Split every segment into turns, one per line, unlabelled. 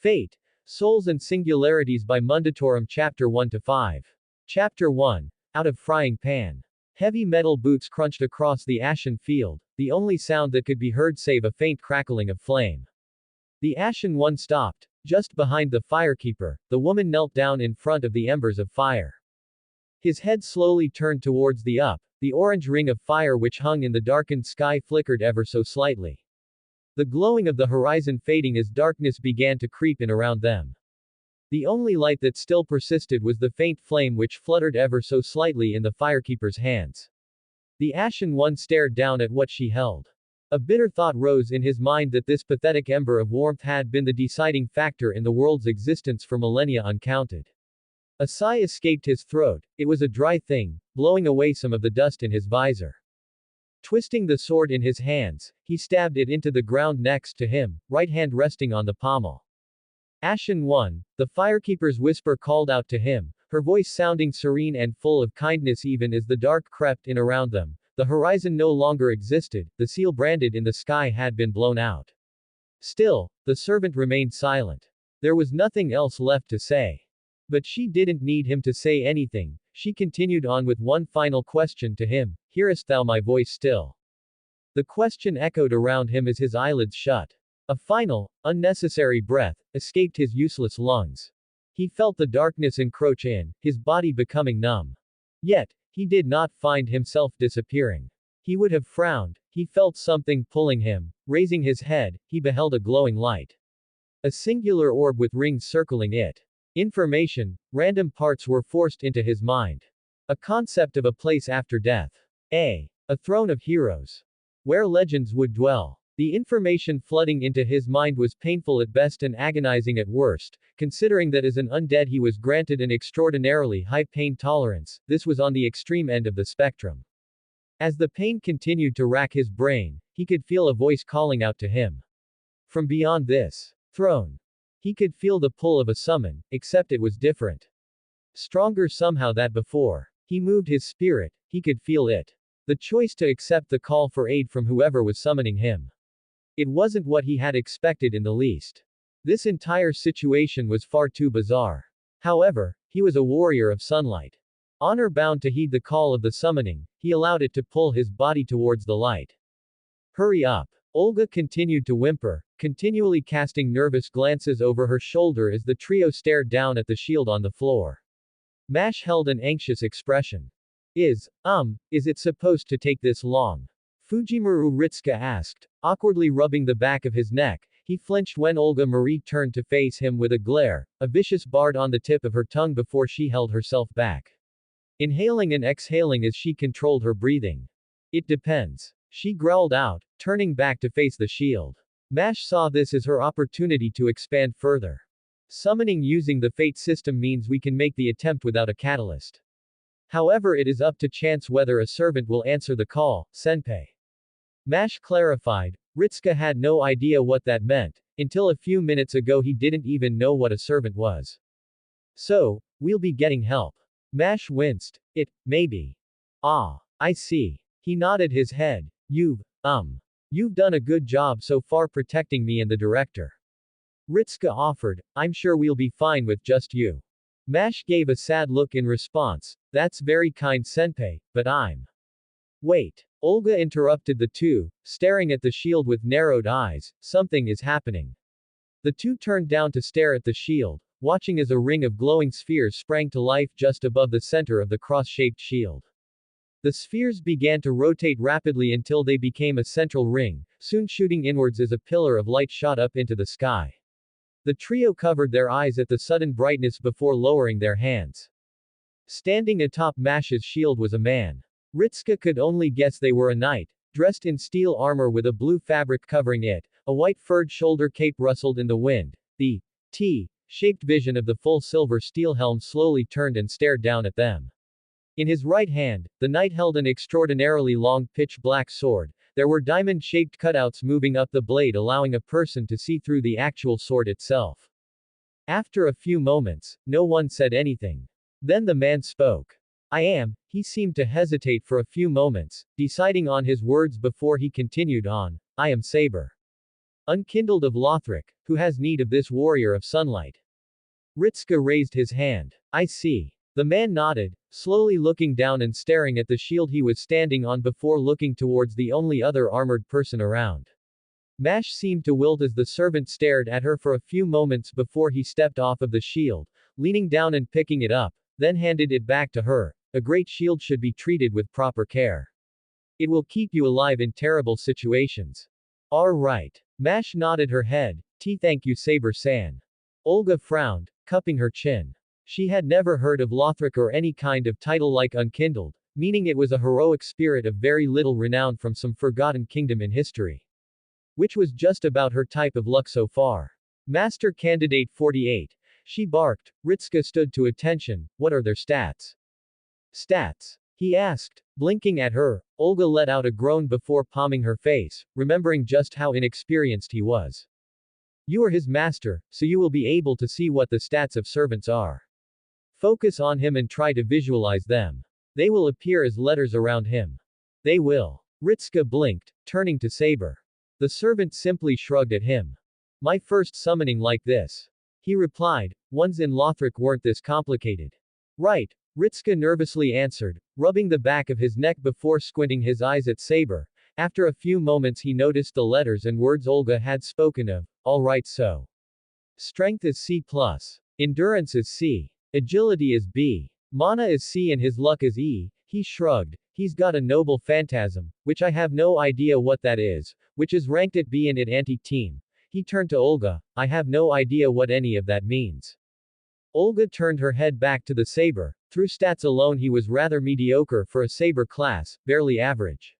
Fate, Souls and Singularities by Mundatorem Chapter 1-5. Chapter 1. Out of Frying Pan. Heavy metal boots crunched across the ashen field, the only sound that could be heard save a faint crackling of flame. The Ashen One stopped. Just behind the firekeeper, the woman knelt down in front of the embers of fire. His head slowly turned towards the orange ring of fire which hung in the darkened sky flickered ever so slightly. The glowing of the horizon fading as darkness began to creep in around them. The only light that still persisted was the faint flame which fluttered ever so slightly in the firekeeper's hands. The Ashen One stared down at what she held. A bitter thought rose in his mind that this pathetic ember of warmth had been the deciding factor in the world's existence for millennia uncounted. A sigh escaped his throat, it was a dry thing, blowing away some of the dust in his visor. Twisting the sword in his hands, he stabbed it into the ground next to him, right hand resting on the pommel. Ashen One, the firekeeper's whisper called out to him, her voice sounding serene and full of kindness even as the dark crept in around them. The horizon no longer existed, the seal branded in the sky had been blown out. Still, the servant remained silent. There was nothing else left to say. But she didn't need him to say anything, she continued on with one final question to him, hearest thou my voice still? The question echoed around him as his eyelids shut. A final, unnecessary breath escaped his useless lungs. He felt the darkness encroach in, his body becoming numb. Yet, he did not find himself disappearing. He would have frowned, he felt something pulling him. Raising his head, he beheld a glowing light. A singular orb with rings circling it. Information, random parts were forced into his mind. A concept of a place after death. A throne of heroes. Where legends would dwell. The information flooding into his mind was painful at best and agonizing at worst, considering that as an undead he was granted an extraordinarily high pain tolerance. This was on the extreme end of the spectrum. As the pain continued to rack his brain, he could feel a voice calling out to him. From beyond this throne. He could feel the pull of a summon, except it was different. Stronger somehow than before. He moved his spirit, he could feel it. The choice to accept the call for aid from whoever was summoning him. It wasn't what he had expected in the least. This entire situation was far too bizarre. However, he was a warrior of sunlight. Honor bound to heed the call of the summoning, he allowed it to pull his body towards the light. Hurry up. Olga continued to whimper, continually casting nervous glances over her shoulder as the trio stared down at the shield on the floor. Mash held an anxious expression. Is it supposed to take this long? Fujimaru Ritsuka asked, awkwardly rubbing the back of his neck. He flinched when Olga Marie turned to face him with a glare, a vicious bard on the tip of her tongue before she held herself back. Inhaling and exhaling as she controlled her breathing. It depends. She growled out, turning back to face the shield. Mash saw this as her opportunity to expand further. Summoning using the fate system means we can make the attempt without a catalyst. However, it is up to chance whether a servant will answer the call, senpai. Mash clarified. Ritsuka had no idea what that meant. Until a few minutes ago he didn't even know what a servant was. So, we'll be getting help. Mash winced. Maybe. Ah, I see. He nodded his head. You've done a good job so far protecting me and the director. Ritsuka offered, I'm sure we'll be fine with just you. Mash gave a sad look in response, that's very kind senpai, but Wait. Olga interrupted the two, staring at the shield with narrowed eyes, something is happening. The two turned down to stare at the shield, watching as a ring of glowing spheres sprang to life just above the center of the cross-shaped shield. The spheres began to rotate rapidly until they became a central ring, soon shooting inwards as a pillar of light shot up into the sky. The trio covered their eyes at the sudden brightness before lowering their hands. Standing atop Mash's shield was a man. Ritsuka could only guess they were a knight, dressed in steel armor with a blue fabric covering it, a white furred shoulder cape rustled in the wind. The T-shaped vision of the full silver steel helm slowly turned and stared down at them. In his right hand, the knight held an extraordinarily long pitch-black sword. There were diamond-shaped cutouts moving up the blade allowing a person to see through the actual sword itself. After a few moments, no one said anything. Then the man spoke. He seemed to hesitate for a few moments, deciding on his words before he continued on, I am Saber. Unkindled of Lothric, who has need of this warrior of sunlight. Ritska raised his hand. I see. The man nodded, slowly looking down and staring at the shield he was standing on before looking towards the only other armored person around. Mash seemed to wilt as the servant stared at her for a few moments before he stepped off of the shield, leaning down and picking it up, then handed it back to her. A great shield should be treated with proper care. It will keep you alive in terrible situations. All right. Mash nodded her head. Thank you, Saber-san. Olga frowned, cupping her chin. She had never heard of Lothric or any kind of title like Unkindled, meaning it was a heroic spirit of very little renown from some forgotten kingdom in history. Which was just about her type of luck so far. Master Candidate 48. She barked. Ritska stood to attention. What are their stats? Stats? He asked, blinking at her. Olga let out a groan before palming her face, remembering just how inexperienced he was. You are his master, so you will be able to see what the stats of servants are. Focus on him and try to visualize them. They will appear as letters around him. They will. Ritska blinked, turning to Saber. The servant simply shrugged at him. My first summoning like this. He replied, ones in Lothric weren't this complicated. Right, Ritska nervously answered, rubbing the back of his neck before squinting his eyes at Saber. After a few moments he noticed the letters and words Olga had spoken of. Alright, so. Strength is C+. Endurance is C. Agility is B. Mana is C and his luck is E. He shrugged. He's got a noble phantasm, which I have no idea what that is, which is ranked at B in it anti-team. He turned to Olga. I have no idea what any of that means. Olga turned her head back to the Saber. Through stats alone he was rather mediocre for a Saber class, barely average.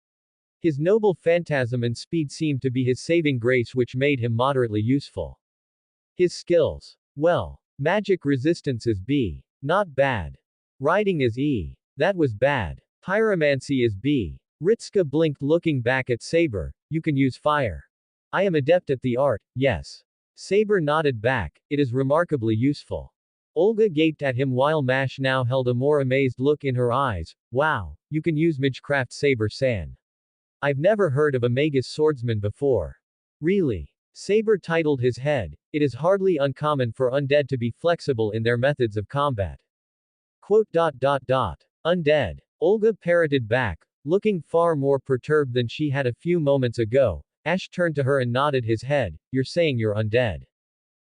His noble phantasm and speed seemed to be his saving grace, which made him moderately useful. His skills. Well, magic resistance is B. Not bad. Riding is E. That was bad. Pyromancy is B. Ritska blinked, looking back at Saber. You can use fire. I am adept at the art, yes. Saber nodded back. It is remarkably useful. Olga gaped at him while Mash now held a more amazed look in her eyes. Wow, you can use Magecraft, Saber-san. I've never heard of a Magus swordsman before. Really? Saber titled his head. It is hardly uncommon for undead to be flexible in their methods of combat. Undead. Olga parroted back, looking far more perturbed than she had a few moments ago. Ash turned to her and nodded his head. You're saying you're undead.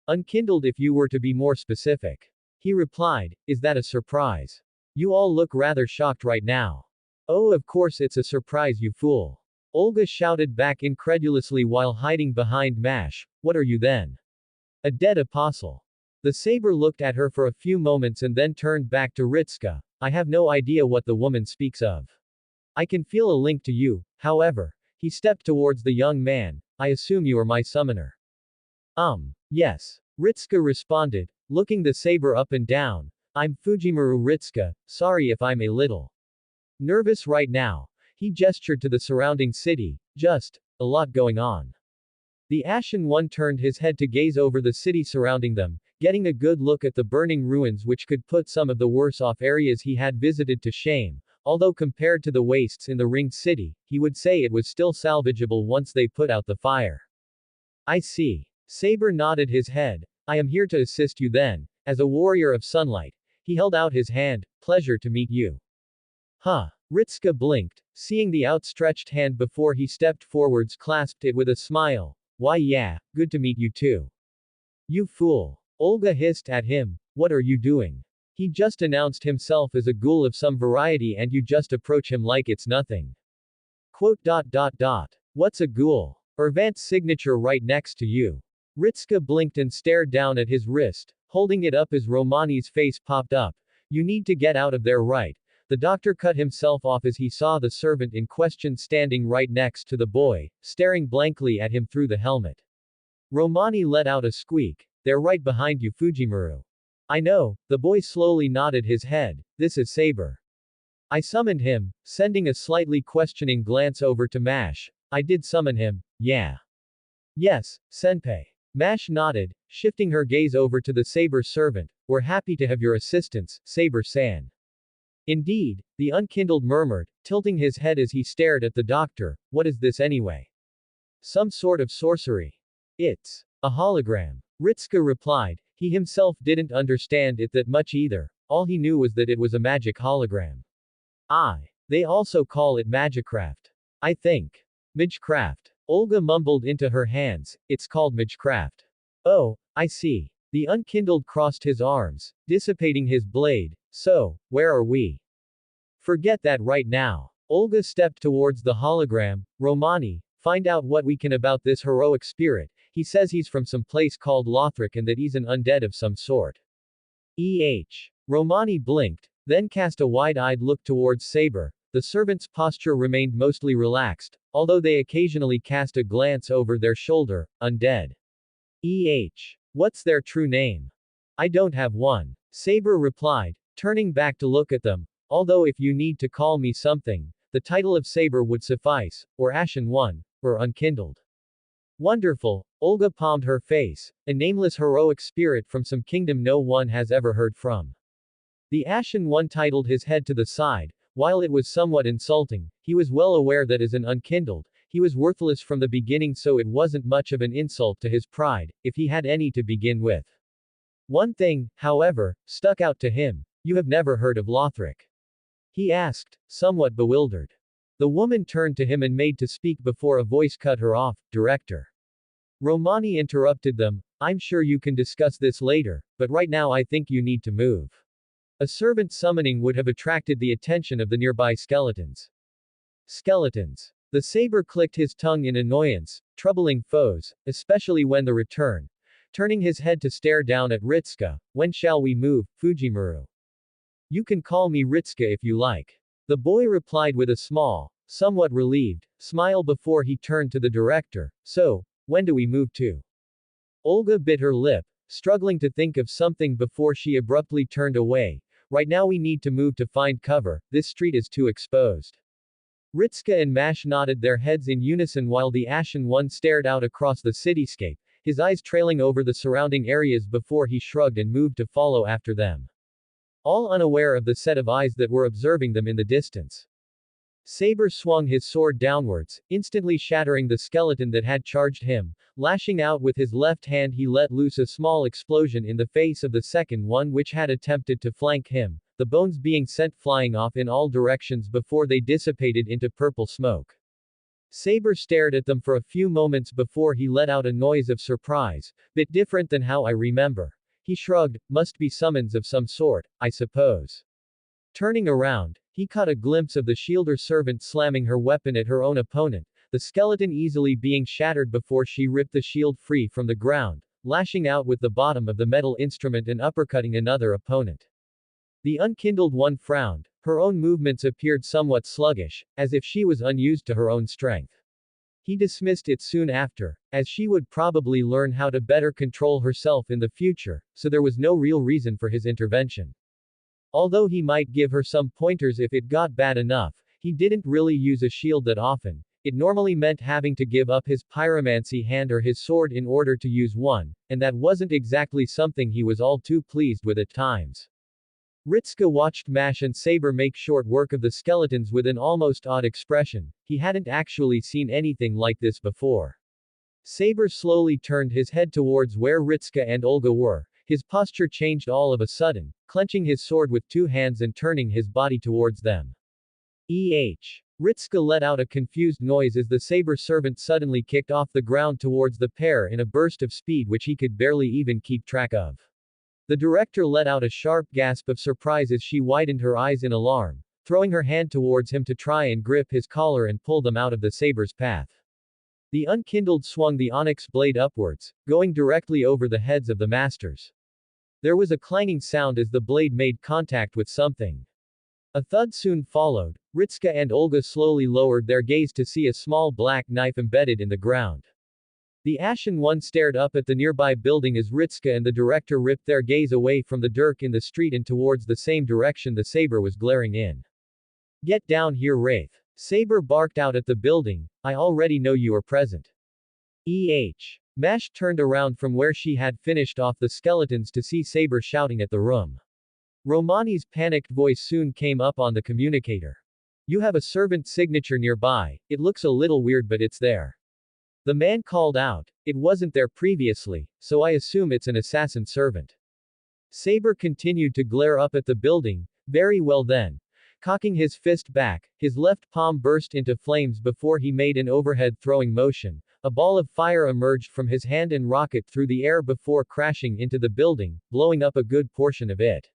Unkindled if you were to be more specific. He replied, is that a surprise? You all look rather shocked right now. Oh, of course it's a surprise, you fool. Olga shouted back incredulously while hiding behind Mash. What are you then? A dead apostle. The Saber looked at her for a few moments and then turned back to Ritska. I have no idea what the woman speaks of. I can feel a link to you, however. He stepped towards the young man. I assume you are my summoner. Yes. Ritska responded, looking the Saber up and down. I'm Fujimaru Ritska, sorry if I'm a little nervous right now. He gestured to the surrounding city. Just, a lot going on. The Ashen one turned his head to gaze over the city surrounding them, getting a good look at the burning ruins which could put some of the worse off areas he had visited to shame. Although compared to the wastes in the ringed city, he would say it was still salvageable once they put out the fire. I see. Saber nodded his head. I am here to assist you then, as a warrior of sunlight. He held out his hand. Pleasure to meet you. Huh. Ritska blinked, seeing the outstretched hand before he stepped forwards, clasped it with a smile. Why yeah, good to meet you too. You fool. Olga hissed at him. What are you doing? He just announced himself as a ghoul of some variety and you just approach him like it's nothing. What's a ghoul? Ervant's signature right next to you. Ritska blinked and stared down at his wrist, holding it up as Romani's face popped up. You need to get out of there right. The doctor cut himself off as he saw the servant in question standing right next to the boy, staring blankly at him through the helmet. Romani let out a squeak. They're right behind you, Fujimaru. I know, the boy slowly nodded his head. This is Saber. I summoned him, sending a slightly questioning glance over to Mash. I did summon him, yeah. Yes, Senpai. Mash nodded, shifting her gaze over to the Saber servant. We're happy to have your assistance, Saber-san. Indeed, the Unkindled murmured, tilting his head as he stared at the doctor. What is this anyway? Some sort of sorcery. It's a hologram. Ritsuka replied. He himself didn't understand it that much either. All he knew was that it was a magic hologram. They also call it magicraft. I think. Magecraft. Olga mumbled into her hands. It's called magecraft. Oh, I see. The unkindled crossed his arms, dissipating his blade. So, where are we? Forget that right now. Olga stepped towards the hologram. Romani, find out what we can about this heroic spirit. He says he's from some place called Lothric and that he's an undead of some sort. Romani blinked, then cast a wide-eyed look towards Saber. The servant's posture remained mostly relaxed, although they occasionally cast a glance over their shoulder. Undead. What's their true name? I don't have one. Saber replied, turning back to look at them. Although if you need to call me something, the title of Saber would suffice, or Ashen One, or Unkindled. Wonderful. Olga palmed her face, a nameless heroic spirit from some kingdom no one has ever heard from. The Ashen One titled his head to the side. While it was somewhat insulting, he was well aware that as an Unkindled, he was worthless from the beginning, so it wasn't much of an insult to his pride, if he had any to begin with. One thing, however, stuck out to him. You have never heard of Lothric? He asked, somewhat bewildered. The woman turned to him and made to speak before a voice cut her off. Director. Romani interrupted them. I'm sure you can discuss this later, but right now I think you need to move. A servant summoning would have attracted the attention of the nearby skeletons. Skeletons. The Saber clicked his tongue in annoyance, troubling foes, especially when the return. Turning his head to stare down at Ritsuka. When shall we move, Fujimaru? You can call me Ritsuka if you like. The boy replied with a small, somewhat relieved, smile before he turned to the director. So, when do we move to? Olga bit her lip, struggling to think of something before she abruptly turned away. Right now we need to move to find cover, this street is too exposed. Ritsuka and Mash nodded their heads in unison while the Ashen One stared out across the cityscape, his eyes trailing over the surrounding areas before he shrugged and moved to follow after them. All unaware of the set of eyes that were observing them in the distance. Saber swung his sword downwards, instantly shattering the skeleton that had charged him. Lashing out with his left hand, he let loose a small explosion in the face of the second one which had attempted to flank him, the bones being sent flying off in all directions before they dissipated into purple smoke. Saber stared at them for a few moments before he let out a noise of surprise, bit different than how I remember. He shrugged, must be summons of some sort, I suppose. Turning around, he caught a glimpse of the shielder servant slamming her weapon at her own opponent, the skeleton easily being shattered before she ripped the shield free from the ground, lashing out with the bottom of the metal instrument and uppercutting another opponent. The Unkindled One frowned, her own movements appeared somewhat sluggish, as if she was unused to her own strength. He dismissed it soon after, as she would probably learn how to better control herself in the future, so there was no real reason for his intervention. Although he might give her some pointers if it got bad enough, he didn't really use a shield that often. It normally meant having to give up his pyromancy hand or his sword in order to use one, and that wasn't exactly something he was all too pleased with at times. Ritsuka watched Mash and Saber make short work of the skeletons with an almost odd expression. He hadn't actually seen anything like this before. Saber slowly turned his head towards where Ritsuka and Olga were. His posture changed all of a sudden, clenching his sword with two hands and turning his body towards them. Ritsuka let out a confused noise as the Saber servant suddenly kicked off the ground towards the pair in a burst of speed which he could barely even keep track of. The director let out a sharp gasp of surprise as she widened her eyes in alarm, throwing her hand towards him to try and grip his collar and pull them out of the Saber's path. The Unkindled swung the onyx blade upwards, going directly over the heads of the masters. There was a clanging sound as the blade made contact with something. A thud soon followed. Ritsuka and Olga slowly lowered their gaze to see a small black knife embedded in the ground. The Ashen One stared up at the nearby building as Ritsuka and the director ripped their gaze away from the dirk in the street and towards the same direction the Saber was glaring in. Get down here, Wraith. Saber barked out at the building. I already know you are present. Mash turned around from where she had finished off the skeletons to see Saber shouting at the room. Romani's panicked voice soon came up on the communicator. You have a servant signature nearby. It looks a little weird, but it's there. The man called out. It wasn't there previously, so I assume it's an assassin servant. Saber continued to glare up at the building. Very well then. Cocking his fist back, his left palm burst into flames before he made an overhead throwing motion. A ball of fire emerged from his hand and rocket through the air before crashing into the building, blowing up a good portion of it.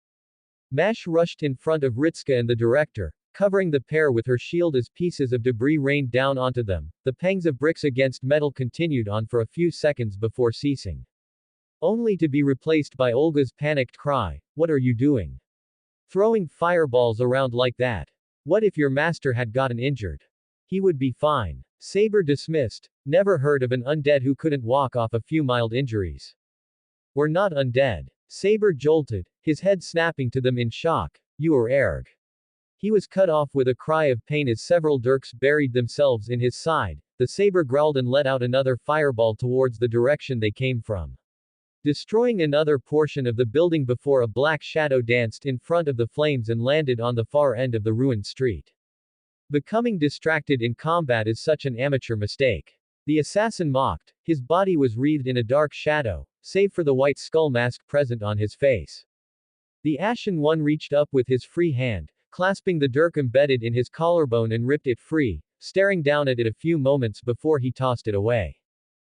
Mash rushed in front of Ritska and the director, covering the pair with her shield as pieces of debris rained down onto them. The pangs of bricks against metal continued on for a few seconds before ceasing. Only to be replaced by Olga's panicked cry, "What are you doing? Throwing fireballs around like that? What if your master had gotten injured? He would be fine." Saber dismissed. Never heard of an undead who couldn't walk off a few mild injuries. We're not undead. Saber jolted, his head snapping to them in shock. You are Erg. He was cut off with a cry of pain as several dirks buried themselves in his side. The saber growled and let out another fireball towards the direction they came from, destroying another portion of the building before a black shadow danced in front of the flames and landed on the far end of the ruined street. Becoming distracted in combat is such an amateur mistake. The assassin mocked. His body was wreathed in a dark shadow, save for the white skull mask present on his face. The Ashen one reached up with his free hand, clasping the dirk embedded in his collarbone and ripped it free, staring down at it a few moments before he tossed it away,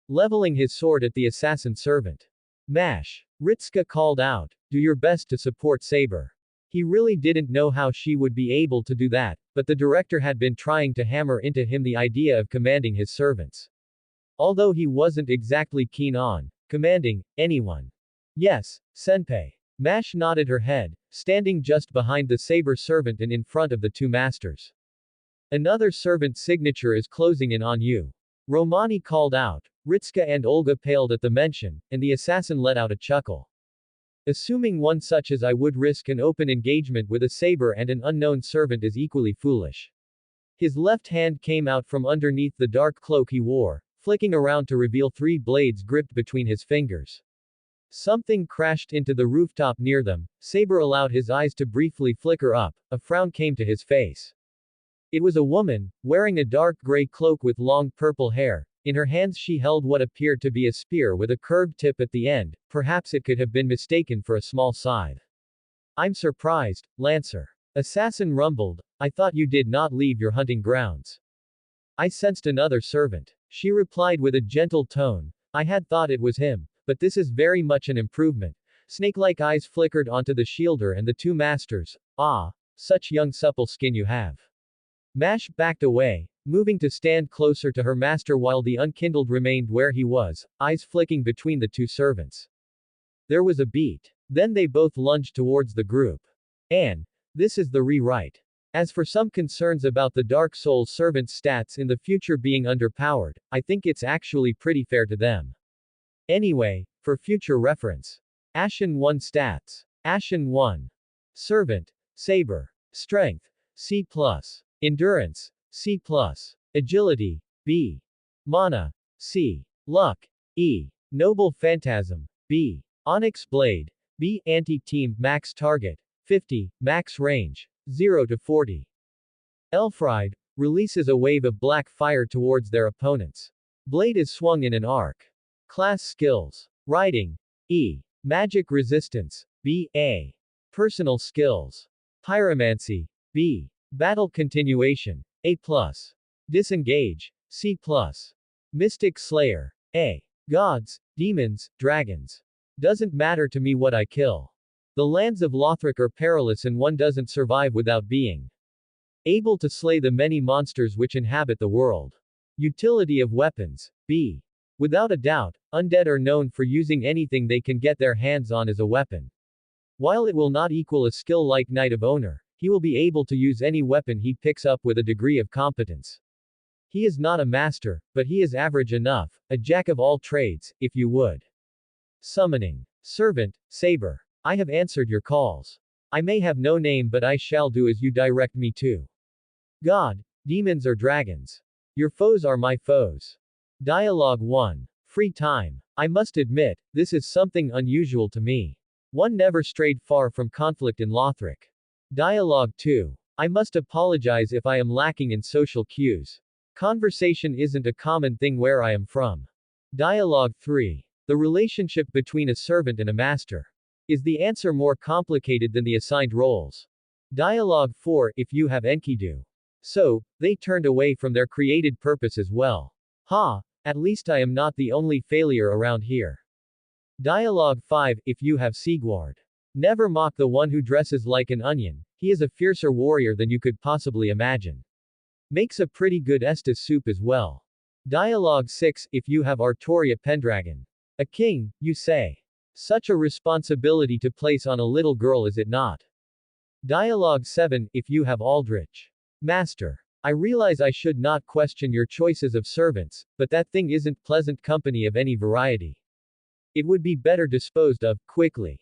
leveling his sword at the assassin servant. Mash. Ritska called out. Do your best to support Saber. He really didn't know how she would be able to do that, but the director had been trying to hammer into him the idea of commanding his servants. Although he wasn't exactly keen on commanding anyone. Yes, senpai. Mash nodded her head, standing just behind the Saber servant and in front of the two masters. Another servant's signature is closing in on you. Romani called out. Ritska and Olga paled at the mention, and the assassin let out a chuckle. Assuming one such as I would risk an open engagement with a saber and an unknown servant is equally foolish. His left hand came out from underneath the dark cloak he wore, flicking around to reveal 3 blades gripped between his fingers. Something crashed into the rooftop near them. Saber allowed his eyes to briefly flicker up. A frown came to his face. It was a woman, wearing a dark gray cloak with long purple hair. In her hands she held what appeared to be a spear with a curved tip at the end. Perhaps it could have been mistaken for a small scythe. I'm surprised, Lancer. Assassin rumbled. I thought you did not leave your hunting grounds. I sensed another servant. She replied with a gentle tone. I had thought it was him, but this is very much an improvement. Snake-like eyes flickered onto the shielder and the two masters. Ah, such young supple skin you have. Mash backed away, moving to stand closer to her master while the unkindled remained where he was, eyes flicking between the two servants. There was a beat. Then they both lunged towards the group. And this is the rewrite. As for some concerns about the Dark Souls servants' stats in the future being underpowered, I think it's actually pretty fair to them. Anyway, for future reference. Ashen 1 stats. Ashen 1. Servant. Saber. Strength. C+. Endurance. C+. Agility. B. Mana. C. Luck. E. Noble Phantasm. B. Onyx Blade. B. Anti-team max target. 50, max range. 0 to 40. Elfried releases a wave of black fire towards their opponents. Blade is swung in an arc. Class skills. Riding. E. Magic resistance. B. A. Personal skills. Pyromancy. B. Battle continuation. A+. Disengage. C+. Mystic Slayer. A. Gods, demons, dragons. Doesn't matter to me what I kill. The lands of Lothric are perilous and one doesn't survive without being able to slay the many monsters which inhabit the world. Utility of weapons. B. Without a doubt, undead are known for using anything they can get their hands on as a weapon. While it will not equal a skill like Knight of Honor, he will be able to use any weapon he picks up with a degree of competence. He is not a master, but he is average enough, a jack of all trades, if you would. Summoning. Servant, Saber. I have answered your calls. I may have no name but I shall do as you direct me to. God, demons or dragons. Your foes are my foes. Dialogue 1. Free time. I must admit, this is something unusual to me. One never strayed far from conflict in Lothric. Dialogue 2. I must apologize if I am lacking in social cues. Conversation isn't a common thing where I am from. Dialogue 3. The relationship between a servant and a master. Is the answer more complicated than the assigned roles? Dialogue 4. If you have Enkidu. So, they turned away from their created purpose as well. Ha! At least I am not the only failure around here. Dialogue 5. If you have Sigward. Never mock the one who dresses like an onion, he is a fiercer warrior than you could possibly imagine. Makes a pretty good Estus soup as well. Dialogue 6. If you have Artoria Pendragon. A king, you say. Such a responsibility to place on a little girl, is it not? Dialogue 7. If you have Aldrich. Master. I realize I should not question your choices of servants, but that thing isn't pleasant company of any variety. It would be better disposed of, quickly.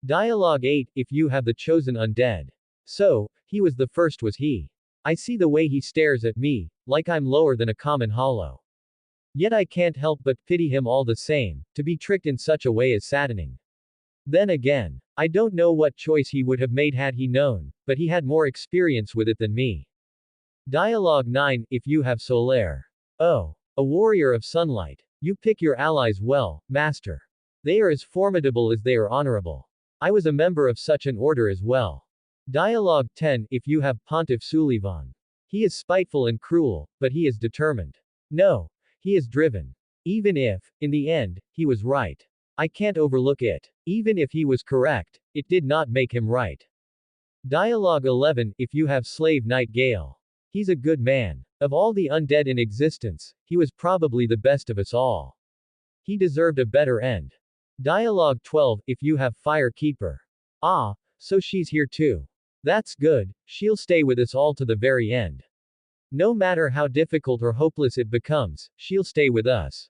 Dialogue 8. If you have the chosen undead. So, he was the first, was he? I see the way he stares at me, like I'm lower than a common hollow. Yet I can't help but pity him all the same, to be tricked in such a way is saddening. Then again, I don't know what choice he would have made had he known, but he had more experience with it than me. Dialogue 9. If you have Solaire. Oh, a warrior of sunlight. You pick your allies well, master. They are as formidable as they are honorable. I was a member of such an order as well. Dialogue 10. If you have Pontiff Sullivan. He is spiteful and cruel, but he is determined. No, he is driven. Even if, in the end, he was right. I can't overlook it. Even if he was correct, it did not make him right. Dialogue 11. If you have Slave Knight Gale. He's a good man. Of all the undead in existence, he was probably the best of us all. He deserved a better end. Dialogue 12. If you have Fire Keeper. Ah, so she's here too. That's good, she'll stay with us all to the very end. No matter how difficult or hopeless it becomes, she'll stay with us.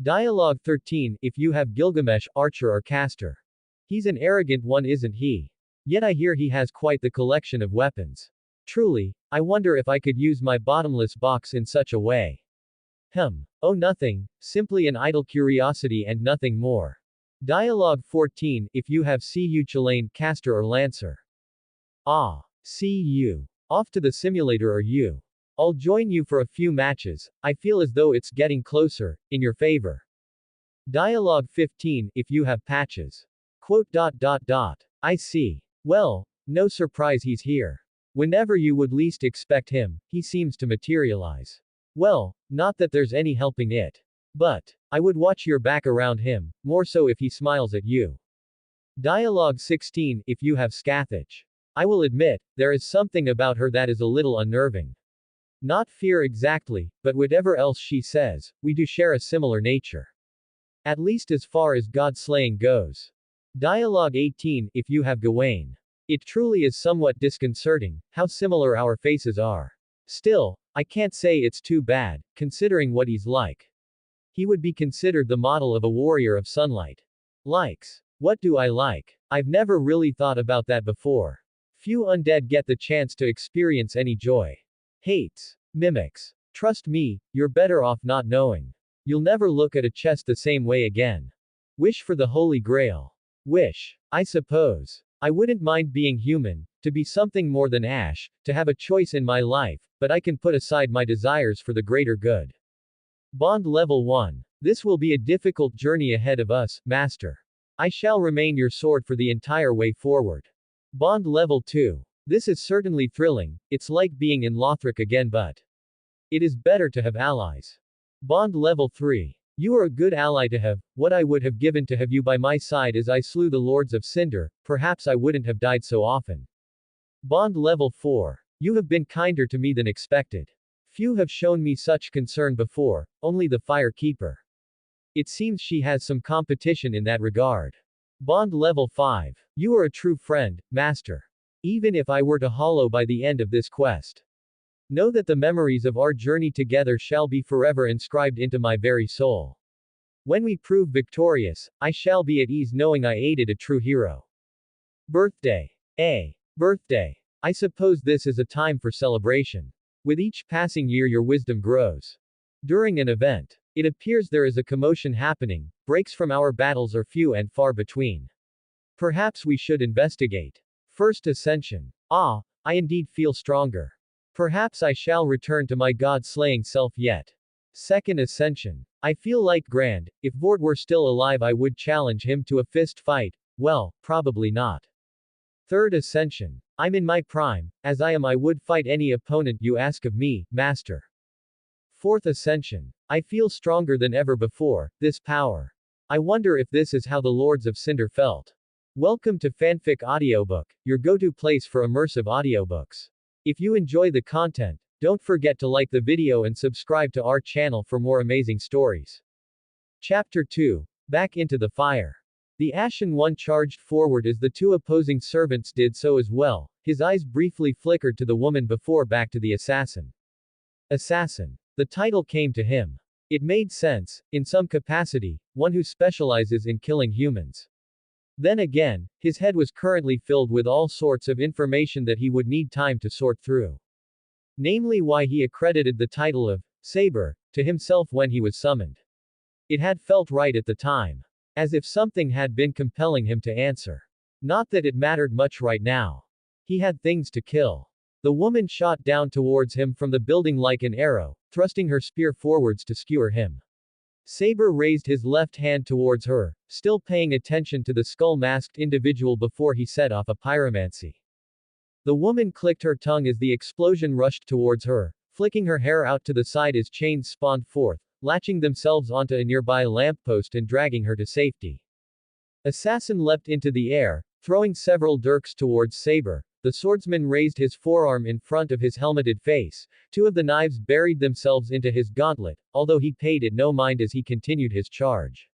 Dialogue 13. If you have Gilgamesh, archer or caster. He's an arrogant one, isn't he? Yet I hear he has quite the collection of weapons. Truly, I wonder if I could use my bottomless box in such a way. Oh, nothing, simply an idle curiosity and nothing more. Dialogue 14. If you have Cu Chalain, caster or lancer. Ah, see you. Off to the simulator or you. I'll join you for a few matches, I feel as though it's getting closer, in your favor. Dialogue 15. If you have patches. Quote. I see. Well, no surprise he's here. Whenever you would least expect him, he seems to materialize. Well, not that there's any helping it. But, I would watch your back around him, more so if he smiles at you. Dialogue 16. If you have Scathach. I will admit, there is something about her that is a little unnerving. Not fear exactly, but whatever else she says, we do share a similar nature. At least as far as God-slaying goes. Dialogue 18. If you have Gawain. It truly is somewhat disconcerting, how similar our faces are. Still, I can't say it's too bad, considering what he's like. He would be considered the model of a warrior of sunlight. Likes. What do I like? I've never really thought about that before. Few undead get the chance to experience any joy. Hates. Mimics. Trust me, you're better off not knowing. You'll never look at a chest the same way again. Wish for the Holy Grail. Wish. I suppose. I wouldn't mind being human, to be something more than ash, to have a choice in my life, but I can put aside my desires for the greater good. Bond Level 1. This will be a difficult journey ahead of us, Master. I shall remain your sword for the entire way forward. Bond Level 2. This is certainly thrilling, it's like being in Lothric again, but it is better to have allies. Bond Level 3. You are a good ally to have. What I would have given to have you by my side as I slew the Lords of Cinder, perhaps I wouldn't have died so often. Bond Level 4. You have been kinder to me than expected. Few have shown me such concern before, only the Fire Keeper. It seems she has some competition in that regard. Bond Level 5. You are a true friend, Master. Even if I were to hollow by the end of this quest. Know that the memories of our journey together shall be forever inscribed into my very soul. When we prove victorious, I shall be at ease knowing I aided a true hero. Birthday. Birthday. I suppose this is a time for celebration. With each passing year your wisdom grows. During an event, it appears there is a commotion happening, breaks from our battles are few and far between. Perhaps we should investigate. First Ascension. Ah, I indeed feel stronger. Perhaps I shall return to my god-slaying self yet. Second Ascension. I feel like Grand, if Vort were still alive I would challenge him to a fist fight, well, probably not. Third Ascension. I'm in my prime, as I am I would fight any opponent you ask of me, Master. Fourth Ascension. I feel stronger than ever before, this power. I wonder if this is how the Lords of Cinder felt. Welcome to Fanfic Audiobook, your go-to place for immersive audiobooks. If you enjoy the content, don't forget to like the video and subscribe to our channel for more amazing stories. Chapter 2. Back into the fire. The Ashen One charged forward as the two opposing servants did so as well. His eyes briefly flickered to the woman before back to the assassin. Assassin. The title came to him. It made sense, in some capacity, one who specializes in killing humans. Then again, his head was currently filled with all sorts of information that he would need time to sort through. Namely why he accredited the title of Saber to himself when he was summoned. It had felt right at the time. As if something had been compelling him to answer. Not that it mattered much right now. He had things to kill. The woman shot down towards him from the building like an arrow, thrusting her spear forwards to skewer him. Saber raised his left hand towards her, still paying attention to the skull-masked individual before he set off a pyromancy. The woman clicked her tongue as the explosion rushed towards her, flicking her hair out to the side as chains spawned forth, latching themselves onto a nearby lamppost and dragging her to safety. Assassin leapt into the air, throwing several dirks towards Saber. The swordsman raised his forearm in front of his helmeted face. Two of the knives buried themselves into his gauntlet, although he paid it no mind as he continued his charge.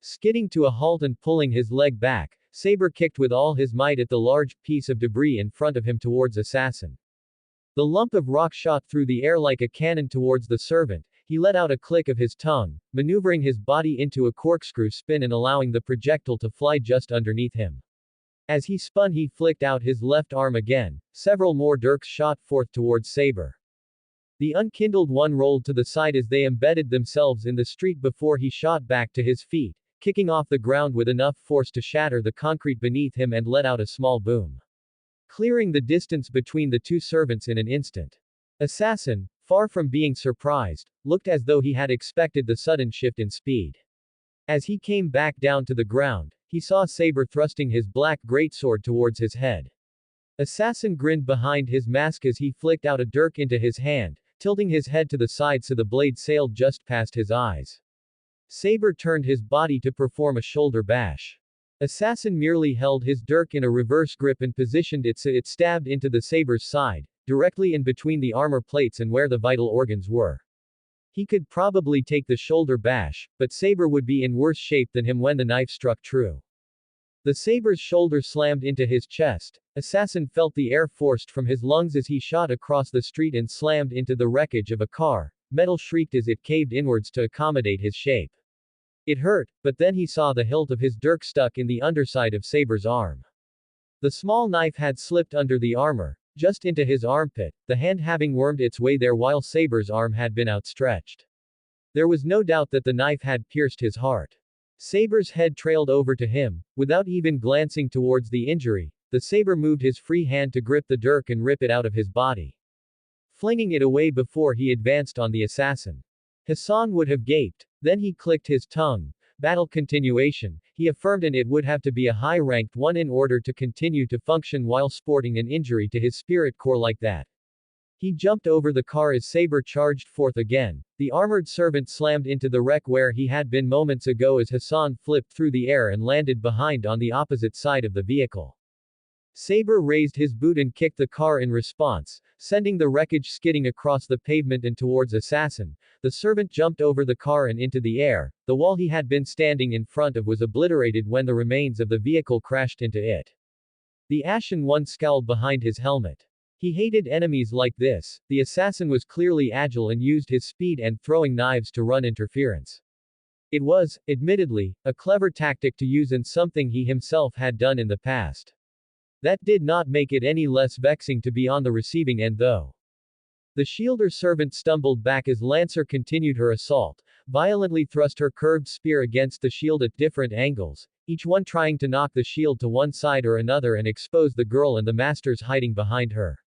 Skidding to a halt and pulling his leg back, Saber kicked with all his might at the large piece of debris in front of him towards Assassin. The lump of rock shot through the air like a cannon towards the servant. He let out a click of his tongue, maneuvering his body into a corkscrew spin and allowing the projectile to fly just underneath him. As he spun he flicked out his left arm again. Several more dirks shot forth towards Saber. The unkindled one rolled to the side as they embedded themselves in the street before he shot back to his feet, kicking off the ground with enough force to shatter the concrete beneath him and let out a small boom, clearing the distance between the two servants in an instant. Assassin, far from being surprised, looked as though he had expected the sudden shift in speed. As he came back down to the ground, he saw Saber thrusting his black greatsword towards his head. Assassin grinned behind his mask as he flicked out a dirk into his hand, tilting his head to the side so the blade sailed just past his eyes. Saber turned his body to perform a shoulder bash. Assassin merely held his dirk in a reverse grip and positioned it so it stabbed into the Saber's side, directly in between the armor plates and where the vital organs were. He could probably take the shoulder bash, but Saber would be in worse shape than him when the knife struck true. The Saber's shoulder slammed into his chest. Assassin felt the air forced from his lungs as he shot across the street and slammed into the wreckage of a car. Metal shrieked as it caved inwards to accommodate his shape. It hurt, but then he saw the hilt of his dirk stuck in the underside of Saber's arm. The small knife had slipped under the armor, just into his armpit, the hand having wormed its way there while Saber's arm had been outstretched. There was no doubt that the knife had pierced his heart. Saber's head trailed over to him, without even glancing towards the injury. The Saber moved his free hand to grip the dirk and rip it out of his body, flinging it away before he advanced on the assassin. Hassan would have gaped. Then he clicked his tongue. Battle continuation, he affirmed, and it would have to be a high-ranked one in order to continue to function while sporting an injury to his spirit core like that. He jumped over the car as Saber charged forth again. The armored servant slammed into the wreck where he had been moments ago as Hassan flipped through the air and landed behind on the opposite side of the vehicle. Saber raised his boot and kicked the car in response, sending the wreckage skidding across the pavement and towards Assassin. The servant jumped over the car and into the air. The wall he had been standing in front of was obliterated when the remains of the vehicle crashed into it. The Ashen One scowled behind his helmet. He hated enemies like this. The assassin was clearly agile and used his speed and throwing knives to run interference. It was, admittedly, a clever tactic to use and something he himself had done in the past. That did not make it any less vexing to be on the receiving end though. The shielder servant stumbled back as Lancer continued her assault, violently thrust her curved spear against the shield at different angles, each one trying to knock the shield to one side or another and expose the girl and the masters hiding behind her.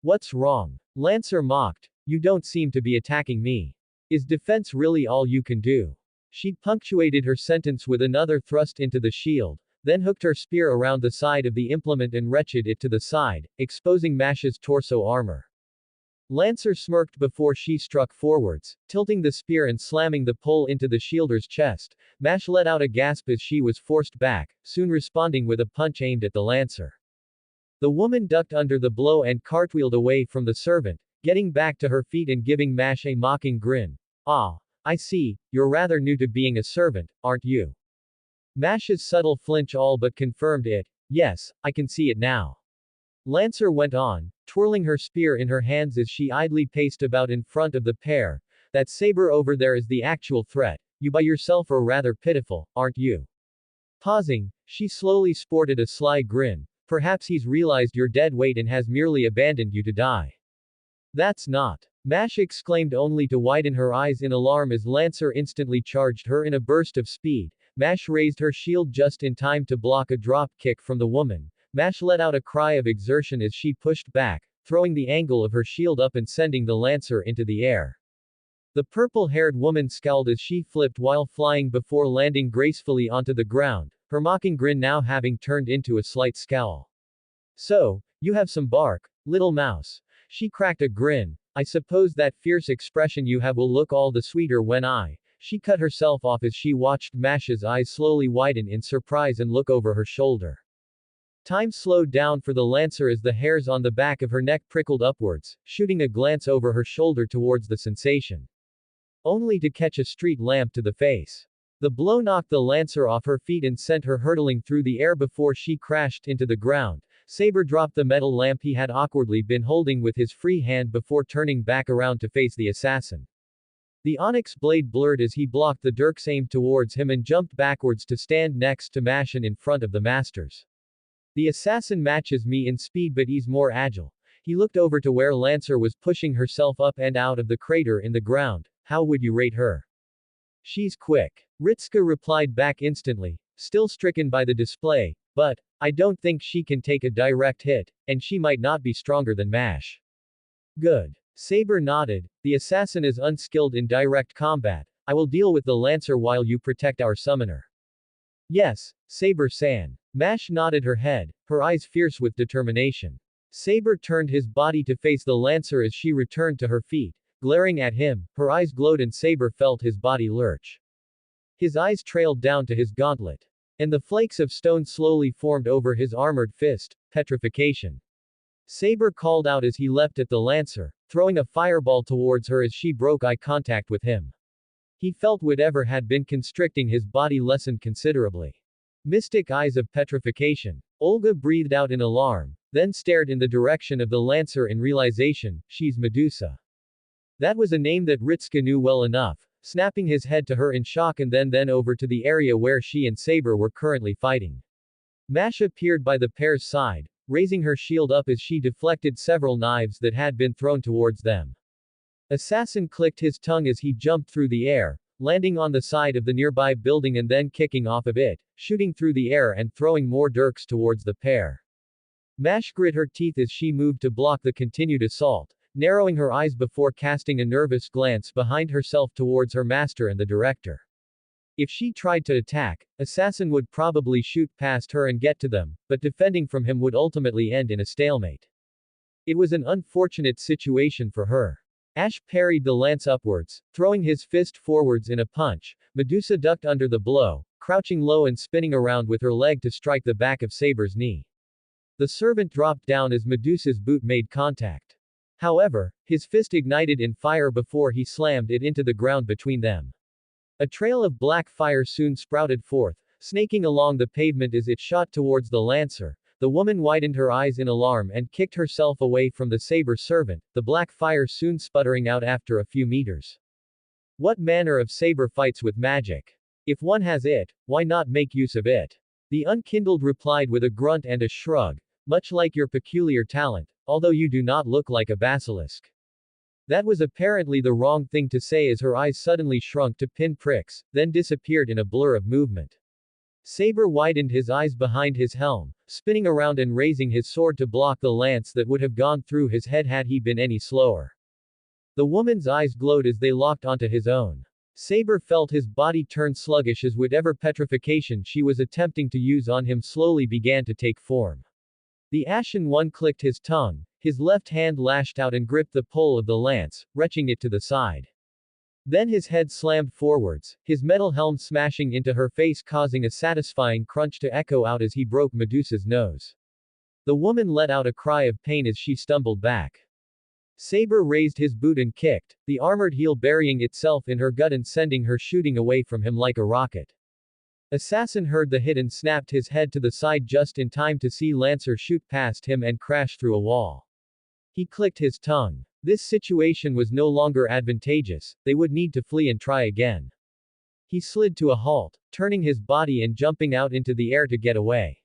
What's wrong? Lancer mocked. You don't seem to be attacking me. Is defense really all you can do? She punctuated her sentence with another thrust into the shield, then hooked her spear around the side of the implement and wrenched it to the side, exposing Mash's torso armor. Lancer smirked before she struck forwards, tilting the spear and slamming the pole into the shielder's chest. Mash let out a gasp as she was forced back, soon responding with a punch aimed at the Lancer. The woman ducked under the blow and cartwheeled away from the servant, getting back to her feet and giving Mash a mocking grin. Ah, I see, you're rather new to being a servant, aren't you? Mash's subtle flinch all but confirmed it. Yes, I can see it now. Lancer went on, twirling her spear in her hands as she idly paced about in front of the pair. That Saber over there is the actual threat. You by yourself are rather pitiful, aren't you? Pausing, she slowly sported a sly grin. Perhaps he's realized your dead weight and has merely abandoned you to die. That's not. Mash exclaimed only to widen her eyes in alarm as Lancer instantly charged her in a burst of speed. Mash raised her shield just in time to block a drop kick from the woman. Mash let out a cry of exertion as she pushed back, throwing the angle of her shield up and sending the Lancer into the air. The purple-haired woman scowled as she flipped while flying before landing gracefully onto the ground, her mocking grin now having turned into a slight scowl. So, you have some bark, little mouse. She cracked a grin. I suppose that fierce expression you have will look all the sweeter when She cut herself off as she watched Mash's eyes slowly widen in surprise and look over her shoulder. Time slowed down for the Lancer as the hairs on the back of her neck prickled upwards, shooting a glance over her shoulder towards the sensation. Only to catch a street lamp to the face. The blow knocked the Lancer off her feet and sent her hurtling through the air before she crashed into the ground. Saber dropped the metal lamp he had awkwardly been holding with his free hand before turning back around to face the assassin. The onyx blade blurred as he blocked the dirk's aim towards him and jumped backwards to stand next to Mash and in front of the masters. The assassin matches me in speed but he's more agile. He looked over to where Lancer was pushing herself up and out of the crater in the ground. How would you rate her? She's quick. Ritska replied back instantly, still stricken by the display, but I don't think she can take a direct hit, and she might not be stronger than Mash. Good. Saber nodded. The assassin is unskilled in direct combat. I will deal with the Lancer while you protect our summoner. Yes, Saber-san. Mash nodded her head, her eyes fierce with determination. Saber turned his body to face the Lancer as she returned to her feet, glaring at him. Her eyes glowed and Saber felt his body lurch. His eyes trailed down to his gauntlet. And the flakes of stone slowly formed over his armored fist. Petrification. Saber called out as he leapt at the Lancer, throwing a fireball towards her as she broke eye contact with him. He felt whatever had been constricting his body lessened considerably. Mystic eyes of petrification. Olga breathed out in alarm, then stared in the direction of the Lancer in realization. She's Medusa. That was a name that Ritska knew well enough, snapping his head to her in shock and then over to the area where she and Saber were currently fighting. Mash appeared by the pair's side, raising her shield up as she deflected several knives that had been thrown towards them. Assassin clicked his tongue as he jumped through the air, landing on the side of the nearby building and then kicking off of it, shooting through the air and throwing more dirks towards the pair. Mash grit her teeth as she moved to block the continued assault, narrowing her eyes before casting a nervous glance behind herself towards her master and the director. If she tried to attack, Assassin would probably shoot past her and get to them, but defending from him would ultimately end in a stalemate. It was an unfortunate situation for her. Ash parried the lance upwards, throwing his fist forwards in a punch. Medusa ducked under the blow, crouching low and spinning around with her leg to strike the back of Saber's knee. The servant dropped down as Medusa's boot made contact. However, his fist ignited in fire before he slammed it into the ground between them. A trail of black fire soon sprouted forth, snaking along the pavement as it shot towards the Lancer. The woman widened her eyes in alarm and kicked herself away from the Saber servant, the black fire soon sputtering out after a few meters. What manner of saber fights with magic? If one has it, why not make use of it? The unkindled replied with a grunt and a shrug, much like your peculiar talent, although you do not look like a basilisk. That was apparently the wrong thing to say as her eyes suddenly shrunk to pin pricks, then disappeared in a blur of movement. Saber widened his eyes behind his helm, spinning around and raising his sword to block the lance that would have gone through his head had he been any slower. The woman's eyes glowed as they locked onto his own. Saber felt his body turn sluggish as whatever petrification she was attempting to use on him slowly began to take form. The Ashen one clicked his tongue, his left hand lashed out and gripped the pole of the lance, wrenching it to the side. Then his head slammed forwards, his metal helm smashing into her face causing a satisfying crunch to echo out as he broke Medusa's nose. The woman let out a cry of pain as she stumbled back. Saber raised his boot and kicked, the armored heel burying itself in her gut and sending her shooting away from him like a rocket. Assassin heard the hit and snapped his head to the side just in time to see Lancer shoot past him and crash through a wall. He clicked his tongue. This situation was no longer advantageous, they would need to flee and try again. He slid to a halt, turning his body and jumping out into the air to get away.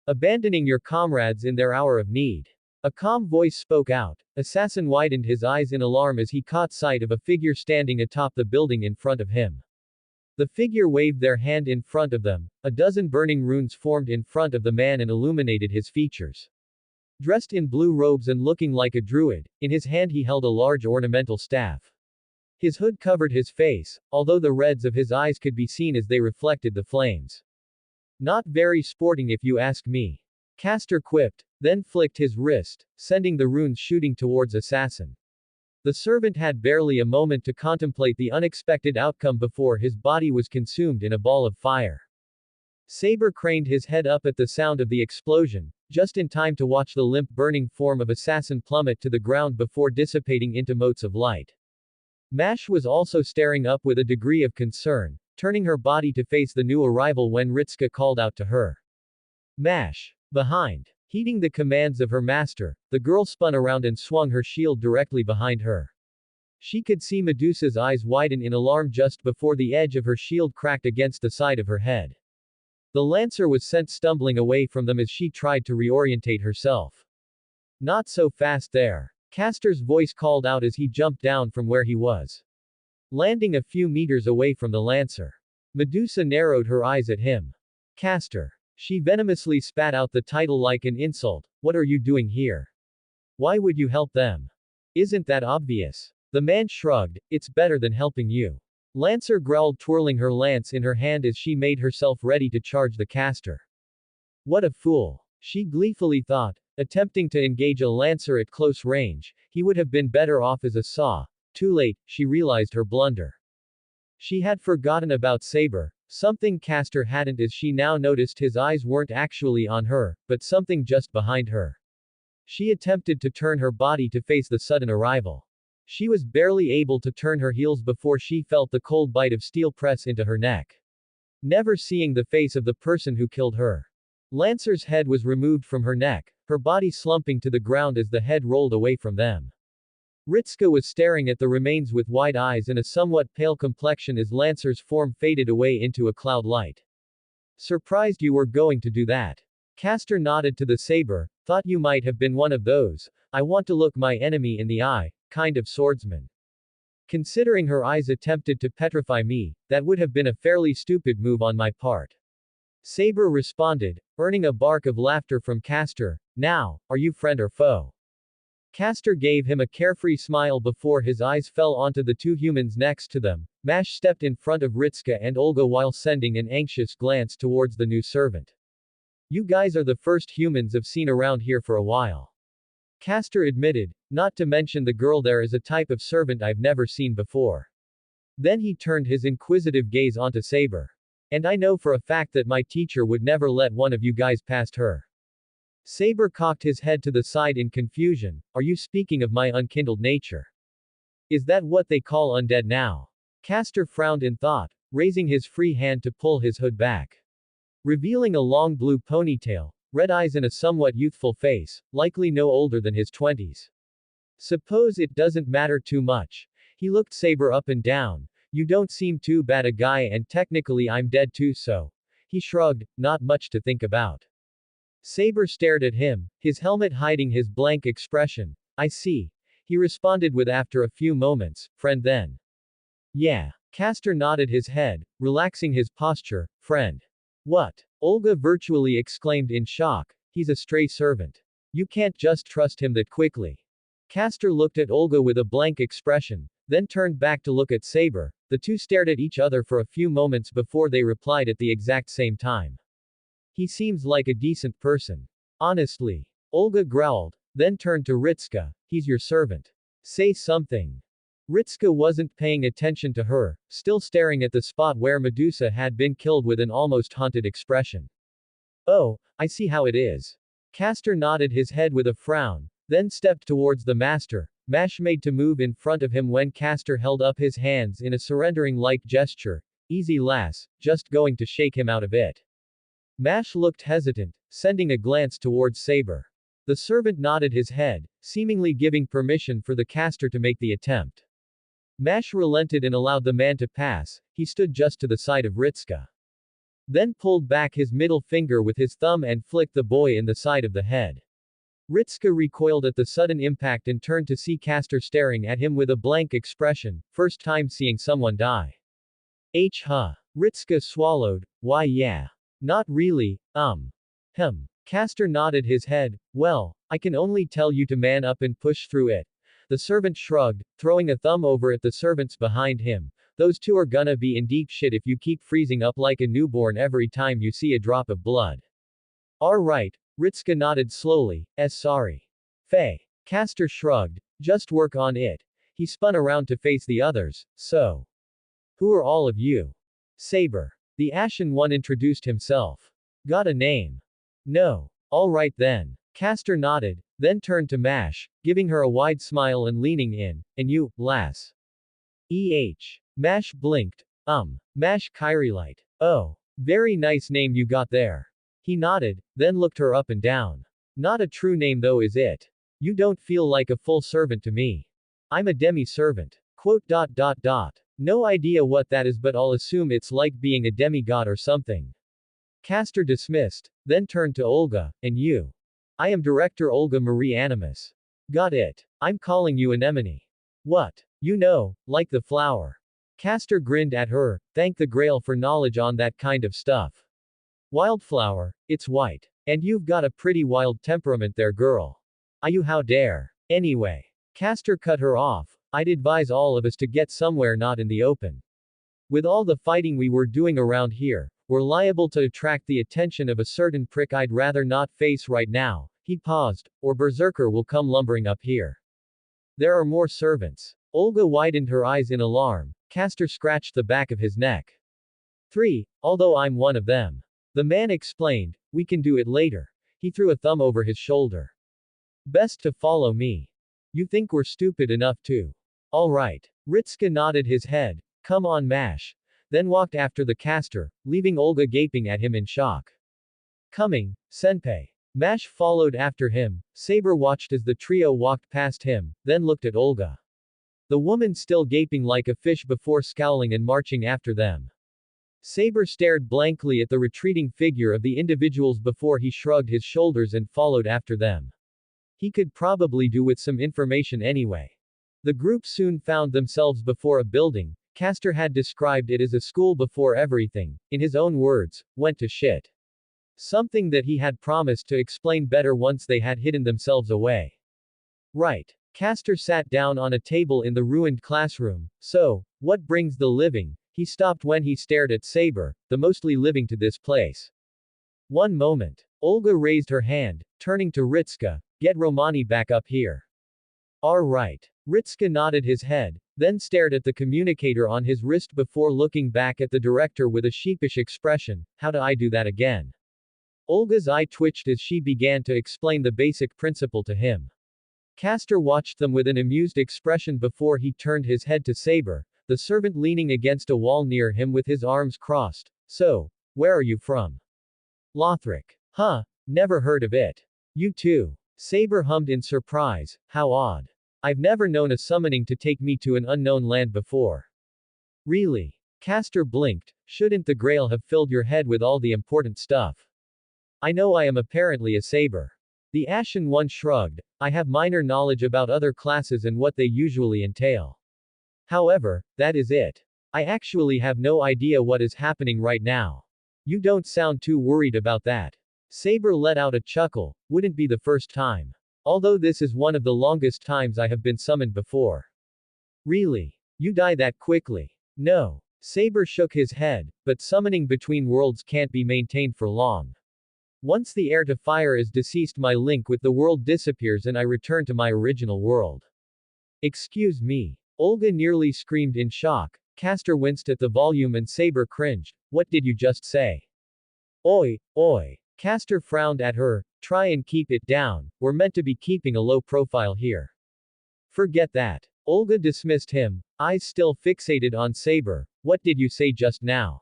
Abandoning your comrades in their hour of need. A calm voice spoke out. Assassin widened his eyes in alarm as he caught sight of a figure standing atop the building in front of him. The figure waved their hand in front of them, a dozen burning runes formed in front of the man and illuminated his features. Dressed in blue robes and looking like a druid, in his hand he held a large ornamental staff. His hood covered his face, although the reds of his eyes could be seen as they reflected the flames. Not very sporting if you ask me. Caster quipped, then flicked his wrist, sending the runes shooting towards Assassin. The servant had barely a moment to contemplate the unexpected outcome before his body was consumed in a ball of fire. Saber craned his head up at the sound of the explosion, just in time to watch the limp burning form of Assassin plummet to the ground before dissipating into motes of light. Mash was also staring up with a degree of concern, turning her body to face the new arrival when Ritska called out to her. Mash! Behind! Heeding the commands of her master, the girl spun around and swung her shield directly behind her. She could see Medusa's eyes widen in alarm just before the edge of her shield cracked against the side of her head. The lancer was sent stumbling away from them as she tried to reorientate herself. Not so fast there. Caster's voice called out as he jumped down from where he was. Landing a few meters away from the lancer. Medusa narrowed her eyes at him. Caster. She venomously spat out the title like an insult. What are you doing here? Why would you help them? Isn't that obvious? The man shrugged. It's better than helping you. Lancer growled, twirling her lance in her hand as she made herself ready to charge the caster. What a fool. She gleefully thought. Attempting to engage a lancer at close range, he would have been better off as a saw. Too late, she realized her blunder. She had forgotten about Saber, something Caster hadn't, as she now noticed his eyes weren't actually on her, but something just behind her. She attempted to turn her body to face the sudden arrival. She was barely able to turn her heels before she felt the cold bite of steel press into her neck. Never seeing the face of the person who killed her. Lancer's head was removed from her neck, her body slumping to the ground as the head rolled away from them. Ritska was staring at the remains with wide eyes and a somewhat pale complexion as Lancer's form faded away into a cloud light. Surprised you were going to do that. Caster nodded to the Saber, thought you might have been one of those, I want to look my enemy in the eye, kind of swordsman. Considering her eyes attempted to petrify me, that would have been a fairly stupid move on my part. Saber responded, earning a bark of laughter from Caster. Now, are you friend or foe? Caster gave him a carefree smile before his eyes fell onto the two humans next to them. Mash stepped in front of Ritska and Olga while sending an anxious glance towards the new servant. You guys are the first humans I've seen around here for a while. Caster admitted, not to mention the girl there is a type of servant I've never seen before. Then he turned his inquisitive gaze onto Saber. And I know for a fact that my teacher would never let one of you guys past her. Saber cocked his head to the side in confusion. Are you speaking of my unkindled nature? Is that what they call undead now? Caster frowned in thought, raising his free hand to pull his hood back. Revealing a long blue ponytail, red eyes and a somewhat youthful face, likely no older than his 20s. Suppose it doesn't matter too much. He looked Saber up and down. You don't seem too bad a guy and technically I'm dead too, so. He shrugged, not much to think about. Saber stared at him, his helmet hiding his blank expression. I see. He responded with after a few moments, friend then. Yeah. Caster nodded his head, relaxing his posture, friend. What? Olga virtually exclaimed in shock. He's a stray servant. You can't just trust him that quickly. Castor looked at Olga with a blank expression, then turned back to look at Saber. The two stared at each other for a few moments before they replied at the exact same time. He seems like a decent person. Honestly. Olga growled, then turned to Ritska. He's your servant. Say something. Ritska wasn't paying attention to her, still staring at the spot where Medusa had been killed with an almost haunted expression. Oh, I see how it is. Castor nodded his head with a frown, then stepped towards the master. Mash made to move in front of him when Castor held up his hands in a surrendering-like gesture. Easy lass, just going to shake him out of it. Mash looked hesitant, sending a glance towards Saber. The servant nodded his head, seemingly giving permission for the caster to make the attempt. Mash relented and allowed the man to pass. He stood just to the side of Ritska. Then pulled back his middle finger with his thumb and flicked the boy in the side of the head. Ritska recoiled at the sudden impact and turned to see Castor staring at him with a blank expression, first time seeing someone die. Huh. Ritska swallowed. Why yeah. Not really, Castor nodded his head. Well, I can only tell you to man up and push through it. The servant shrugged, throwing a thumb over at the servants behind him. Those two are gonna be in deep shit if you keep freezing up like a newborn every time you see a drop of blood. Alright, Ritska nodded slowly, sorry. Faye. Castor shrugged, just work on it. He spun around to face the others, so. Who are all of you? Saber. The Ashen one introduced himself. Got a name? No. Alright then. Castor nodded, then turned to Mash, giving her a wide smile and leaning in. And you, lass. Mash blinked. Mash Kyrillite. Oh. Very nice name you got there. He nodded, then looked her up and down. Not a true name though, is it? You don't feel like a full servant to me. I'm a demi-servant. No idea what that is, but I'll assume it's like being a demigod or something. Castor dismissed, then turned to Olga. And you? I am Director Olga Marie Animus. Got it. I'm calling you Anemone. What? You know, like the flower. Castor grinned at her. Thank the Grail for knowledge on that kind of stuff. Wildflower, it's white. And you've got a pretty wild temperament there, girl. You how dare. Anyway. Castor cut her off. I'd advise all of us to get somewhere not in the open. With all the fighting we were doing around here, we're liable to attract the attention of a certain prick I'd rather not face right now. He paused, or Berserker will come lumbering up here. There are more servants. Olga widened her eyes in alarm. Castor scratched the back of his neck. 3, although I'm one of them. The man explained, we can do it later. He threw a thumb over his shoulder. Best to follow me. You think we're stupid enough to? Alright. Ritska nodded his head. Come on, Mash. Then walked after the caster, leaving Olga gaping at him in shock. Coming, Senpai. Mash followed after him. Saber watched as the trio walked past him, then looked at Olga. The woman still gaping like a fish before scowling and marching after them. Saber stared blankly at the retreating figure of the individuals before he shrugged his shoulders and followed after them. He could probably do with some information anyway. The group soon found themselves before a building. Castor had described it as a school before everything, in his own words, went to shit. Something that he had promised to explain better once they had hidden themselves away. Right. Castor sat down on a table in the ruined classroom. So, what brings the living? He stopped when he stared at Saber, the mostly living to this place. One moment. Olga raised her hand, turning to Ritska. Get Romani back up here. Alright. Ritska nodded his head, then stared at the communicator on his wrist before looking back at the director with a sheepish expression. How do I do that again? Olga's eye twitched as she began to explain the basic principle to him. Castor watched them with an amused expression before he turned his head to Saber, the servant leaning against a wall near him with his arms crossed. So, where are you from? Lothric. Huh, never heard of it. You too. Saber hummed in surprise. How odd. I've never known a summoning to take me to an unknown land before. Really? Castor blinked. Shouldn't the Grail have filled your head with all the important stuff? I know I am apparently a Saber. The Ashen one shrugged. I have minor knowledge about other classes and what they usually entail. However, that is it. I actually have no idea what is happening right now. You don't sound too worried about that. Saber let out a chuckle, wouldn't be the first time. Although this is one of the longest times I have been summoned before. Really? You die that quickly? No. Saber shook his head, but summoning between worlds can't be maintained for long. Once the heir to fire is deceased, my link with the world disappears and I return to my original world. Excuse me. Olga nearly screamed in shock. Castor winced at the volume and Saber cringed. What did you just say? Oi, oi. Castor frowned at her. Try and keep it down. We're meant to be keeping a low profile here. Forget that. Olga dismissed him, eyes still fixated on Saber. What did you say just now?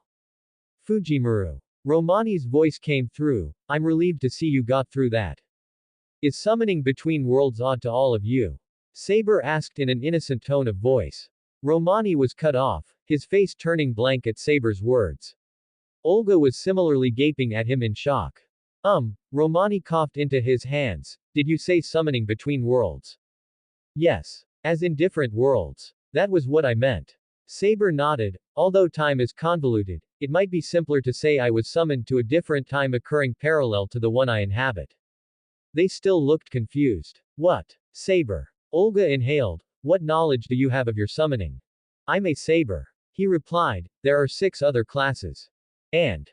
Fujimaru. Romani's voice came through. I'm relieved to see you got through that. Is summoning between worlds odd to all of you? Saber asked in an innocent tone of voice. Romani was cut off, his face turning blank at Saber's words. Olga was similarly gaping at him in shock. Romani coughed into his hands. Did you say summoning between worlds? Yes. As in different worlds. That was what I meant. Saber nodded. Although time is convoluted, it might be simpler to say I was summoned to a different time occurring parallel to the one I inhabit. They still looked confused. What? Saber. Olga inhaled. What knowledge do you have of your summoning? I'm a Saber. He replied. There are 6 other classes. And.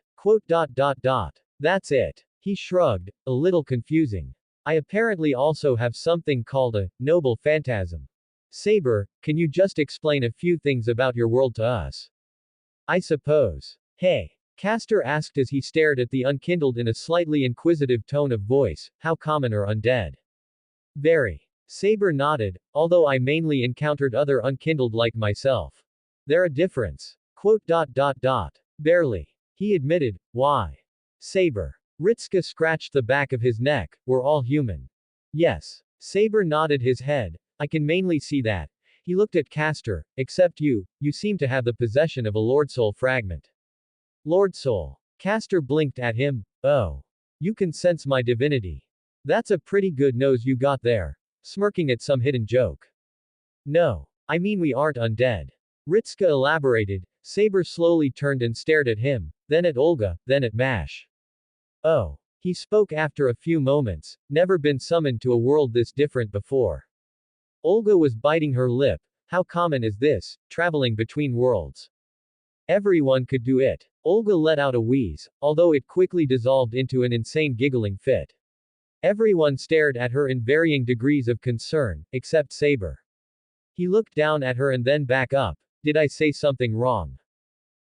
That's it. He shrugged. A little confusing. I apparently also have something called a noble phantasm. Saber, can you just explain a few things about your world to us? I suppose. Hey. Castor asked as he stared at the unkindled in a slightly inquisitive tone of voice. How common are undead? Very. Saber nodded, although I mainly encountered other unkindled like myself. They're a difference. Barely. He admitted. Why? Saber. Ritska scratched the back of his neck. We're all human. Yes. Saber nodded his head. I can mainly see that. He looked at Castor. Except you seem to have the possession of a Lord Soul fragment. Lord Soul. Castor blinked at him. Oh. You can sense my divinity. That's a pretty good nose you got there. Smirking at some hidden joke. No. I mean we aren't undead. Ritska elaborated. Saber slowly turned and stared at him, then at Olga, then at Mash. Oh. He spoke after a few moments. Never been summoned to a world this different before. Olga was biting her lip. How common is this, traveling between worlds? Everyone could do it. Olga let out a wheeze, although it quickly dissolved into an insane giggling fit. Everyone stared at her in varying degrees of concern, except Saber. He looked down at her and then back up. Did I say something wrong?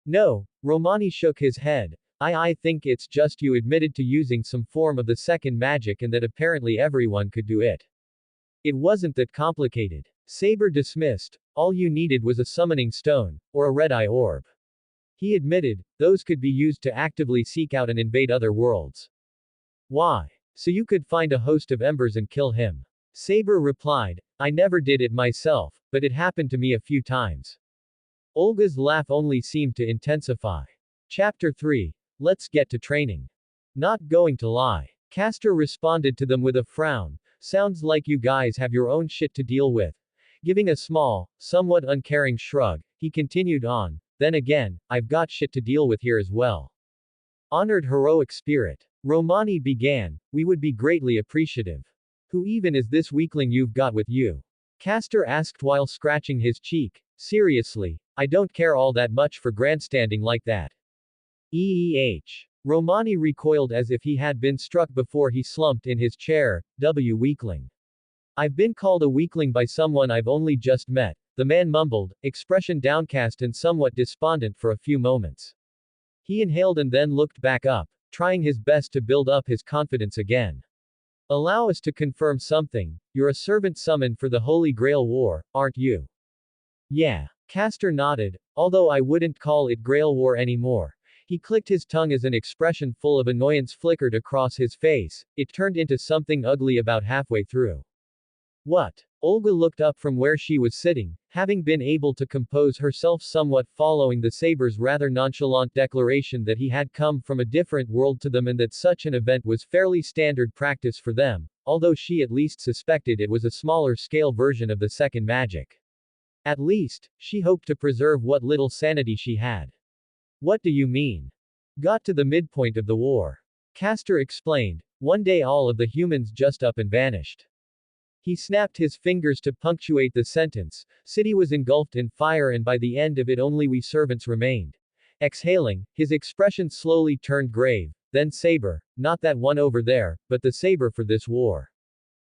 No. Romani shook his head. I think it's just you admitted to using some form of the second magic and that apparently everyone could do it. It wasn't that complicated. Saber dismissed. All you needed was a summoning stone, or a red-eye orb. He admitted, those could be used to actively seek out and invade other worlds. Why? So you could find a host of embers and kill him. Saber replied, I never did it myself, but it happened to me a few times. Olga's laugh only seemed to intensify. Chapter 3. Let's get to training. Not going to lie. Castor responded to them with a frown. Sounds like you guys have your own shit to deal with. Giving a small, somewhat uncaring shrug, he continued on. Then again, I've got shit to deal with here as well. Honored heroic spirit. Romani began, we would be greatly appreciative. Who even is this weakling you've got with you? Castor asked while scratching his cheek. Seriously, I don't care all that much for grandstanding like that. Romani recoiled as if he had been struck before he slumped in his chair. Weakling. I've been called a weakling by someone I've only just met, the man mumbled, expression downcast and somewhat despondent for a few moments. He inhaled and then looked back up, trying his best to build up his confidence again. Allow us to confirm something, you're a servant summoned for the Holy Grail War, aren't you? Yeah. Castor nodded, although I wouldn't call it Grail War anymore. He clicked his tongue as an expression full of annoyance flickered across his face. It turned into something ugly about halfway through. What? Olga looked up from where she was sitting, having been able to compose herself somewhat following the Saber's rather nonchalant declaration that he had come from a different world to them and that such an event was fairly standard practice for them, although she at least suspected it was a smaller scale version of the second magic. At least, she hoped to preserve what little sanity she had. What do you mean? Got to the midpoint of the war. Castor explained. One day all of the humans just up and vanished. He snapped his fingers to punctuate the sentence. City was engulfed in fire and by the end of it only we servants remained. Exhaling, his expression slowly turned grave. Then Saber, not that one over there, but the Saber for this war.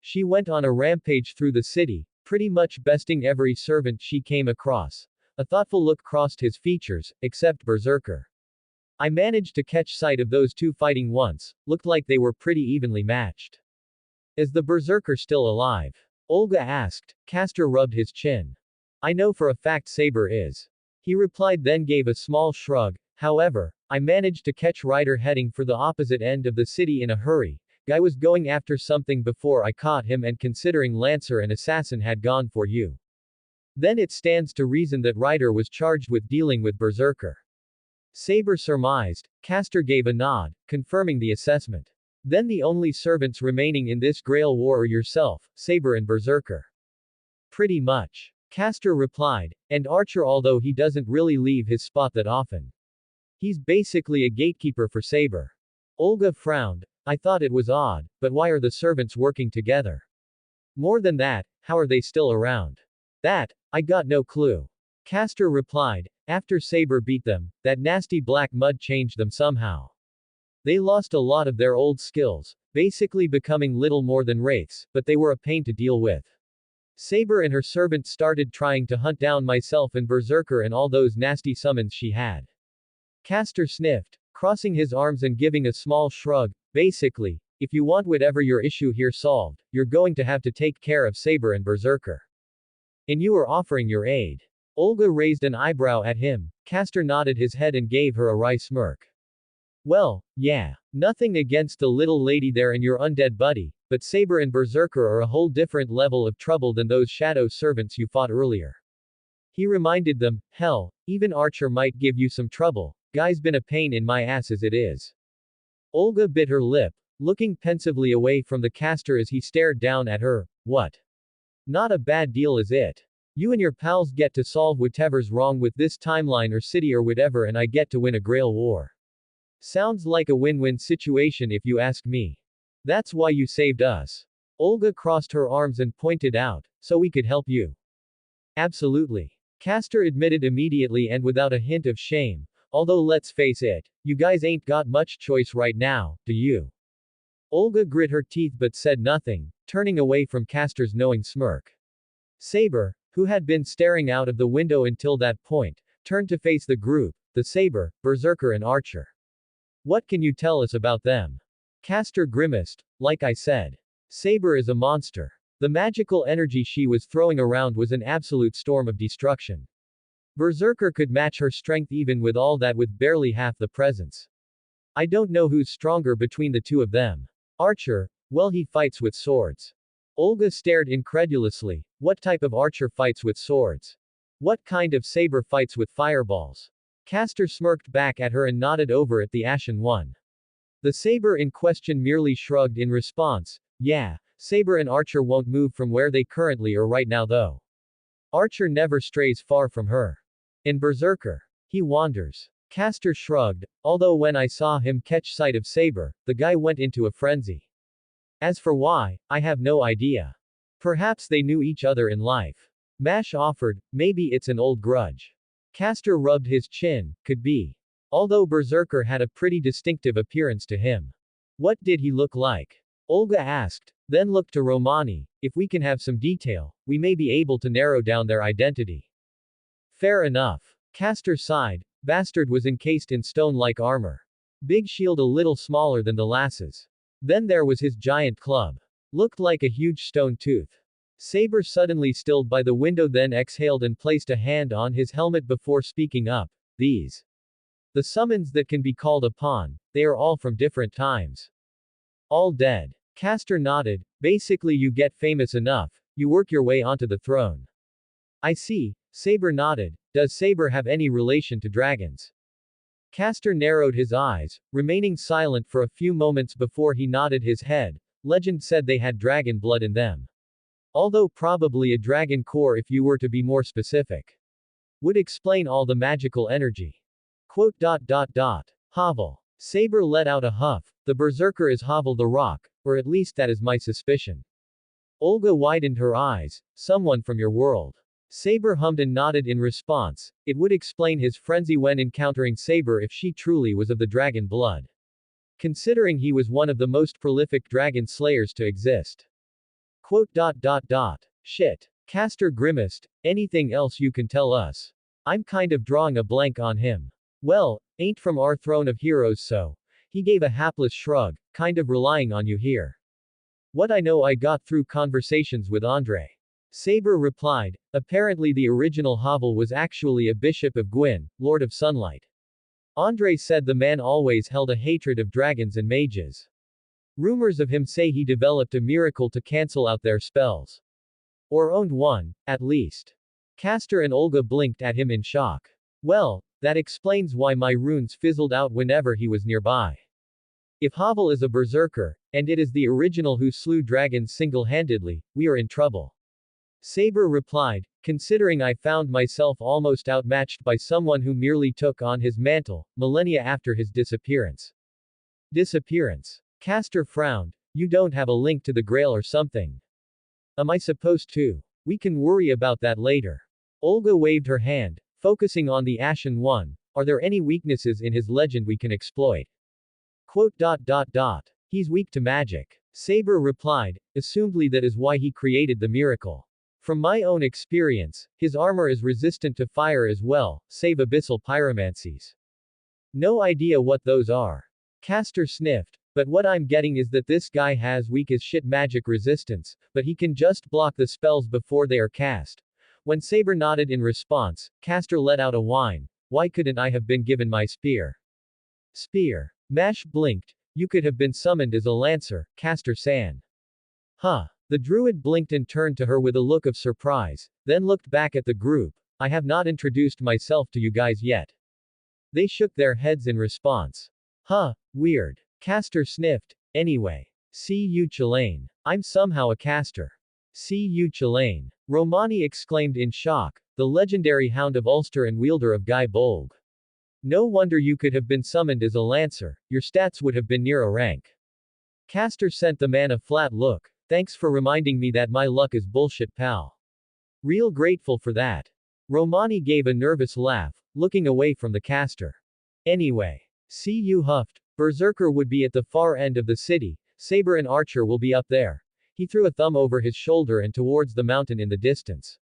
She went on a rampage through the city, pretty much besting every servant she came across. A thoughtful look crossed his features, except Berserker. I managed to catch sight of those two fighting once, looked like they were pretty evenly matched. Is the Berserker still alive? Olga asked. Castor rubbed his chin. I know for a fact Saber is. He replied, then gave a small shrug. However, I managed to catch Ryder heading for the opposite end of the city in a hurry. Guy was going after something before I caught him, and considering Lancer and Assassin had gone for you. Then it stands to reason that Ryder was charged with dealing with Berserker. Saber surmised. Castor gave a nod, confirming the assessment. Then the only servants remaining in this Grail war are yourself, Saber and Berserker. Pretty much. Castor replied. And Archer, although he doesn't really leave his spot that often. He's basically a gatekeeper for Saber. Olga frowned. I thought it was odd, but why are the servants working together? More than that, how are they still around? That, I got no clue. Castor replied. After Saber beat them, that nasty black mud changed them somehow. They lost a lot of their old skills, basically becoming little more than wraiths, but they were a pain to deal with. Saber and her servants started trying to hunt down myself and Berserker and all those nasty summons she had. Castor sniffed, crossing his arms and giving a small shrug. Basically, if you want whatever your issue here solved, you're going to have to take care of Saber and Berserker. And you are offering your aid. Olga raised an eyebrow at him. Castor nodded his head and gave her a wry smirk. Well, yeah. Nothing against the little lady there and your undead buddy, but Saber and Berserker are a whole different level of trouble than those shadow servants you fought earlier. He reminded them, hell, even Archer might give you some trouble. Guy's been a pain in my ass as it is. Olga bit her lip, looking pensively away from the Castor as he stared down at her. What? Not a bad deal, is it? You and your pals get to solve whatever's wrong with this timeline or city or whatever, and I get to win a Grail war. Sounds like a win-win situation if you ask me. That's why you saved us. Olga crossed her arms and pointed out, so we could help you. Absolutely. Castor admitted immediately and without a hint of shame. Although let's face it, you guys ain't got much choice right now, do you? Olga grit her teeth but said nothing, turning away from Castor's knowing smirk. Saber, who had been staring out of the window until that point, turned to face the group, the Saber, Berserker and Archer. What can you tell us about them? Castor grimaced. Like I said. Saber is a monster. The magical energy she was throwing around was an absolute storm of destruction. Berserker could match her strength even with all that, with barely half the presence. I don't know who's stronger between the two of them. Archer, well, he fights with swords. Olga stared incredulously. What type of archer fights with swords? What kind of saber fights with fireballs? Castor smirked back at her and nodded over at the Ashen one. The Saber in question merely shrugged in response. Yeah, Saber and Archer won't move from where they currently are right now though. Archer never strays far from her. In Berserker, he wanders. Castor shrugged, although when I saw him catch sight of Saber, the guy went into a frenzy. As for why, I have no idea. Perhaps they knew each other in life. Mash offered, maybe it's an old grudge. Castor rubbed his chin, could be. Although Berserker had a pretty distinctive appearance to him. What did he look like? Olga asked, then looked to Romani. If we can have some detail, we may be able to narrow down their identity. Fair enough. Castor sighed. Bastard was encased in stone-like armor. Big shield a little smaller than the lass's. Then there was his giant club. Looked like a huge stone tooth. Saber suddenly stilled by the window, then exhaled and placed a hand on his helmet before speaking up. These. The summons that can be called upon, they are all from different times. All dead. Castor nodded. Basically you get famous enough, you work your way onto the throne. I see. Saber nodded. Does Saber have any relation to dragons? Castor narrowed his eyes, remaining silent for a few moments before he nodded his head. Legend said they had dragon blood in them. Although probably a dragon core if you were to be more specific. Would explain all the magical energy. Quote. Hovel. Saber let out a huff. The Berserker is Hovel the Rock, or at least that is my suspicion. Olga widened her eyes. Someone from your world. Saber hummed and nodded in response. It would explain his frenzy when encountering Saber if she truly was of the dragon blood. Considering he was one of the most prolific dragon slayers to exist. Quote. Shit. Castor grimaced. Anything else you can tell us? I'm kind of drawing a blank on him. Well, ain't from our throne of heroes so. He gave a hapless shrug, kind of relying on you here. What I know I got through conversations with Andre. Saber replied. Apparently the original Hovel was actually a bishop of Gwyn, Lord of Sunlight. Andre said the man always held a hatred of dragons and mages. Rumors of him say he developed a miracle to cancel out their spells. Or owned one, at least. Castor and Olga blinked at him in shock. Well, that explains why my runes fizzled out whenever he was nearby. If Hovel is a berserker, and it is the original who slew dragons single-handedly, we are in trouble. Saber replied, considering I found myself almost outmatched by someone who merely took on his mantle, millennia after his disappearance. Disappearance. Castor frowned. You don't have a link to the Grail or something. Am I supposed to? We can worry about that later. Olga waved her hand, focusing on the Ashen one. Are there any weaknesses in his legend we can exploit? Quote. He's weak to magic. Saber replied, assumedly that is why he created the miracle. From my own experience, his armor is resistant to fire as well, save abyssal pyromancies. No idea what those are. Castor sniffed. But what I'm getting is that this guy has weak as shit magic resistance, but he can just block the spells before they are cast. When Saber nodded in response, Castor let out a whine. Why couldn't I have been given my spear? Spear. Mash blinked. You could have been summoned as a lancer, Castor san. Huh. The druid blinked and turned to her with a look of surprise, then looked back at the group. I have not introduced myself to you guys yet. They shook their heads in response. Huh, weird. Castor sniffed. Anyway. See you Chaldea. I'm somehow a caster. See you Chaldea. Romani exclaimed in shock. The legendary Hound of Ulster and wielder of Guy Bolg. No wonder you could have been summoned as a lancer, your stats would have been near a rank. Castor sent the man a flat look. Thanks for reminding me that my luck is bullshit, pal. Real grateful for that. Romani gave a nervous laugh, looking away from the caster. Anyway. See you huffed. Berserker would be at the far end of the city, Saber and Archer will be up there. He threw a thumb over his shoulder and towards the mountain in the distance.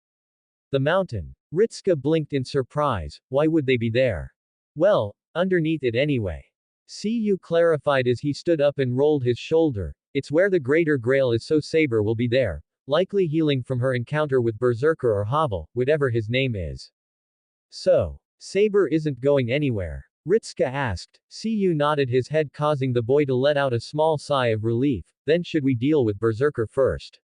The mountain. Ritska blinked in surprise, why would they be there? Well, underneath it anyway. See clarified as he stood up and rolled his shoulder. It's where the greater Grail is, so Saber will be there, likely healing from her encounter with Berserker or Hovel, whatever his name is. So, Saber isn't going anywhere? Ritska asked. See nodded his head, causing the boy to let out a small sigh of relief. Then should we deal with Berserker first?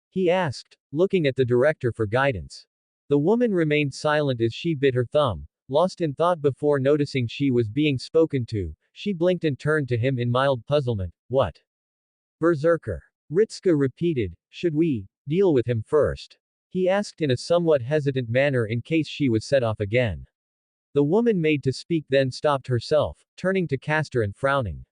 He asked, looking at the director for guidance. The woman remained silent as she bit her thumb, lost in thought before noticing she was being spoken to. She blinked and turned to him in mild puzzlement. What? Berserker. Ritska repeated. Should we deal with him first? He asked in a somewhat hesitant manner in case she was set off again. The woman made to speak then stopped herself, turning to Castor and frowning.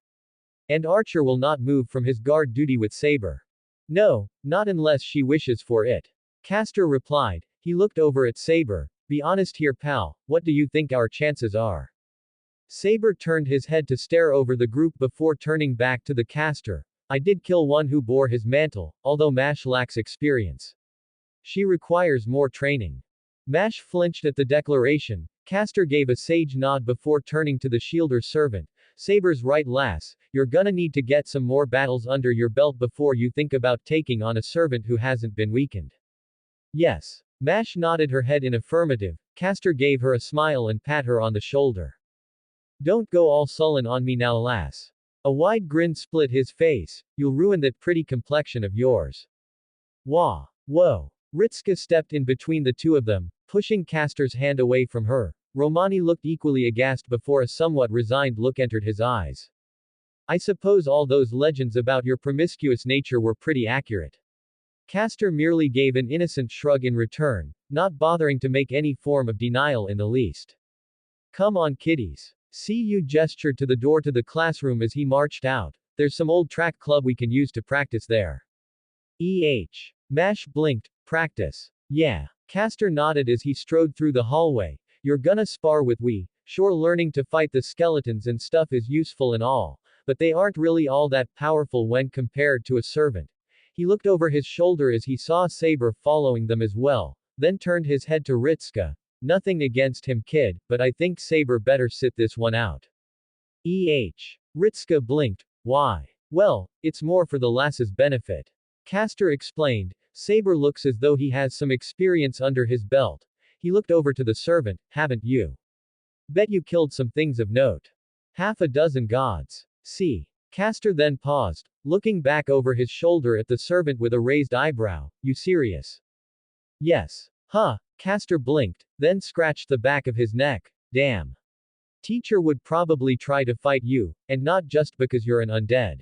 And Archer will not move from his guard duty with Saber. No, not unless she wishes for it. Castor replied. He looked over at Saber. Be honest here, pal, what do you think our chances are? Saber turned his head to stare over the group before turning back to the caster. I did kill one who bore his mantle, although Mash lacks experience. She requires more training. Mash flinched at the declaration. Castor gave a sage nod before turning to the shielder's servant. Saber's right, lass, you're gonna need to get some more battles under your belt before you think about taking on a servant who hasn't been weakened. Yes. Mash nodded her head in affirmative. Castor gave her a smile and pat her on the shoulder. Don't go all sullen on me now, lass. A wide grin split his face. You'll ruin that pretty complexion of yours. Wah. Whoa. Ritska stepped in between the two of them, pushing Castor's hand away from her. Romani looked equally aghast before a somewhat resigned look entered his eyes. I suppose all those legends about your promiscuous nature were pretty accurate. Castor merely gave an innocent shrug in return, not bothering to make any form of denial in the least. Come on, kiddies. CU gestured to the door to the classroom as he marched out. There's some old track club we can use to practice there. Mash blinked. Practice. Yeah. Castor nodded as he strode through the hallway. You're gonna spar with we. Sure, learning to fight the skeletons and stuff is useful and all, but they aren't really all that powerful when compared to a servant. He looked over his shoulder as he saw Saber following them as well, then turned his head to Ritska. Nothing against him, kid, but I think Saber better sit this one out. Ritska blinked. Why? Well, it's more for the lass's benefit. Castor explained. Saber looks as though he has some experience under his belt. He looked over to the servant. Haven't you? Bet you killed some things of note. Half a dozen gods. See. Castor then paused, looking back over his shoulder at the servant with a raised eyebrow. You serious? Yes. Huh. Castor blinked, then scratched the back of his neck. Damn. Teacher would probably try to fight you, and not just because you're an undead.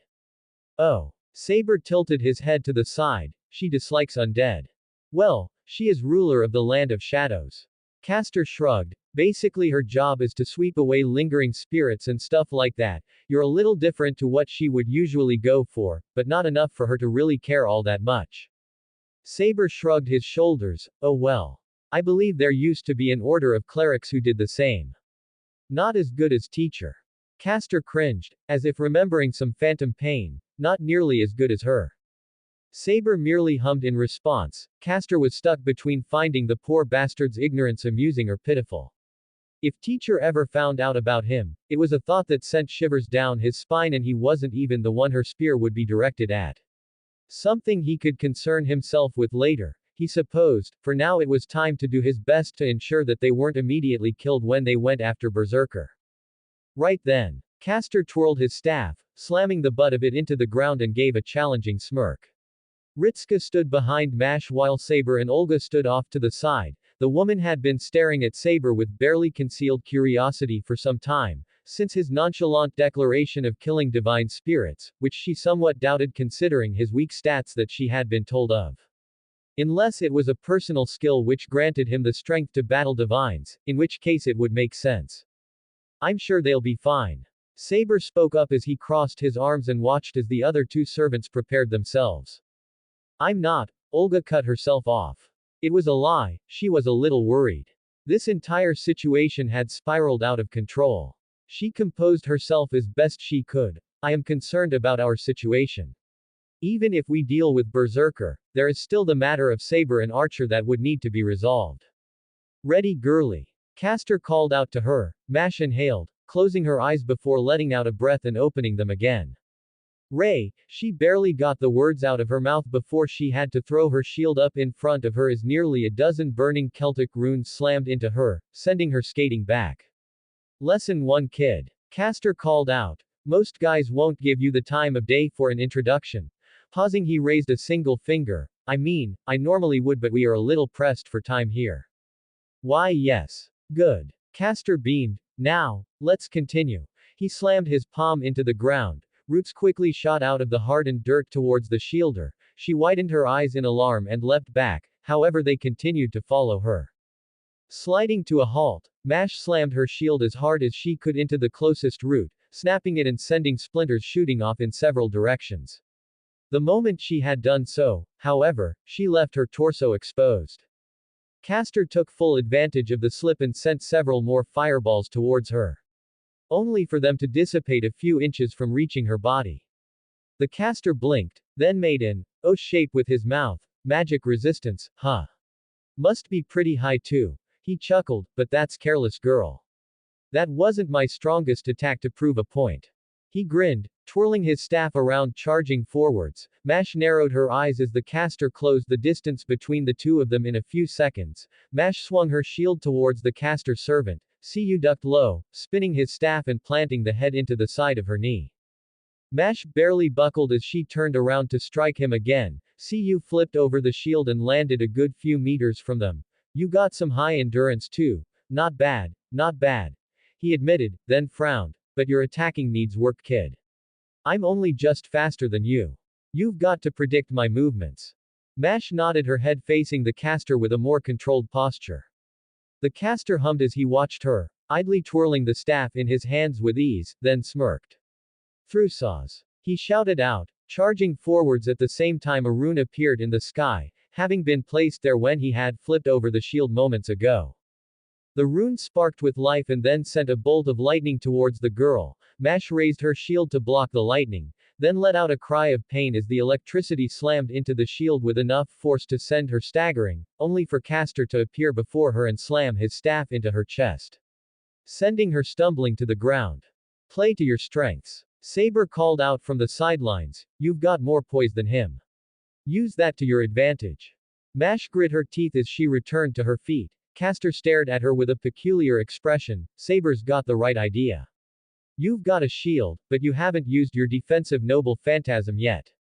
Oh. Saber tilted his head to the side. She dislikes undead. Well, she is ruler of the land of shadows. Castor shrugged. Basically her job is to sweep away lingering spirits and stuff like that. You're a little different to what she would usually go for, but not enough for her to really care all that much. Saber shrugged his shoulders. Oh well. I believe there used to be an order of clerics who did the same. Not as good as teacher. Castor cringed, as if remembering some phantom pain. Not nearly as good as her. Saber merely hummed in response. Castor was stuck between finding the poor bastard's ignorance amusing or pitiful. If teacher ever found out about him, it was a thought that sent shivers down his spine, and he wasn't even the one her spear would be directed at. Something he could concern himself with later, he supposed. For now it was time to do his best to ensure that they weren't immediately killed when they went after Berserker. Right then, Castor twirled his staff, slamming the butt of it into the ground, and gave a challenging smirk. Ritska stood behind Mash while Saber and Olga stood off to the side. The woman had been staring at Saber with barely concealed curiosity for some time, since his nonchalant declaration of killing divine spirits, which she somewhat doubted considering his weak stats that she had been told of. Unless it was a personal skill which granted him the strength to battle divines, in which case it would make sense. I'm sure they'll be fine. Saber spoke up as he crossed his arms and watched as the other two servants prepared themselves. I'm not. Olga cut herself off. It was a lie, she was a little worried. This entire situation had spiraled out of control. She composed herself as best she could. I am concerned about our situation. Even if we deal with Berserker, there is still the matter of Saber and Archer that would need to be resolved. Ready, girly. Castor called out to her. Mash inhaled, closing her eyes before letting out a breath and opening them again. Ray, she barely got the words out of her mouth before she had to throw her shield up in front of her as nearly a dozen burning Celtic runes slammed into her, sending her skating back. Lesson 1, kid. Castor called out. Most guys won't give you the time of day for an introduction. Pausing, he raised a single finger. I mean, I normally would, but we are a little pressed for time here. Why, yes. Good. Castor beamed. Now, let's continue. He slammed his palm into the ground. Roots quickly shot out of the hardened dirt towards the shielder. She widened her eyes in alarm and leapt back, however they continued to follow her. Sliding to a halt, Mash slammed her shield as hard as she could into the closest root, snapping it and sending splinters shooting off in several directions. The moment she had done so, however, she left her torso exposed. Castor took full advantage of the slip and sent several more fireballs towards her. Only for them to dissipate a few inches from reaching her body. The caster blinked, then made an O shape with his mouth. Magic resistance, huh? Must be pretty high too. He chuckled, but that's careless girl. That wasn't my strongest attack to prove a point. He grinned, twirling his staff around, charging forwards. Mash narrowed her eyes as the caster closed the distance between the two of them in a few seconds. Mash swung her shield towards the caster servant. Cu ducked low, spinning his staff and planting the head into the side of her knee. Mash barely buckled as she turned around to strike him again. Cu flipped over the shield and landed a good few meters from them. You got some high endurance too. Not bad, not bad. He admitted, then frowned. But your attacking needs work, kid. I'm only just faster than you. You've got to predict my movements. Mash nodded, her head facing the caster with a more controlled posture. The caster hummed as he watched her. idly twirling the staff in his hands with ease, then smirked. Through saws. He shouted out, charging forwards at the same time a rune appeared in the sky, having been placed there when he had flipped over the shield moments ago. The rune sparked with life and then sent a bolt of lightning towards the girl. Mash raised her shield to block the lightning, then let out a cry of pain as the electricity slammed into the shield with enough force to send her staggering, only for Castor to appear before her and slam his staff into her chest, sending her stumbling to the ground. Play to your strengths. Saber called out from the sidelines, you've got more poise than him. Use that to your advantage. Mash grit her teeth as she returned to her feet. Castor stared at her with a peculiar expression. Saber's got the right idea. You've got a shield, but you haven't used your defensive noble phantasm yet.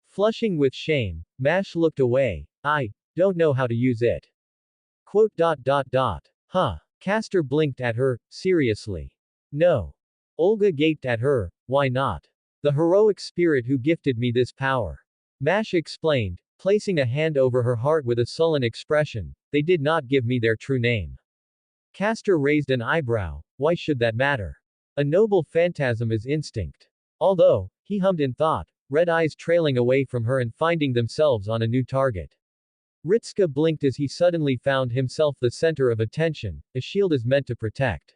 Flushing with shame, Mash looked away. I don't know how to use it. Quote. Huh. Castor blinked at her, seriously. No. Olga gaped at her, why not? The heroic spirit who gifted me this power. Mash explained, placing a hand over her heart with a sullen expression. They did not give me their true name. Castor raised an eyebrow. Why should that matter? A noble phantasm is instinct. Although, he hummed in thought, red eyes trailing away from her and finding themselves on a new target. Ritska blinked as he suddenly found himself the center of attention. A shield is meant to protect.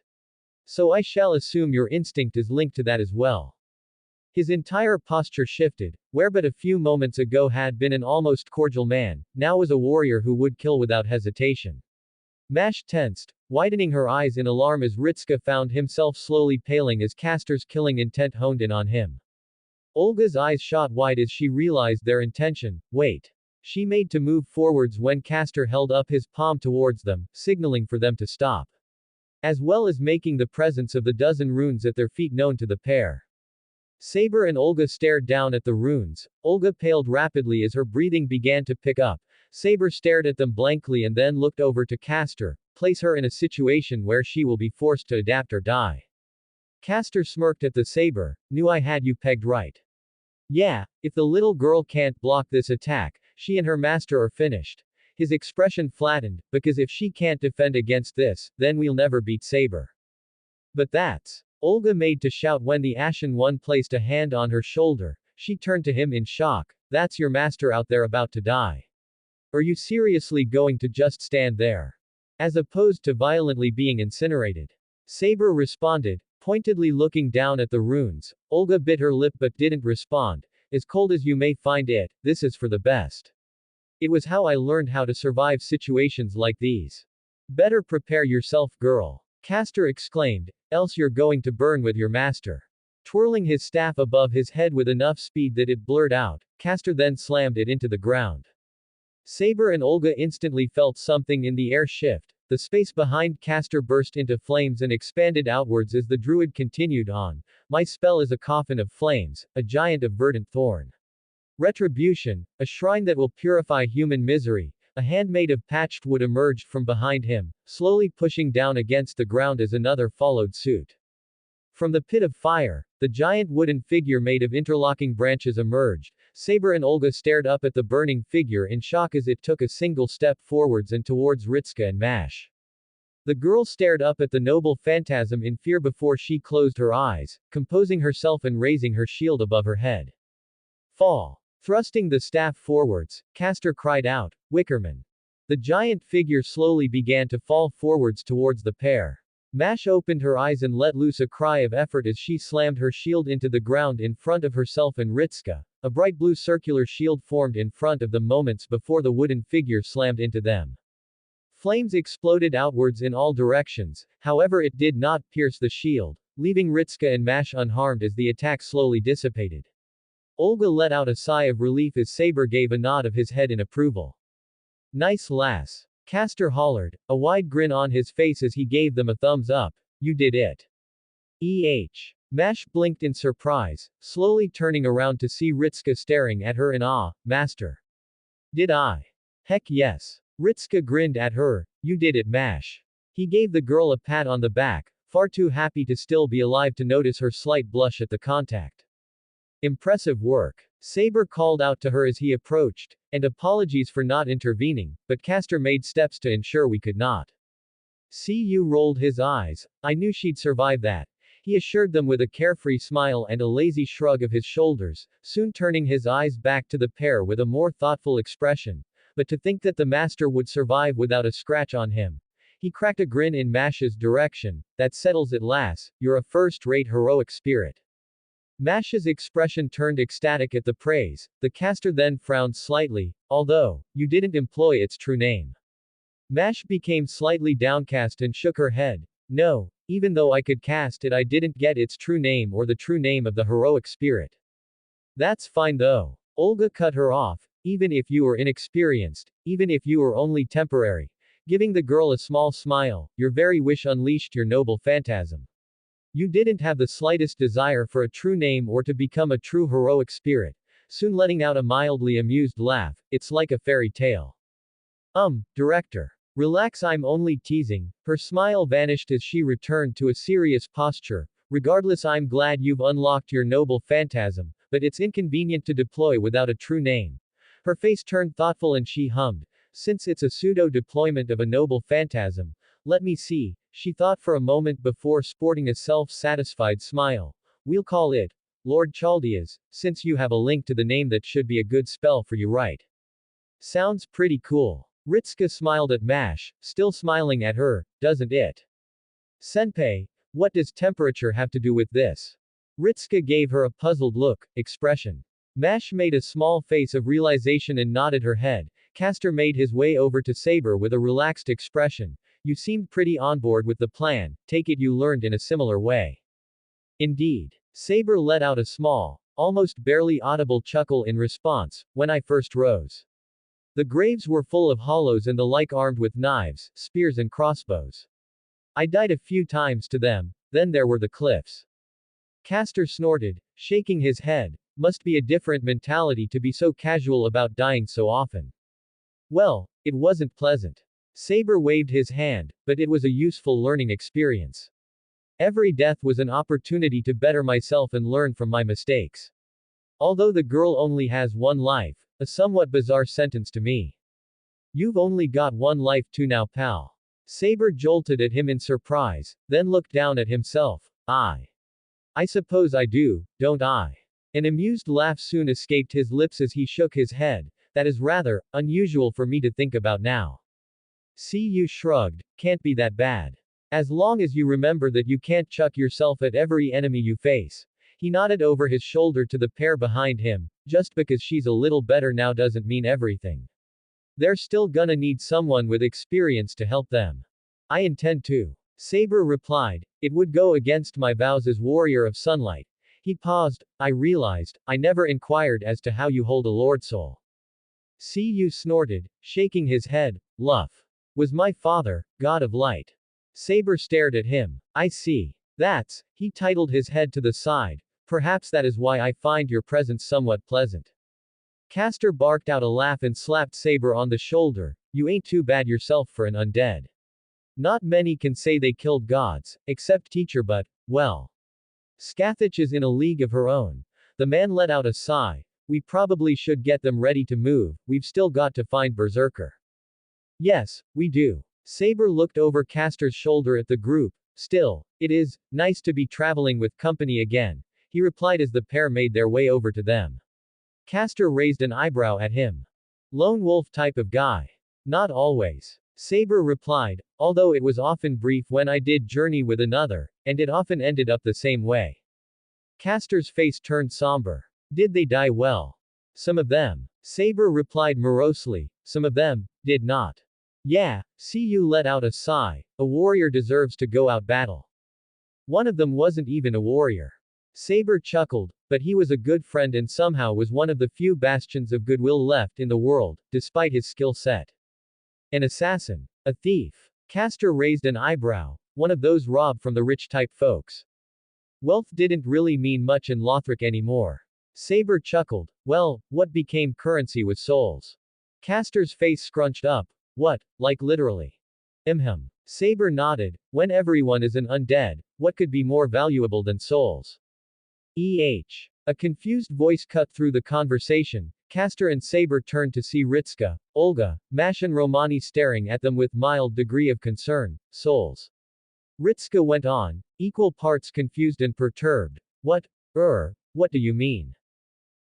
So I shall assume your instinct is linked to that as well. His entire posture shifted, where but a few moments ago had been an almost cordial man, now was a warrior who would kill without hesitation. Mash tensed, widening her eyes in alarm as Ritska found himself slowly paling as Castor's killing intent honed in on him. Olga's eyes shot wide as she realized their intention. Wait. She made to move forwards when Castor held up his palm towards them, signaling for them to stop. As well as making the presence of the dozen runes at their feet known to the pair. Saber and Olga stared down at the runes. Olga paled rapidly as her breathing began to pick up. Saber stared at them blankly and then looked over to Castor. Place her in a situation where she will be forced to adapt or die. Castor smirked at the Saber. Knew I had you pegged right. Yeah, if the little girl can't block this attack, she and her master are finished. His expression flattened, because if she can't defend against this, then we'll never beat Saber. But that's. Olga made to shout when the Ashen one placed a hand on her shoulder. She turned to him in shock. That's your master out there about to die. Are you seriously going to just stand there? As opposed to violently being incinerated. Saber responded, pointedly looking down at the runes. Olga bit her lip but didn't respond. As cold as you may find it, this is for the best. It was how I learned how to survive situations like these. Better prepare yourself, girl. Castor exclaimed, else you're going to burn with your master. Twirling his staff above his head with enough speed that it blurred out, Castor then slammed it into the ground. Saber and Olga instantly felt something in the air shift. The space behind Castor burst into flames and expanded outwards as the druid continued on. My spell is a coffin of flames, a giant of verdant thorn. Retribution, a shrine that will purify human misery. A hand made of patched wood emerged from behind him, slowly pushing down against the ground as another followed suit. From the pit of fire, the giant wooden figure made of interlocking branches emerged. Saber and Olga stared up at the burning figure in shock as it took a single step forwards and towards Ritska and Mash. The girl stared up at the noble phantasm in fear before she closed her eyes, composing herself and raising her shield above her head. Fall. Thrusting the staff forwards, Castor cried out, Wickerman. The giant figure slowly began to fall forwards towards the pair. Mash opened her eyes and let loose a cry of effort as she slammed her shield into the ground in front of herself and Ritska. A bright blue circular shield formed in front of them moments before the wooden figure slammed into them. Flames exploded outwards in all directions, however it did not pierce the shield, leaving Ritska and Mash unharmed as the attack slowly dissipated. Olga let out a sigh of relief as Saber gave a nod of his head in approval. Nice lass. Castor hollered, a wide grin on his face as he gave them a thumbs up. You did it. Mash blinked in surprise, slowly turning around to see Ritska staring at her in awe. Master. Did I? Heck yes. Ritska grinned at her. You did it, Mash. He gave the girl a pat on the back, far too happy to still be alive to notice her slight blush at the contact. Impressive work. Saber called out to her as he approached, and apologies for not intervening, but Castor made steps to ensure we could not. CU rolled his eyes. I knew she'd survive that. He assured them with a carefree smile and a lazy shrug of his shoulders, soon turning his eyes back to the pair with a more thoughtful expression. But to think that the master would survive without a scratch on him. He cracked a grin in Mash's direction. That settles it, lass. You're a first-rate heroic spirit. Mash's expression turned ecstatic at the praise. The caster then frowned slightly, although, you didn't employ its true name. Mash became slightly downcast and shook her head. No, even though I could cast it, I didn't get its true name or the true name of the heroic spirit. That's fine though. Olga cut her off. Even if you were inexperienced, even if you were only temporary. Giving the girl a small smile, your very wish unleashed your noble phantasm. You didn't have the slightest desire for a true name or to become a true heroic spirit, soon letting out a mildly amused laugh. It's like a fairy tale. Director. Relax, I'm only teasing. Her smile vanished as she returned to a serious posture. Regardless, I'm glad you've unlocked your noble phantasm, but it's inconvenient to deploy without a true name. Her face turned thoughtful and she hummed. Since it's a pseudo-deployment of a noble phantasm, let me see. She thought for a moment before sporting a self-satisfied smile. We'll call it Lord Chaldea's, since you have a link to the name that should be a good spell for you, right? Sounds pretty cool. Ritsuka smiled at Mash, still smiling at her, doesn't it? Senpai, what does temperature have to do with this? Ritsuka gave her a puzzled look, expression. Mash made a small face of realization and nodded her head. Caster made his way over to Saber with a relaxed expression. You seemed pretty on board with the plan, take it you learned in a similar way. Indeed. Saber let out a small, almost barely audible chuckle in response. When I first rose, the graves were full of hollows and the like armed with knives, spears and crossbows. I died a few times to them, then there were the cliffs. Caster snorted, shaking his head. Must be a different mentality to be so casual about dying so often. Well, it wasn't pleasant. Saber waved his hand, but it was a useful learning experience. Every death was an opportunity to better myself and learn from my mistakes. Although the girl only has one life, a somewhat bizarre sentence to me. You've only got one life too now, pal. Saber jolted at him in surprise, then looked down at himself. I suppose I do, don't I? An amused laugh soon escaped his lips as he shook his head. That is rather unusual for me to think about now. CU shrugged. Can't be that bad. As long as you remember that you can't chuck yourself at every enemy you face. He nodded over his shoulder to the pair behind him. Just because she's a little better now doesn't mean everything. They're still gonna need someone with experience to help them. I intend to. Saber replied. It would go against my vows as warrior of sunlight. He paused. I realized, I never inquired as to how you hold a lord soul. CU snorted, shaking his head. Luff was my father, god of light. Saber stared at him. I see. That's, he titled his head to the side. Perhaps that is why I find your presence somewhat pleasant. Caster barked out a laugh and slapped Saber on the shoulder. You ain't too bad yourself for an undead. Not many can say they killed gods, except Teacher, but, well. Scathach is in a league of her own. The man let out a sigh. We probably should get them ready to move, we've still got to find Berserker. Yes, we do. Saber looked over Caster's shoulder at the group. Still, it is nice to be traveling with company again, he replied as the pair made their way over to them. Caster raised an eyebrow at him. Lone wolf type of guy. Not always. Saber replied, although it was often brief when I did journey with another, and it often ended up the same way. Caster's face turned somber. Did they die well? Some of them. Saber replied morosely. Some of them did not. Yeah, CU let out a sigh. A warrior deserves to go out battle. One of them wasn't even a warrior. Saber chuckled, but he was a good friend and somehow was one of the few bastions of goodwill left in the world, despite his skill set. An assassin. A thief. Caster raised an eyebrow. One of those robbed from the rich type folks. Wealth didn't really mean much in Lothric anymore. Saber chuckled. Well, what became currency was souls. Caster's face scrunched up. What, like literally? Saber nodded. When everyone is an undead, what could be more valuable than souls? A confused voice cut through the conversation. Castor and Saber turned to see Ritska, Olga, Mash and Romani staring at them with mild degree of concern. Souls. Ritska went on, equal parts confused and perturbed. What do you mean?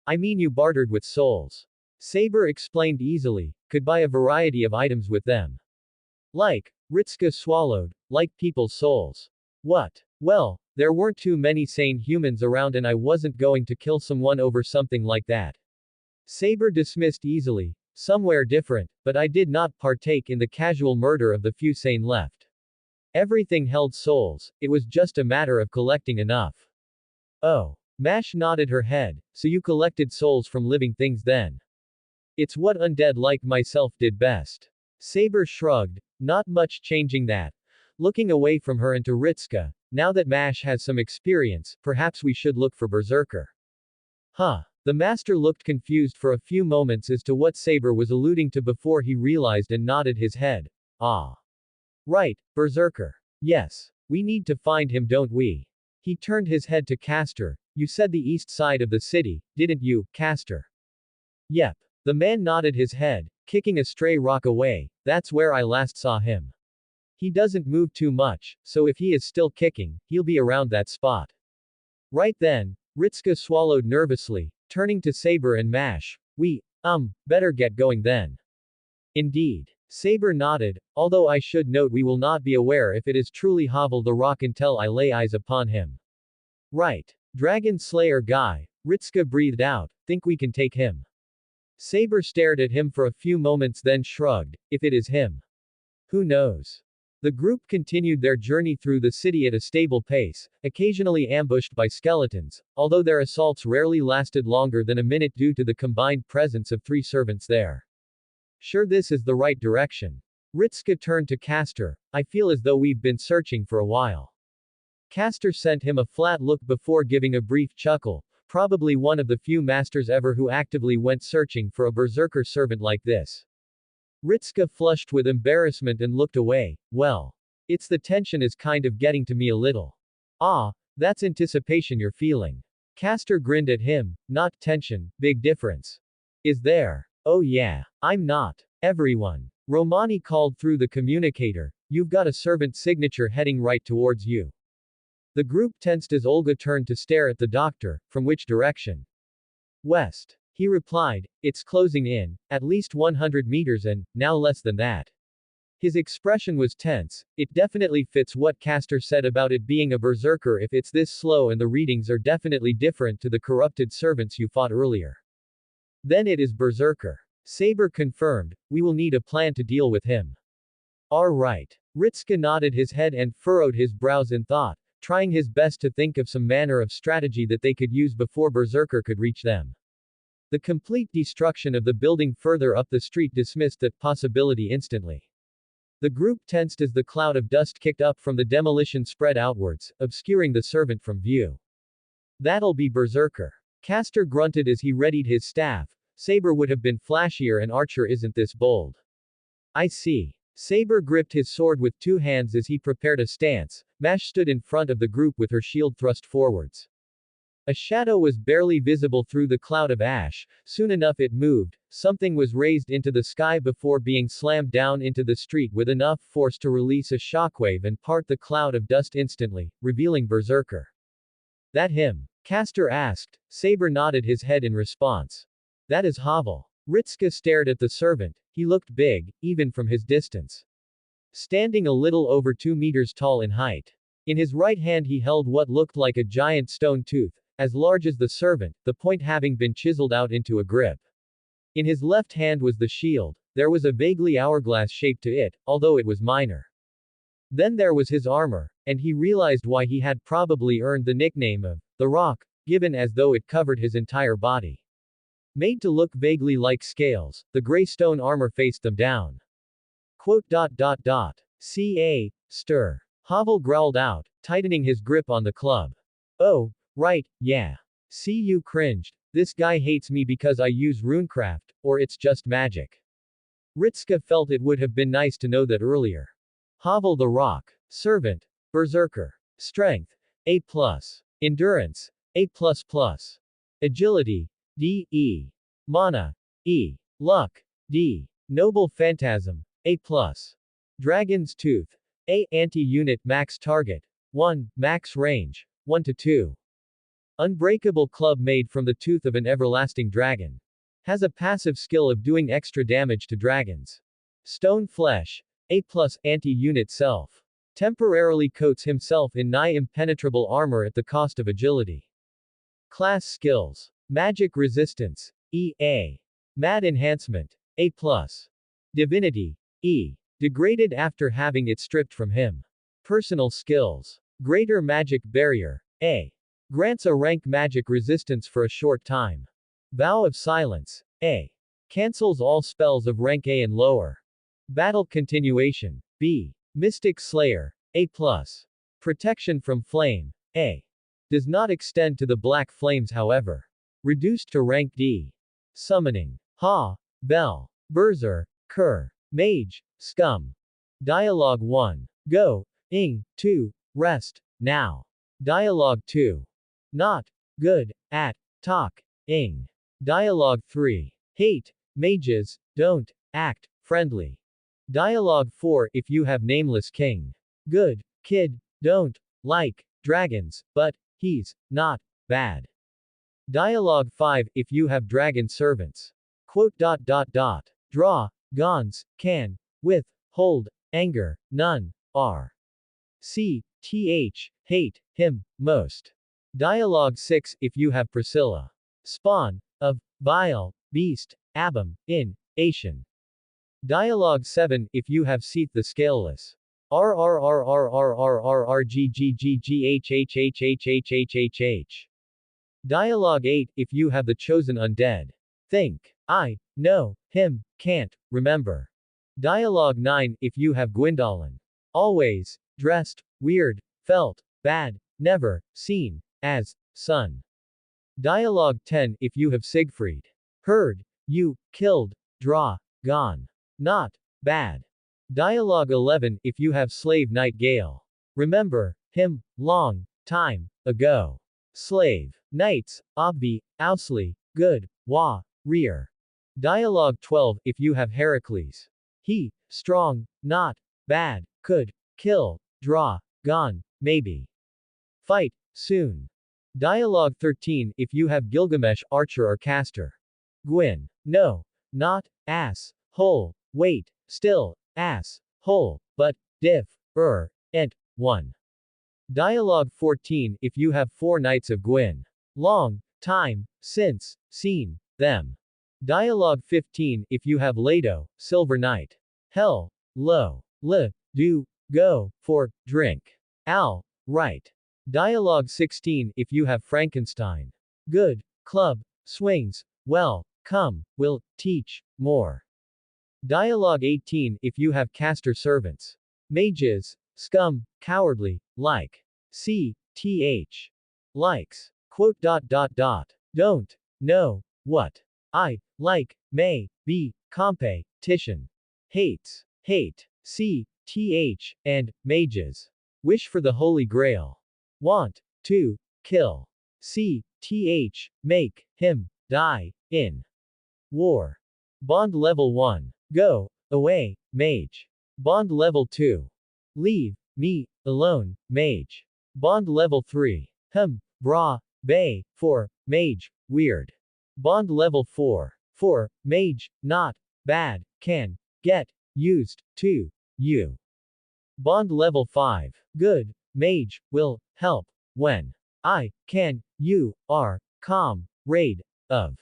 I mean you bartered with souls. Saber explained easily, could buy a variety of items with them. Like, Ritska swallowed, like people's souls. What? Well, there weren't too many sane humans around and I wasn't going to kill someone over something like that. Saber dismissed easily, somewhere different, but I did not partake in the casual murder of the few sane left. Everything held souls, it was just a matter of collecting enough. Oh. Mash nodded her head, so you collected souls from living things then. It's what undead like myself did best. Saber shrugged, not much changing that. Looking away from her and to Ritska, now that Mash has some experience, perhaps we should look for Berserker. Huh. The master looked confused for a few moments as to what Saber was alluding to before he realized and nodded his head. Ah. Right, Berserker. Yes. We need to find him, don't we? He turned his head to Castor. You said the east side of the city, didn't you, Castor? Yep. The man nodded his head, kicking a stray rock away. That's where I last saw him. He doesn't move too much, so if he is still kicking, he'll be around that spot. Right then, Ritska swallowed nervously, turning to Saber and Mash. Better get going then. Indeed. Saber nodded, although I should note we will not be aware if it is truly Havel the Rock until I lay eyes upon him. Right. Dragon Slayer guy, Ritska breathed out, think we can take him. Saber stared at him for a few moments then shrugged, if it is him. Who knows? The group continued their journey through the city at a stable pace, occasionally ambushed by skeletons, although their assaults rarely lasted longer than a minute due to the combined presence of 3 servants there. Sure this is the right direction. Ritska turned to Castor, I feel as though we've been searching for a while. Castor sent him a flat look before giving a brief chuckle, probably one of the few masters ever who actively went searching for a berserker servant like this. Ritska flushed with embarrassment and looked away. Well. It's the tension is kind of getting to me a little. Ah, that's anticipation you're feeling. Castor grinned at him, not tension, big difference. Is there? Oh yeah. I'm not. Everyone. Romani called through the communicator, you've got a servant signature heading right towards you. The group tensed as Olga turned to stare at the doctor, from which direction? West. He replied, it's closing in, at least 100 meters and, now less than that. His expression was tense, it definitely fits what Castor said about it being a berserker if it's this slow and the readings are definitely different to the corrupted servants you fought earlier. Then it is berserker. Saber confirmed, we will need a plan to deal with him. Alright. Ritska nodded his head and furrowed his brows in thought, trying his best to think of some manner of strategy that they could use before Berserker could reach them. The complete destruction of the building further up the street dismissed that possibility instantly. The group tensed as the cloud of dust kicked up from the demolition spread outwards, obscuring the servant from view. That'll be Berserker. Castor grunted as he readied his staff. Saber would have been flashier and Archer isn't this bold. I see. Saber gripped his sword with 2 hands as he prepared a stance. Mash stood in front of the group with her shield thrust forwards. A shadow was barely visible through the cloud of ash. Soon enough it moved. Something was raised into the sky before being slammed down into the street with enough force to release a shockwave and part the cloud of dust instantly, revealing Berserker. That him? Castor asked. Saber nodded his head in response. That is Havel. Ritska stared at the servant. He looked big, even from his distance. Standing a little over 2 meters tall in height. In his right hand he held what looked like a giant stone tooth, as large as the servant, the point having been chiseled out into a grip. In his left hand was the shield. There was a vaguely hourglass shape to it, although it was minor. Then there was his armor, and he realized why he had probably earned the nickname of the Rock, given as though it covered his entire body. Made to look vaguely like scales, the gray stone armor faced them down. Ca. Stir. Havel growled out, tightening his grip on the club. Oh, right, yeah. Cu cringed. This guy hates me because I use runecraft, or it's just magic. Ritska felt it would have been nice to know that earlier. Havel the Rock. Servant. Berserker. Strength. A+. Endurance. A++. Agility. D.E. Mana. E. Luck. D. Noble Phantasm. A+. Dragon's Tooth. A. Anti-unit max target. 1. Max range. 1 to 2. Unbreakable club made from the tooth of an everlasting dragon. Has a passive skill of doing extra damage to dragons. Stone Flesh. A+, anti-unit self. Temporarily coats himself in nigh impenetrable armor at the cost of agility. Class skills. Magic resistance. E.A. Mad enhancement. A+. Divinity. E. Degraded after having it stripped from him. Personal skills. Greater magic barrier. A. Grants a rank magic resistance for a short time. Vow of Silence. A. Cancels all spells of rank A and lower. Battle continuation. B. Mystic Slayer. A+. Protection from flame. A. Does not extend to the black flames however. Reduced to rank D. Summoning. Ha. Bell. Berserker. Mage. Scum. Dialogue 1. Go. Ing. 2. Rest. Now. Dialogue 2. Not. Good. At. Talk. Ing. Dialogue 3. Hate. Mages. Don't. Act. Friendly. Dialogue 4. If you have nameless king. Good. Kid. Don't. Like. Dragons. But. He's. Not. Bad. Dialogue 5. If you have dragon servants. Quote. Draw. Gons. Can. With. Hold. Anger. None. Are. Hate. Him. Most. Dialogue 6. If you have Priscilla. Spawn. Of. Vile. Beast. Abum. In. Ashen. Dialogue 7. If you have Seath the Scaleless. RRRRRRRRGGGGHHHHHHHH. Dialogue 8. If you have the Chosen Undead. Think. I. Know. Him. Can't. Remember. Dialogue 9. If you have Gwyndolin. Always. Dressed. Weird. Felt. Bad. Never. Seen. As. Son. Dialogue 10. If you have Siegfried. Heard. You. Killed. Draw. Gone. Not. Bad. Dialogue 11. If you have Slave Nightingale. Remember. Him. Long. Time. Ago. Slave. Knights. Obvi. Ausli. Good. Wa. Rear. Dialogue 12. If you have Heracles. He. Strong. Not. Bad. Could. Kill. Draw. Gone. Maybe. Fight. Soon. Dialogue 13. If you have Gilgamesh, archer or caster. Gwyn. No. Not. Ass. Hole. Wait. Still. Ass. Hole. But. Diff. Ent. 1. Dialogue 14. If you have 4 Knights of Gwyn. Long. Time. Since. Seen. Them. Dialogue 15. If you have Lado, Silver Knight. Hell. Low. Do. Go. For. Drink. Al. Right. Dialogue 16. If you have Frankenstein. Good. Club. Swings. Well. Come. Will. Teach. More. Dialogue 18. If you have caster servants. Mages. Scum. Cowardly. Like. Likes. Quote. Don't. Know. What. I. Like. May. Be. Competition. Hates. Hate. And. Mages. Wish for the Holy Grail. Want. To. Kill. Make. Him. Die. In. War. Bond level 1. Go. Away. Mage. Bond level 2. Leave. Me. Alone. Mage. Bond level 3. Bra. Bay. For. Mage. Weird. Bond level 4. For. Mage. Not. Bad. Can. Get. Used. To. You. Bond level 5. Good. Mage. Will. Help. When. I. Can. You. Are. Calm. Raid. Of.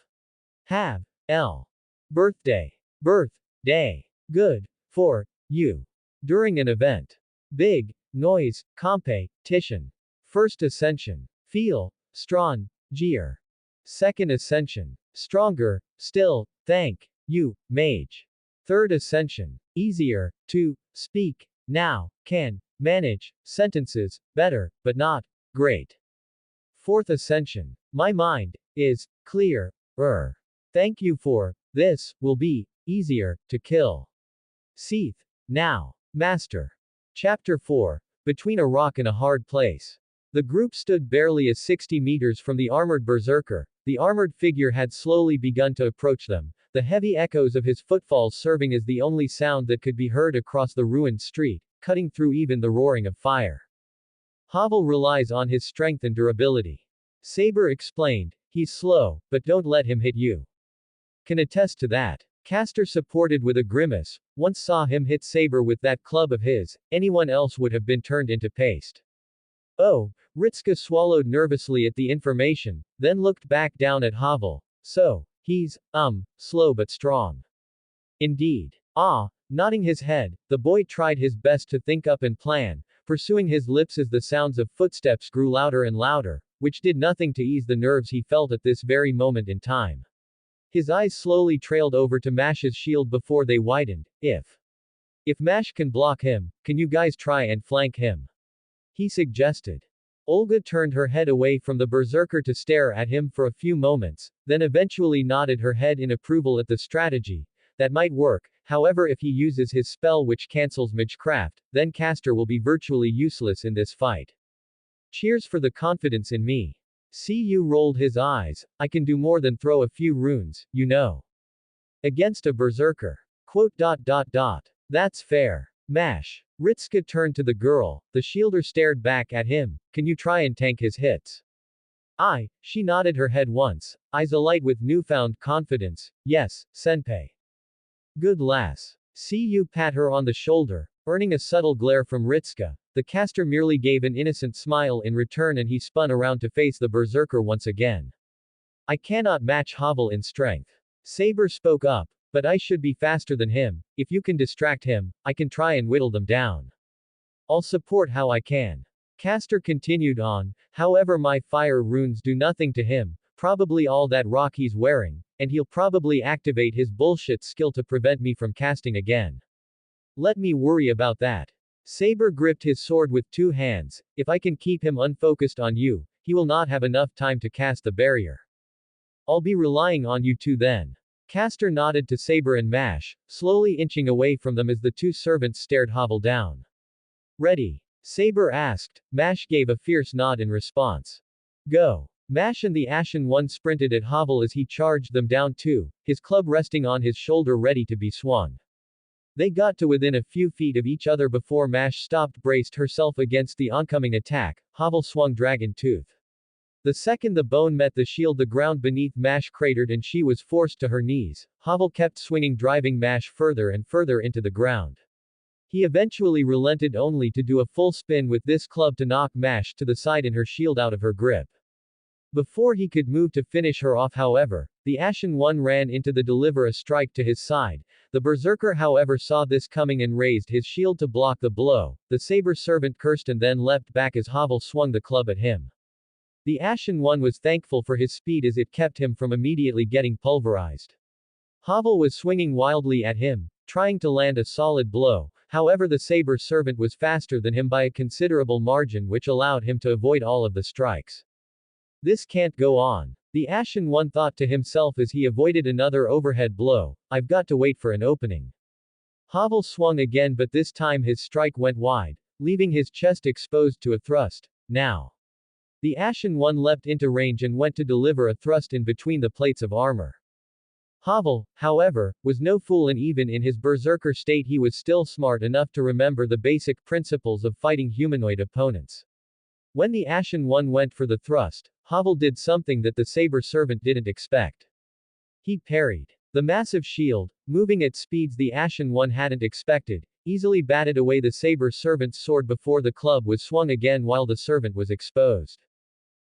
Have. L. Birthday. Birth. Day. Good. For. You. During an event. Big. Noise. Competition. First ascension. Feel. Strong. Jeer. Second ascension. Stronger. Still. Thank. You. Mage. Third ascension. Easier. To. Speak. Now. Can. Manage. Sentences. Better. But not. Great. Fourth ascension. My mind. Is. Clear. Thank you for. This. Will be. Easier. To kill. Seath. Now. Master. Chapter 4. Between a rock and a hard place. The group stood barely 60 meters from the armored berserker. The armored figure had slowly begun to approach them, the heavy echoes of his footfalls serving as the only sound that could be heard across the ruined street, cutting through even the roaring of fire. Havel relies on his strength and durability. Saber explained, he's slow, but don't let him hit you. Can attest to that. Castor supported with a grimace, once saw him hit Saber with that club of his, anyone else would have been turned into paste. Oh, Ritska swallowed nervously at the information, then looked back down at Havel. So, he's, slow but strong. Indeed. Ah, nodding his head, the boy tried his best to think up and plan, pursuing his lips as the sounds of footsteps grew louder and louder, which did nothing to ease the nerves he felt at this very moment in time. His eyes slowly trailed over to Mash's shield before they widened. If Mash can block him, can you guys try and flank him? He suggested. Olga turned her head away from the berserker to stare at him for a few moments, then eventually nodded her head in approval at the strategy. That might work, however if he uses his spell which cancels magecraft, then Castor will be virtually useless in this fight. Cheers for the confidence in me. Cu rolled his eyes, I can do more than throw a few runes, you know. Against a berserker. That's fair. Mash. Ritska turned to the girl, the shielder stared back at him, can you try and tank his hits? She nodded her head once, eyes alight with newfound confidence, yes, senpai. Good lass. Cu pat her on the shoulder, earning a subtle glare from Ritska. The caster merely gave an innocent smile in return and he spun around to face the berserker once again. I cannot match Havel in strength. Saber spoke up, but I should be faster than him. If you can distract him, I can try and whittle them down. I'll support how I can. Castor continued on, however my fire runes do nothing to him, probably all that rock he's wearing, and he'll probably activate his bullshit skill to prevent me from casting again. Let me worry about that. Saber gripped his sword with two hands, if I can keep him unfocused on you, he will not have enough time to cast the barrier. I'll be relying on you two then. Castor nodded to Saber and Mash, slowly inching away from them as the two servants stared Havel down. Ready? Saber asked. Mash gave a fierce nod in response. Go. Mash and the Ashen one sprinted at Havel as he charged them down too, his club resting on his shoulder ready to be swung. They got to within a few feet of each other before Mash stopped braced herself against the oncoming attack. Havel swung Dragon Tooth. The second the bone met the shield the ground beneath Mash cratered and she was forced to her knees. Havel kept swinging driving Mash further and further into the ground. He eventually relented only to do a full spin with this club to knock Mash to the side and her shield out of her grip. Before he could move to finish her off however, the Ashen one ran in to deliver a strike to his side. The Berserker however saw this coming and raised his shield to block the blow. The Saber servant cursed and then leapt back as Havel swung the club at him. The Ashen one was thankful for his speed as it kept him from immediately getting pulverized. Havel was swinging wildly at him, trying to land a solid blow, however the Saber servant was faster than him by a considerable margin which allowed him to avoid all of the strikes. This can't go on. The Ashen one thought to himself as he avoided another overhead blow, I've got to wait for an opening. Havel swung again but this time his strike went wide, leaving his chest exposed to a thrust. Now. The Ashen one leapt into range and went to deliver a thrust in between the plates of armor. Havel, however, was no fool and even in his berserker state he was still smart enough to remember the basic principles of fighting humanoid opponents. When the Ashen one went for the thrust, Havel did something that the Saber servant didn't expect. He parried. The massive shield, moving at speeds the Ashen one hadn't expected, easily batted away the Saber servant's sword before the club was swung again while the servant was exposed.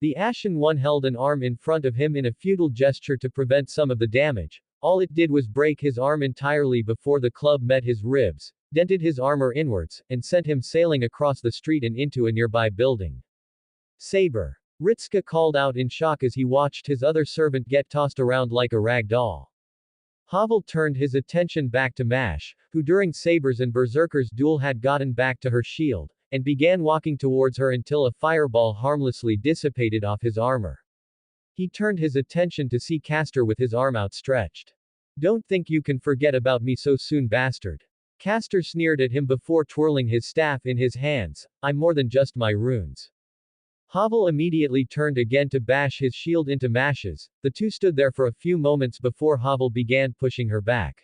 The Ashen one held an arm in front of him in a futile gesture to prevent some of the damage. All it did was break his arm entirely before the club met his ribs, dented his armor inwards, and sent him sailing across the street and into a nearby building. Saber. Ritska called out in shock as he watched his other servant get tossed around like a rag doll. Havel turned his attention back to Mash, who during Saber's and Berserker's duel had gotten back to her shield, and began walking towards her until a fireball harmlessly dissipated off his armor. He turned his attention to see Castor with his arm outstretched. Don't think you can forget about me so soon, bastard. Castor sneered at him before twirling his staff in his hands, I'm more than just my runes. Havel immediately turned again to bash his shield into mashes. The two stood there for a few moments before Havel began pushing her back.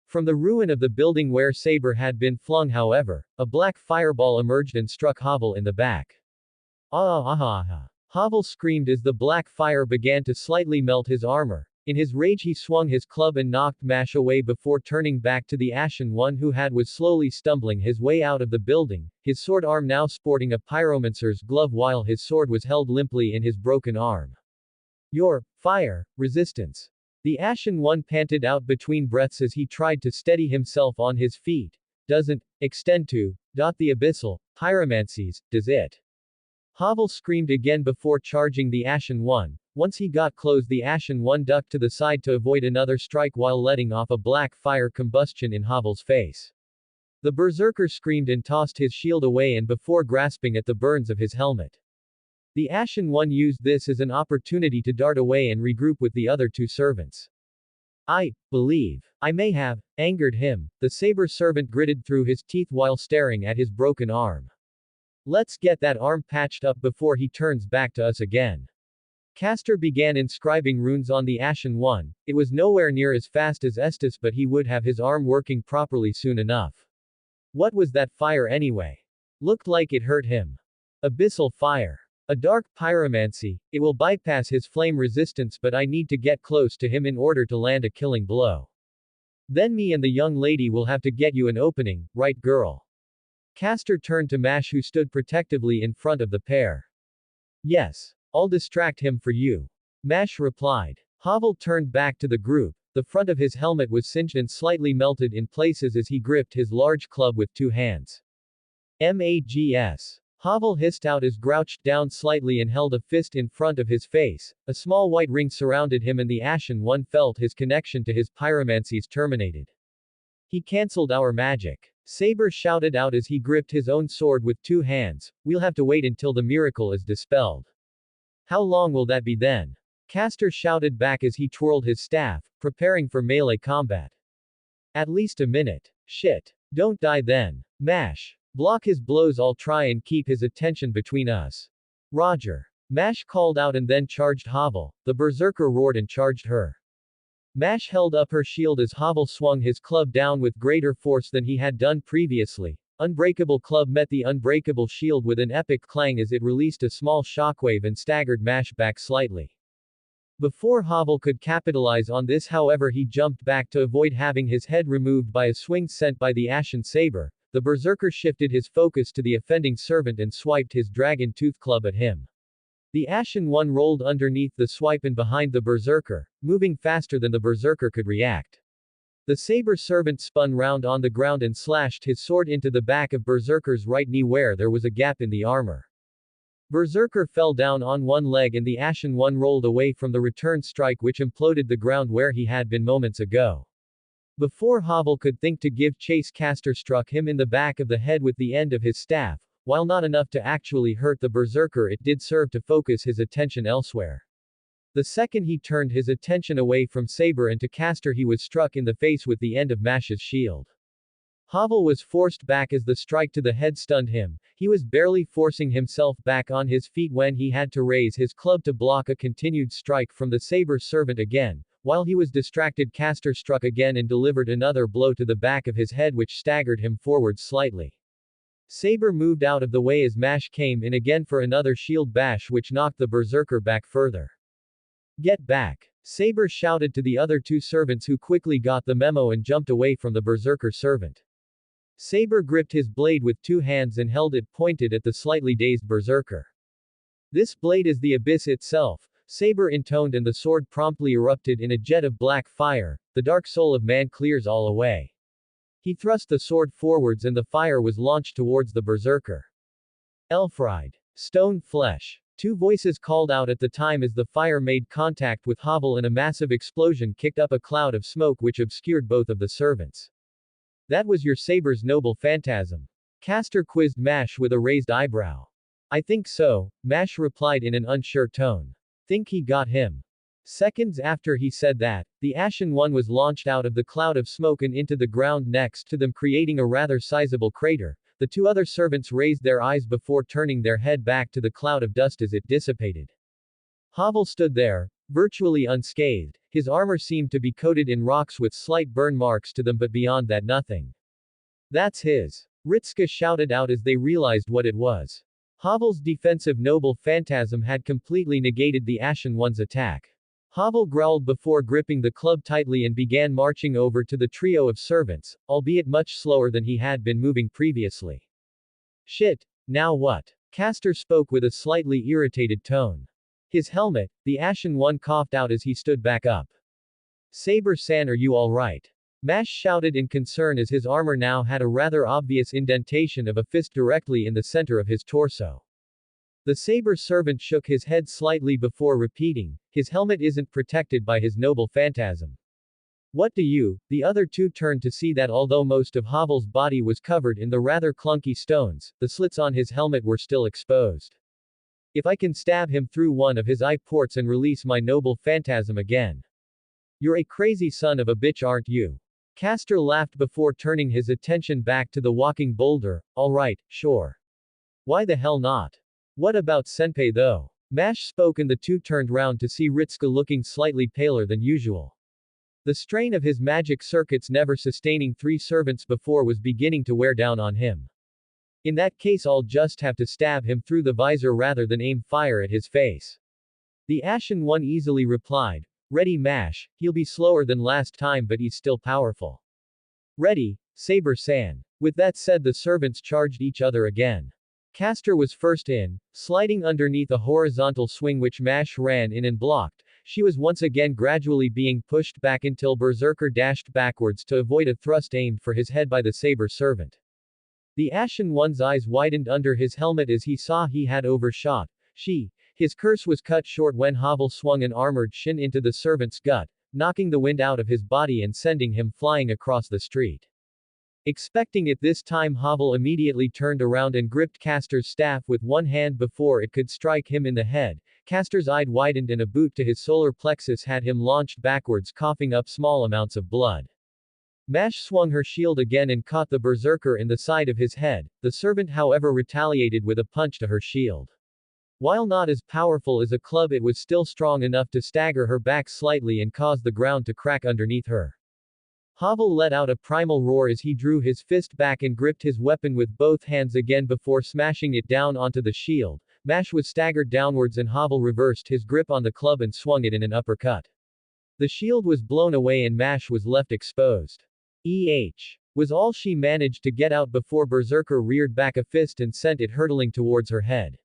From the ruin of the building where Saber had been flung, however, a black fireball emerged and struck Havel in the back. Ah ah ah ah. Havel screamed as the black fire began to slightly melt his armor. In his rage he swung his club and knocked Mash away before turning back to the Ashen one who was slowly stumbling his way out of the building, his sword arm now sporting a pyromancer's glove while his sword was held limply in his broken arm. Your fire resistance. The Ashen one panted out between breaths as he tried to steady himself on his feet. Doesn't extend to the abyssal pyromancies, does it? Havel screamed again before charging the Ashen one. Once he got close, the Ashen one ducked to the side to avoid another strike while letting off a black fire combustion in Havel's face. The Berserker screamed and tossed his shield away and before grasping at the burns of his helmet. The Ashen one used this as an opportunity to dart away and regroup with the other two servants. I believe I may have angered him, the Saber servant gritted through his teeth while staring at his broken arm. Let's get that arm patched up before he turns back to us again. Castor began inscribing runes on the Ashen one. It was nowhere near as fast as Estes, but he would have his arm working properly soon enough. What was that fire anyway? Looked like it hurt him. Abyssal fire. A dark pyromancy. It will bypass his flame resistance, but I need to get close to him in order to land a killing blow. Then me and the young lady will have to get you an opening, right girl? Castor turned to Mash who stood protectively in front of the pair. Yes. I'll distract him for you. Mash replied. Havel turned back to the group. The front of his helmet was singed and slightly melted in places as he gripped his large club with two hands. Mags. Havel hissed out as grouched down slightly and held a fist in front of his face. A small white ring surrounded him and the Ashen one felt his connection to his pyromancies terminated. He cancelled our magic. Saber shouted out as he gripped his own sword with two hands. We'll have to wait until the miracle is dispelled. How long will that be then? Castor shouted back as he twirled his staff, preparing for melee combat. At least a minute. Shit. Don't die then. Mash. Block his blows, I'll try and keep his attention between us. Roger. Mash called out and then charged Havel. The Berserker roared and charged her. Mash held up her shield as Havel swung his club down with greater force than he had done previously. Unbreakable club met the unbreakable shield with an epic clang as it released a small shockwave and staggered Mash back slightly. Before Havel could capitalize on this, however, he jumped back to avoid having his head removed by a swing sent by the Ashen Saber. The Berserker shifted his focus to the offending servant and swiped his dragon tooth club at him. The Ashen one rolled underneath the swipe and behind the Berserker, moving faster than the Berserker could react. The Saber servant spun round on the ground and slashed his sword into the back of Berserker's right knee where there was a gap in the armor. Berserker fell down on one leg and the Ashen one rolled away from the return strike which imploded the ground where he had been moments ago. Before Havel could think to give chase, Castor struck him in the back of the head with the end of his staff. While not enough to actually hurt the Berserker, it did serve to focus his attention elsewhere. The second he turned his attention away from Saber and to Castor, he was struck in the face with the end of Mash's shield. Havel was forced back as the strike to the head stunned him. He was barely forcing himself back on his feet when he had to raise his club to block a continued strike from the Saber servant again. While he was distracted, Castor struck again and delivered another blow to the back of his head which staggered him forward slightly. Saber moved out of the way as Mash came in again for another shield bash which knocked the Berserker back further. Get back! Saber shouted to the other two servants who quickly got the memo and jumped away from the Berserker servant. Saber gripped his blade with two hands and held it pointed at the slightly dazed Berserker. This blade is the abyss itself, Saber intoned, and the sword promptly erupted in a jet of black fire. The dark soul of man clears all away. He thrust the sword forwards and the fire was launched towards the Berserker. Elfried. Stone flesh. Two voices called out at the time as the fire made contact with Havel and a massive explosion kicked up a cloud of smoke which obscured both of the servants. That was your Saber's noble phantasm? Castor quizzed Mash with a raised eyebrow. I think so, Mash replied in an unsure tone. Think he got him? Seconds after he said that, the Ashen one was launched out of the cloud of smoke and into the ground next to them, creating a rather sizable crater. The two other servants raised their eyes before turning their head back to the cloud of dust as it dissipated. Havel stood there, virtually unscathed. His armor seemed to be coated in rocks with slight burn marks to them, but beyond that nothing. That's his. Ritska shouted out as they realized what it was. Havel's defensive noble phantasm had completely negated the Ashen One's attack. Havel growled before gripping the club tightly and began marching over to the trio of servants, albeit much slower than he had been moving previously. Shit, now what? Castor spoke with a slightly irritated tone. His helmet, the Ashen One coughed out as he stood back up. Saber-san, are you alright? Mash shouted in concern as his armor now had a rather obvious indentation of a fist directly in the center of his torso. The Saber servant shook his head slightly before repeating, his helmet isn't protected by his noble phantasm. What do you? The other two turned to see that although most of Havel's body was covered in the rather clunky stones, the slits on his helmet were still exposed. If I can stab him through one of his eye ports and release my noble phantasm again. You're a crazy son of a bitch, aren't you? Castor laughed before turning his attention back to the walking boulder. Alright, sure. Why the hell not? What about Senpei though? Mash spoke and the two turned round to see Ritska looking slightly paler than usual. The strain of his magic circuits never sustaining 3 servants before was beginning to wear down on him. In that case I'll just have to stab him through the visor rather than aim fire at his face. The Ashen One easily replied, ready Mash, he'll be slower than last time but he's still powerful. Ready, Saber-san. With that said the servants charged each other again. Castor was first in, sliding underneath a horizontal swing which Mash ran in and blocked. She was once again gradually being pushed back until Berserker dashed backwards to avoid a thrust aimed for his head by the Saber servant. The Ashen One's eyes widened under his helmet as he saw he had overshot. His curse was cut short when Havel swung an armored shin into the servant's gut, knocking the wind out of his body and sending him flying across the street. Expecting it this time Havel immediately turned around and gripped Castor's staff with one hand before it could strike him in the head. Castor's eye widened and a boot to his solar plexus had him launched backwards coughing up small amounts of blood. Mash swung her shield again and caught the Berserker in the side of his head. The servant however retaliated with a punch to her shield. While not as powerful as a club it was still strong enough to stagger her back slightly and cause the ground to crack underneath her. Havel let out a primal roar as he drew his fist back and gripped his weapon with both hands again before smashing it down onto the shield. Mash was staggered downwards and Havel reversed his grip on the club and swung it in an uppercut. The shield was blown away and Mash was left exposed. Was all she managed to get out before Berserker reared back a fist and sent it hurtling towards her head.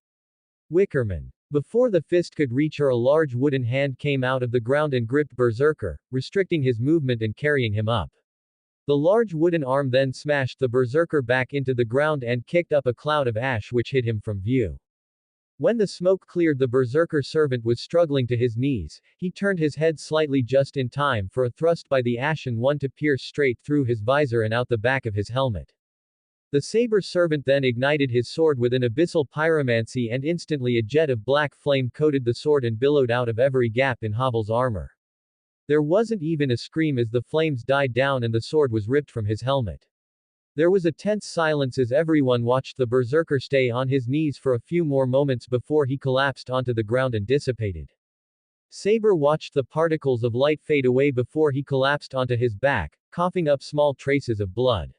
Wickerman. Before the fist could reach her a large wooden hand came out of the ground and gripped Berserker, restricting his movement and carrying him up. The large wooden arm then smashed the Berserker back into the ground and kicked up a cloud of ash which hid him from view. When the smoke cleared the Berserker servant was struggling to his knees, he turned his head slightly just in time for a thrust by the Ashen One to pierce straight through his visor and out the back of his helmet. The Saber servant then ignited his sword with an abyssal pyromancy and instantly a jet of black flame coated the sword and billowed out of every gap in Havel's armor. There wasn't even a scream as the flames died down and the sword was ripped from his helmet. There was a tense silence as everyone watched the Berserker stay on his knees for a few more moments before he collapsed onto the ground and dissipated. Saber watched the particles of light fade away before he collapsed onto his back, coughing up small traces of blood.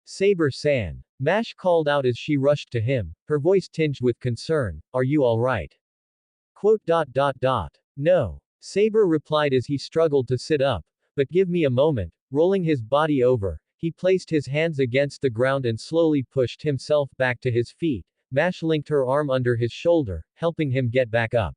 Saber-san. Mash called out as she rushed to him, her voice tinged with concern, are you alright? No. Saber replied as he struggled to sit up, but give me a moment. Rolling his body over, he placed his hands against the ground and slowly pushed himself back to his feet. Mash linked her arm under his shoulder, helping him get back up.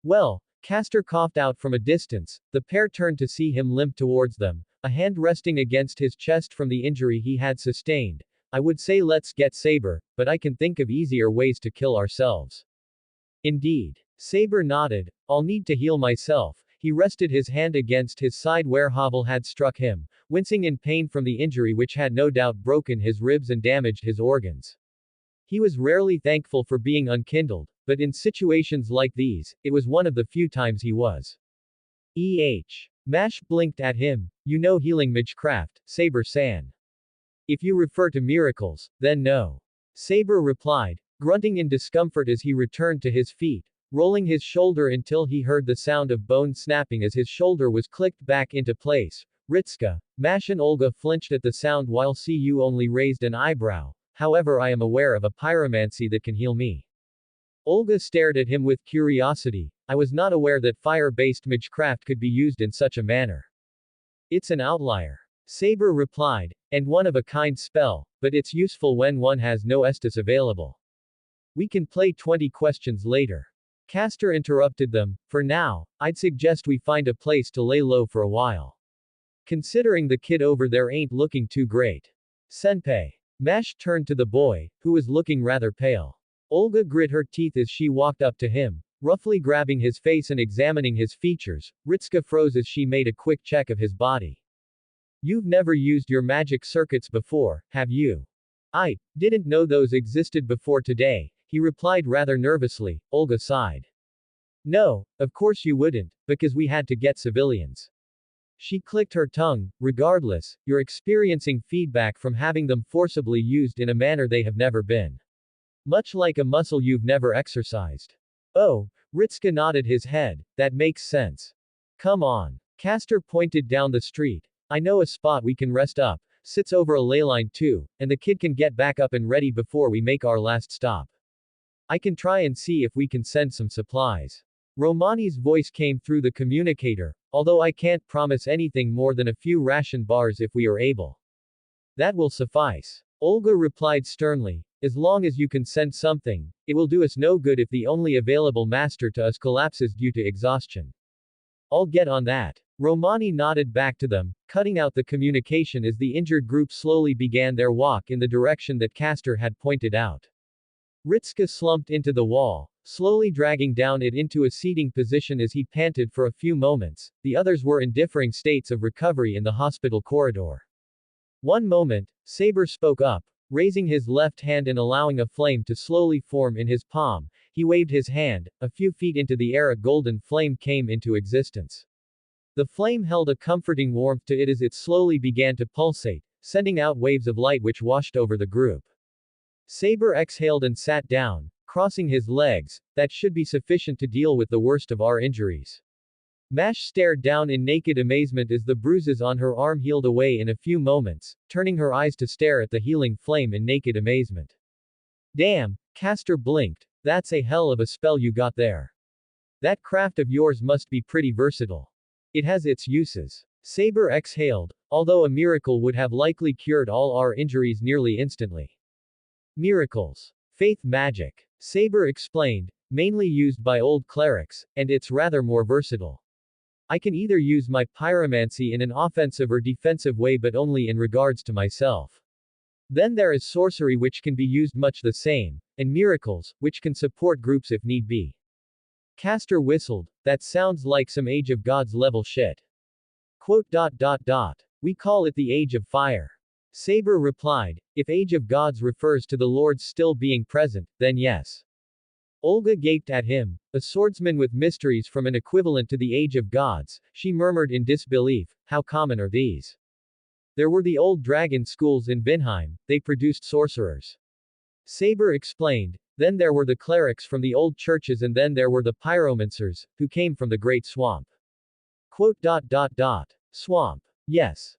Well, Castor coughed out from a distance. The pair turned to see him limp towards them, a hand resting against his chest from the injury he had sustained. I would say let's get Saber, but I can think of easier ways to kill ourselves. Indeed. Saber nodded, I'll need to heal myself. He rested his hand against his side where Havel had struck him, wincing in pain from the injury which had no doubt broken his ribs and damaged his organs. He was rarely thankful for being unkindled, but in situations like these, it was one of the few times he was. Mash blinked at him, you know healing magecraft, Saber-san. If you refer to miracles, then no. Saber replied, grunting in discomfort as he returned to his feet, rolling his shoulder until he heard the sound of bone snapping as his shoulder was clicked back into place. Ritska, Mash and Olga flinched at the sound while Cu only raised an eyebrow. However, I am aware of a pyromancy that can heal me. Olga stared at him with curiosity. I was not aware that fire-based magecraft could be used in such a manner. It's an outlier. Saber replied, and one of a kind spell, but it's useful when one has no Estus available. We can play 20 questions later. Castor interrupted them. For now, I'd suggest we find a place to lay low for a while. Considering the kid over there ain't looking too great. Senpai. Mash turned to the boy, who was looking rather pale. Olga grit her teeth as she walked up to him, roughly grabbing his face and examining his features. Ritska froze as she made a quick check of his body. You've never used your magic circuits before, have you? I didn't know those existed before today, he replied rather nervously. Olga sighed. No, of course you wouldn't, because we had to get civilians. She clicked her tongue. Regardless, you're experiencing feedback from having them forcibly used in a manner they have never been. Much like a muscle you've never exercised. Oh, Ritska nodded his head. That makes sense. Come on. Castor pointed down the street. I know a spot we can rest up, sits over a ley line too, and the kid can get back up and ready before we make our last stop. I can try and see if we can send some supplies. Romani's voice came through the communicator, although I can't promise anything more than a few ration bars if we are able. That will suffice. Olga replied sternly, as long as you can send something, it will do us no good if the only available master to us collapses due to exhaustion. I'll get on that. Romani nodded back to them, cutting out the communication as the injured group slowly began their walk in the direction that Castor had pointed out. Ritska slumped into the wall, slowly dragging down it into a seating position as he panted for a few moments. The others were in differing states of recovery in the hospital corridor. One moment, Saber spoke up, raising his left hand and allowing a flame to slowly form in his palm. He waved his hand. A few feet into the air a golden flame came into existence. The flame held a comforting warmth to it as it slowly began to pulsate, sending out waves of light which washed over the group. Saber exhaled and sat down, crossing his legs. That should be sufficient to deal with the worst of our injuries. Mash stared down in naked amazement as the bruises on her arm healed away in a few moments, turning her eyes to stare at the healing flame in naked amazement. Damn, Castor blinked. That's a hell of a spell you got there. That craft of yours must be pretty versatile. It has its uses. Saber exhaled, although a miracle would have likely cured all our injuries nearly instantly. Miracles. Faith magic. Saber explained, mainly used by old clerics, and it's rather more versatile. I can either use my pyromancy in an offensive or defensive way but only in regards to myself. Then there is sorcery which can be used much the same, and miracles, which can support groups if need be. Castor whistled, that sounds like some Age of Gods level shit. We call it the Age of Fire. Saber replied, if Age of Gods refers to the lords still being present, then yes. Olga gaped at him, a swordsman with mysteries from an equivalent to the Age of Gods. She murmured in disbelief, how common are these? There were the old dragon schools in Vinheim, they produced sorcerers. Saber explained, then there were the clerics from the old churches and then there were the pyromancers, who came from the Great Swamp. Swamp. Yes.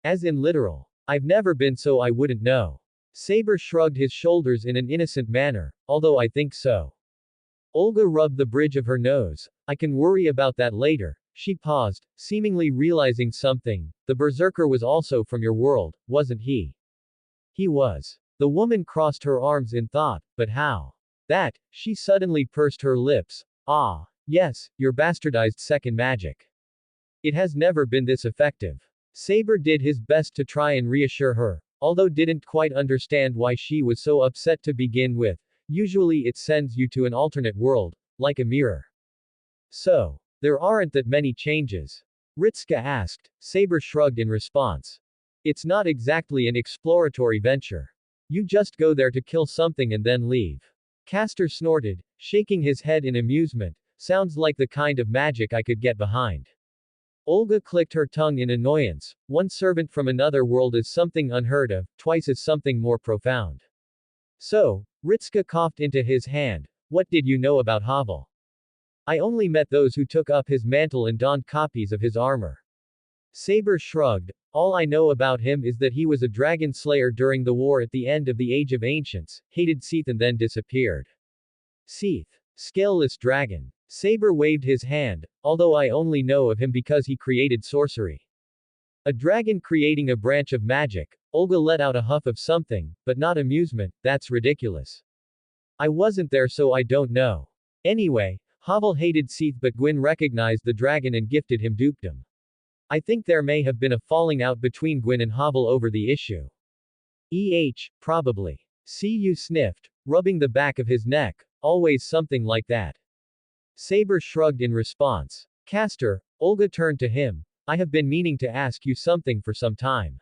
As in literal. I've never been so I wouldn't know. Saber shrugged his shoulders in an innocent manner, although I think so. Olga rubbed the bridge of her nose. I can worry about that later. She paused, seemingly realizing something. The Berserker was also from your world, wasn't he? He was. The woman crossed her arms in thought, but how? That, she suddenly pursed her lips. Ah, yes, your bastardized second magic. It has never been this effective. Saber did his best to try and reassure her, although didn't quite understand why she was so upset to begin with. Usually it sends you to an alternate world, like a mirror. So, there aren't that many changes? Ritska asked. Saber shrugged in response. It's not exactly an exploratory venture. You just go there to kill something and then leave. Castor snorted, shaking his head in amusement. Sounds like the kind of magic I could get behind. Olga clicked her tongue in annoyance. One servant from another world is something unheard of, twice is something more profound. So, Ritska coughed into his hand. What did you know about Havel? I only met those who took up his mantle and donned copies of his armor. Saber shrugged. All I know about him is that he was a dragon slayer during the war at the end of the Age of Ancients, hated Seath and then disappeared. Seath. Scaleless dragon. Saber waved his hand, although I only know of him because he created sorcery. A dragon creating a branch of magic. Olga let out a huff of something, but not amusement, that's ridiculous. I wasn't there so I don't know. Anyway, Havel hated Seath but Gwyn recognized the dragon and gifted him dukedom. I think there may have been a falling out between Gwyn and Havel over the issue. Probably. Cu sniffed, rubbing the back of his neck, always something like that. Saber shrugged in response. Castor, Olga turned to him. I have been meaning to ask you something for some time.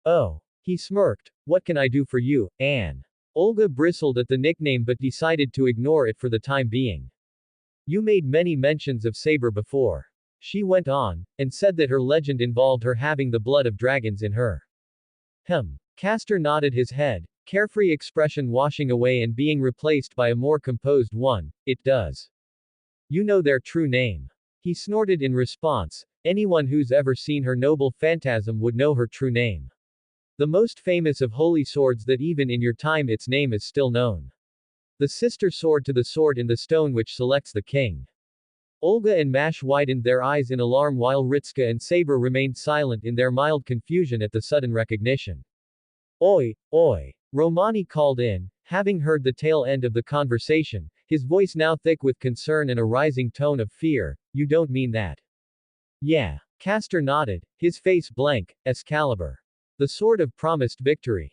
Oh. He smirked. What can I do for you, Anne? Olga bristled at the nickname but decided to ignore it for the time being. You made many mentions of Saber before. She went on, and said that her legend involved her having the blood of dragons in her. Castor nodded his head, carefree expression washing away and being replaced by a more composed one. It does. You know their true name. He snorted in response. Anyone who's ever seen her noble phantasm would know her true name. The most famous of holy swords that even in your time its name is still known. The sister sword to the sword in the stone which selects the king. Olga and Mash widened their eyes in alarm while Ritska and Saber remained silent in their mild confusion at the sudden recognition. Oi, oi. Romani called in, having heard the tail end of the conversation, his voice now thick with concern and a rising tone of fear. You don't mean that? Yeah. Castor nodded, his face blank. Excalibur. The sword of promised victory.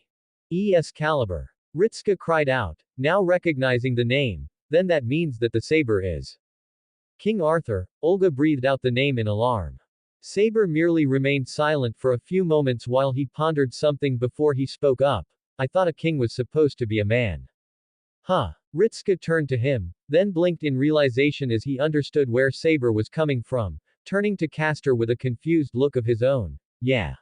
Excalibur. Ritska cried out, now recognizing the name. Then that means that the saber is King Arthur. Olga breathed out the name in alarm. Saber merely remained silent for a few moments while he pondered something before he spoke up. I thought a king was supposed to be a man. Huh. Ritska turned to him, then blinked in realization as he understood where Saber was coming from, turning to Castor with a confused look of his own. Yeah.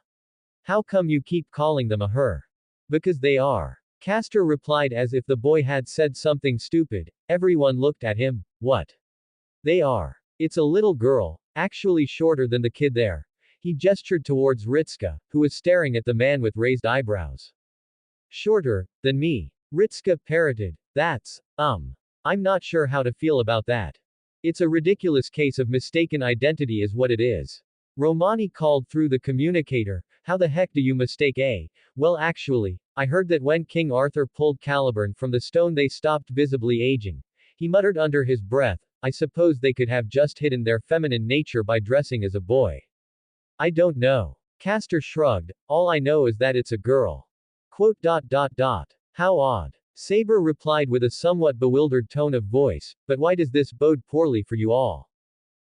How come you keep calling them a her? Because they are. Castor replied as if the boy had said something stupid. Everyone looked at him. What? They are. It's a little girl, actually shorter than the kid there. He gestured towards Ritska, who was staring at the man with raised eyebrows. Shorter than me. Ritska parroted. That's, I'm not sure how to feel about that. It's a ridiculous case of mistaken identity is what it is. Romani called through the communicator. How the heck do you mistake a? Well actually, I heard that when King Arthur pulled Caliburn from the stone they stopped visibly aging. He muttered under his breath, I suppose they could have just hidden their feminine nature by dressing as a boy. I don't know. Castor shrugged, all I know is that it's a girl. Quote. How odd. Saber replied with a somewhat bewildered tone of voice, but why does this bode poorly for you all?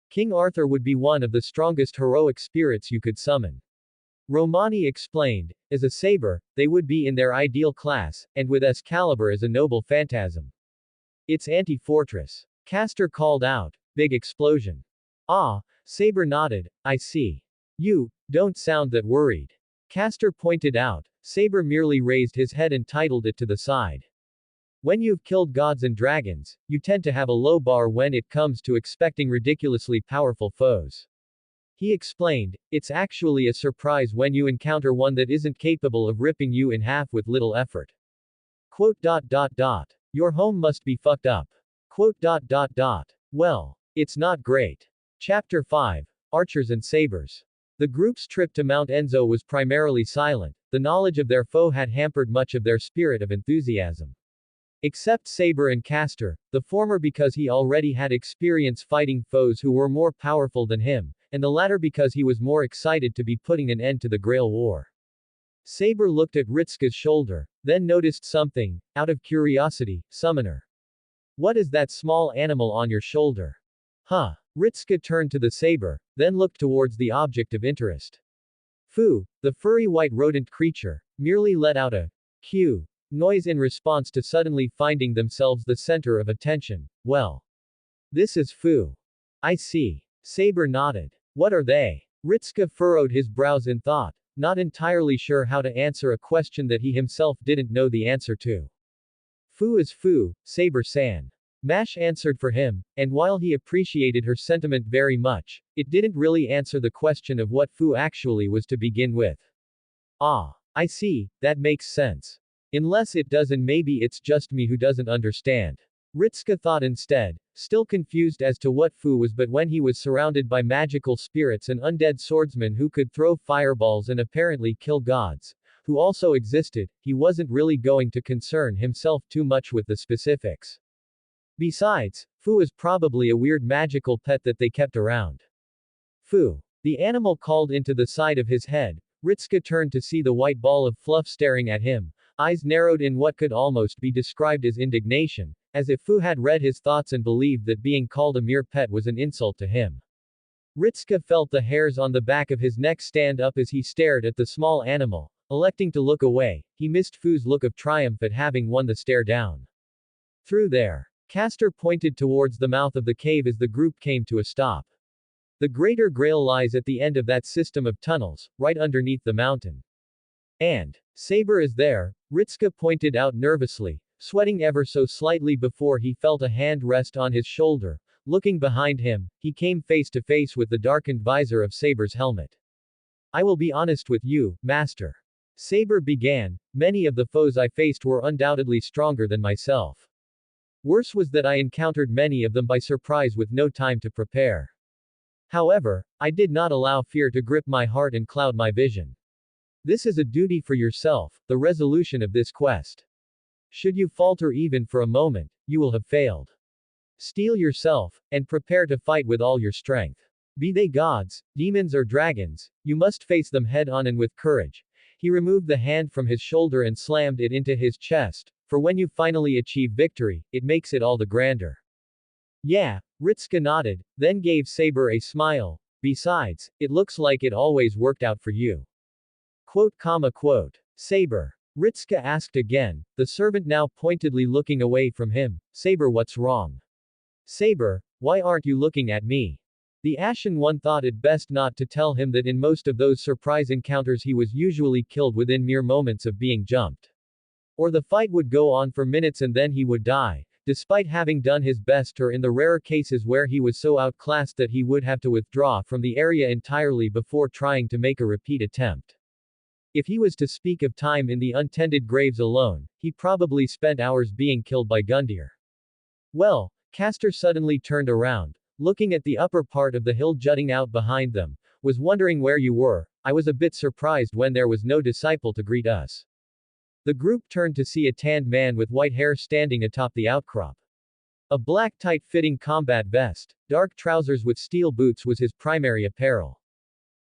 King Arthur would be one of the strongest heroic spirits you could summon. Romani explained, as a saber, they would be in their ideal class, and with Excalibur as a noble phantasm. It's anti-fortress. Castor called out. Big explosion. Ah, Saber nodded, I see. You don't sound that worried. Castor pointed out. Saber merely raised his head and titled it to the side. When you've killed gods and dragons, you tend to have a low bar when it comes to expecting ridiculously powerful foes. He explained, it's actually a surprise when you encounter one that isn't capable of ripping you in half with little effort. Quote. Your home must be fucked up. Quote. Well, it's not great. Chapter 5. Archers and Sabers. The group's trip to Mount Enzo was primarily silent. The knowledge of their foe had hampered much of their spirit of enthusiasm. Except Saber and Castor, the former because he already had experience fighting foes who were more powerful than him, and the latter because he was more excited to be putting an end to the Grail War. Saber looked at Ritska's shoulder, then noticed something, out of curiosity. Summoner. What is that small animal on your shoulder? Huh. Ritska turned to the saber, then looked towards the object of interest. Fu, the furry white rodent creature, merely let out a Q noise in response to suddenly finding themselves the center of attention. Well. This is Fu. I see. Saber nodded. What are they? Ritsuka furrowed his brows in thought, not entirely sure how to answer a question that he himself didn't know the answer to. Fu is Fu, Saber-san. Mash answered for him, and while he appreciated her sentiment very much, it didn't really answer the question of what Fu actually was to begin with. Ah. I see, that makes sense. Unless it does, and maybe it's just me who doesn't understand. Ritsuka thought instead, still confused as to what Fu was, but when he was surrounded by magical spirits and undead swordsmen who could throw fireballs and apparently kill gods, who also existed, he wasn't really going to concern himself too much with the specifics. Besides, Fu is probably a weird magical pet that they kept around. Fu. The animal called into the side of his head. Ritsuka turned to see the white ball of fluff staring at him, eyes narrowed in what could almost be described as indignation, as if Fu had read his thoughts and believed that being called a mere pet was an insult to him. Ritsuka felt the hairs on the back of his neck stand up as he stared at the small animal. Electing to look away, he missed Fu's look of triumph at having won the stare down. Through there. Castor pointed towards the mouth of the cave as the group came to a stop. The Greater Grail lies at the end of that system of tunnels, right underneath the mountain. And Saber is there, Ritsuka pointed out nervously, sweating ever so slightly before he felt a hand rest on his shoulder. Looking behind him, he came face to face with the darkened visor of Saber's helmet. I will be honest with you, Master. Saber began, many of the foes I faced were undoubtedly stronger than myself. Worse was that I encountered many of them by surprise with no time to prepare. However, I did not allow fear to grip my heart and cloud my vision. This is a duty for yourself, the resolution of this quest. Should you falter even for a moment, you will have failed. Steel yourself, and prepare to fight with all your strength. Be they gods, demons or dragons, you must face them head on and with courage. He removed the hand from his shoulder and slammed it into his chest, for when you finally achieve victory, it makes it all the grander. Yeah, Ritsuka nodded, then gave Saber a smile. Besides, it looks like it always worked out for you. Quote. Saber. Ritsuka asked again, the servant now pointedly looking away from him. Saber, what's wrong? Saber, why aren't you looking at me? The Ashen one thought it best not to tell him that in most of those surprise encounters he was usually killed within mere moments of being jumped. Or the fight would go on for minutes and then he would die, despite having done his best, or in the rarer cases where he was so outclassed that he would have to withdraw from the area entirely before trying to make a repeat attempt. If he was to speak of time in the untended graves alone, he probably spent hours being killed by Gundyr. Well, Castor suddenly turned around, looking at the upper part of the hill jutting out behind them, was wondering where you were. I was a bit surprised when there was no disciple to greet us. The group turned to see a tanned man with white hair standing atop the outcrop. A black tight-fitting combat vest, dark trousers with steel boots was his primary apparel.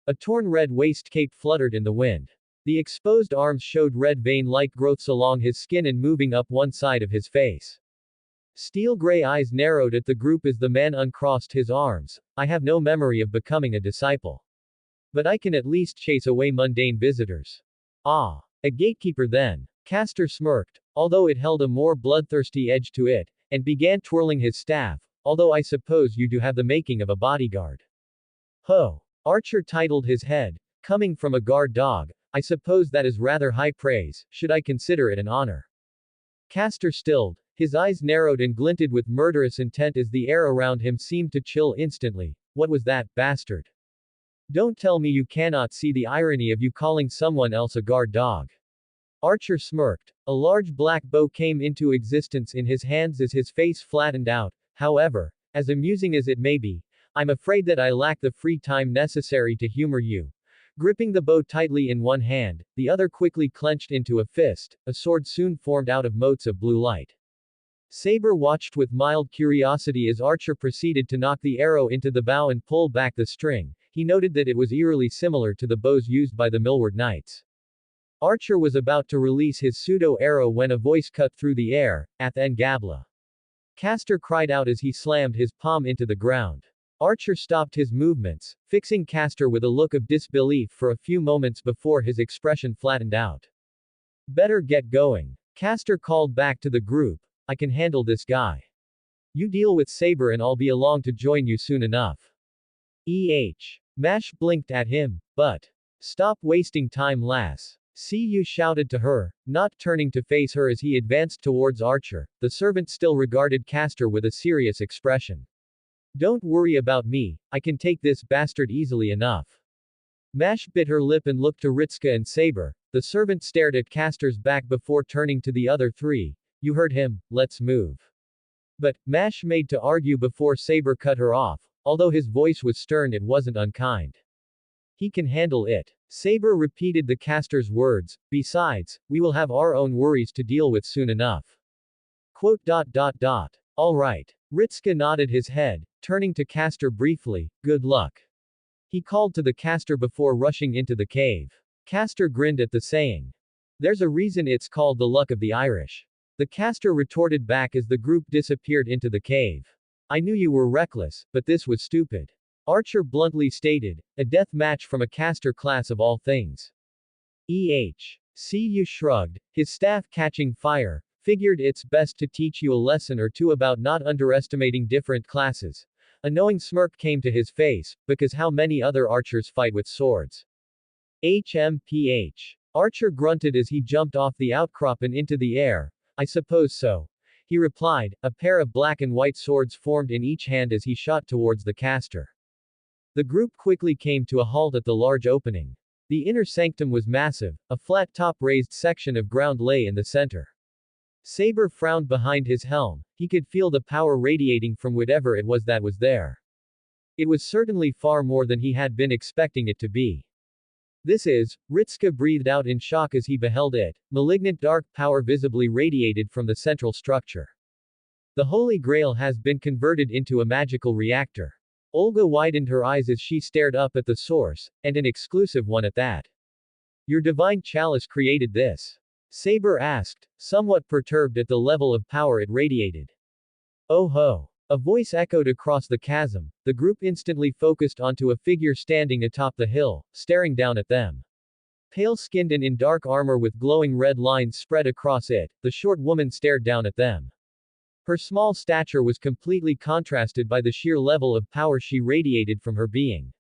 A torn red waist cape fluttered in the wind. The exposed arms showed red vein-like growths along his skin and moving up one side of his face. Steel gray eyes narrowed at the group as the man uncrossed his arms. I have no memory of becoming a disciple. But I can at least chase away mundane visitors. Ah. A gatekeeper then. Castor smirked, although it held a more bloodthirsty edge to it, and began twirling his staff, although I suppose you do have the making of a bodyguard. Ho! Archer titled his head. Coming from a guard dog, I suppose that is rather high praise, should I consider it an honor. Castor stilled, his eyes narrowed and glinted with murderous intent as the air around him seemed to chill instantly. What was that, bastard? Don't tell me you cannot see the irony of you calling someone else a guard dog. Archer smirked. A large black bow came into existence in his hands as his face flattened out. However, as amusing as it may be, I'm afraid that I lack the free time necessary to humor you. Gripping the bow tightly in one hand, the other quickly clenched into a fist. A sword soon formed out of motes of blue light. Saber watched with mild curiosity as Archer proceeded to knock the arrow into the bow and pull back the string. He noted that it was eerily similar to the bows used by the Millward Knights. Archer was about to release his pseudo-arrow when a voice cut through the air. Athen Gabla. Castor cried out as he slammed his palm into the ground. Archer stopped his movements, fixing Castor with a look of disbelief for a few moments before his expression flattened out. Better get going. Castor called back to the group. I can handle this guy. You deal with Saber and I'll be along to join you soon enough. Mash blinked at him, but. Stop wasting time, lass. See you, shouted to her, not turning to face her as he advanced towards Archer. The servant still regarded Castor with a serious expression. Don't worry about me, I can take this bastard easily enough. Mash bit her lip and looked to Ritska and Saber. The servant stared at Castor's back before turning to the other three. You heard him, let's move. But, Mash made to argue before Saber cut her off. Although his voice was stern, it wasn't unkind. He can handle it. Saber repeated the Castor's words, besides, we will have our own worries to deal with soon enough. Quote. All right. Ritska nodded his head, turning to Castor briefly, good luck. He called to the Castor before rushing into the cave. Castor grinned at the saying. There's a reason it's called the luck of the Irish. The Castor retorted back as the group disappeared into the cave. I knew you were reckless, but this was stupid. Archer bluntly stated, a death match from a Castor class of all things. CU shrugged, his staff catching fire, figured it's best to teach you a lesson or two about not underestimating different classes. A knowing smirk came to his face, because how many other archers fight with swords? HMPH. Archer grunted as he jumped off the outcrop and into the air. I suppose so. He replied, a pair of black and white swords formed in each hand as he shot towards the Castor. The group quickly came to a halt at the large opening. The inner sanctum was massive, a flat-top raised section of ground lay in the center. Saber frowned behind his helm, he could feel the power radiating from whatever it was that was there. It was certainly far more than he had been expecting it to be. This is, Ritska breathed out in shock as he beheld it, malignant dark power visibly radiated from the central structure. The Holy Grail has been converted into a magical reactor. Olga widened her eyes as she stared up at the source, and an exclusive one at that. Your divine chalice created this? Saber asked, somewhat perturbed at the level of power it radiated. Oh ho! A voice echoed across the chasm. The group instantly focused onto a figure standing atop the hill, staring down at them. Pale-skinned and in dark armor with glowing red lines spread across it, the short woman stared down at them. Her small stature was completely contrasted by the sheer level of power she radiated from her being.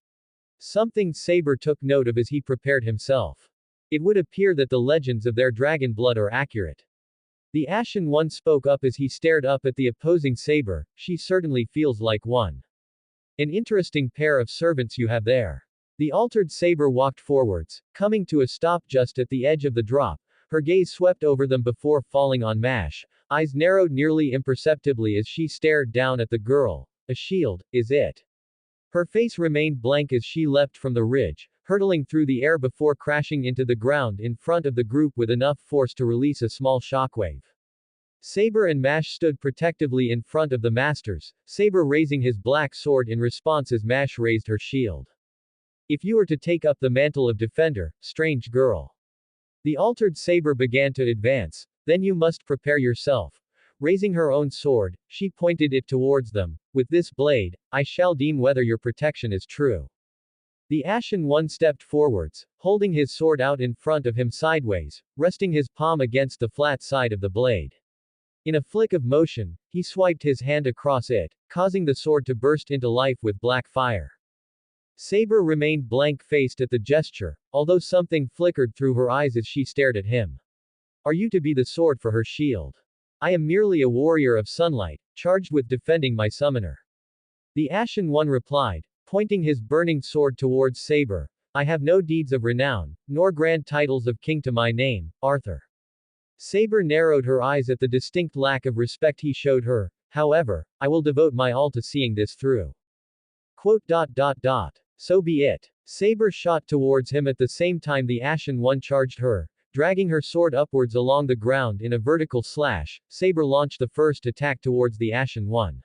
Something Saber took note of as he prepared himself. It would appear that the legends of their dragon blood are accurate. The Ashen one spoke up as he stared up at the opposing Saber, she certainly feels like one. An interesting pair of servants you have there. The altered Saber walked forwards, coming to a stop just at the edge of the drop. Her gaze swept over them before falling on Mash, eyes narrowed nearly imperceptibly as she stared down at the girl. A shield, is it? Her face remained blank as she leapt from the ridge, hurtling through the air before crashing into the ground in front of the group with enough force to release a small shockwave. Saber and Mash stood protectively in front of the masters, Saber raising his black sword in response as Mash raised her shield. If you are to take up the mantle of defender, strange girl. The altered Saber began to advance, then you must prepare yourself. Raising her own sword, she pointed it towards them. With this blade, I shall deem whether your protection is true. The Ashen one stepped forwards, holding his sword out in front of him sideways, resting his palm against the flat side of the blade. In a flick of motion, he swiped his hand across it, causing the sword to burst into life with black fire. Saber remained blank-faced at the gesture, although something flickered through her eyes as she stared at him. Are you to be the sword for her shield? I am merely a warrior of sunlight, charged with defending my summoner. The Ashen one replied, pointing his burning sword towards Saber, I have no deeds of renown, nor grand titles of king to my name, Arthur. Saber narrowed her eyes at the distinct lack of respect he showed her, however, I will devote my all to seeing this through. Quote. So be it. Saber shot towards him at the same time the Ashen one charged her, dragging her sword upwards along the ground in a vertical slash. Saber launched the first attack towards the Ashen one.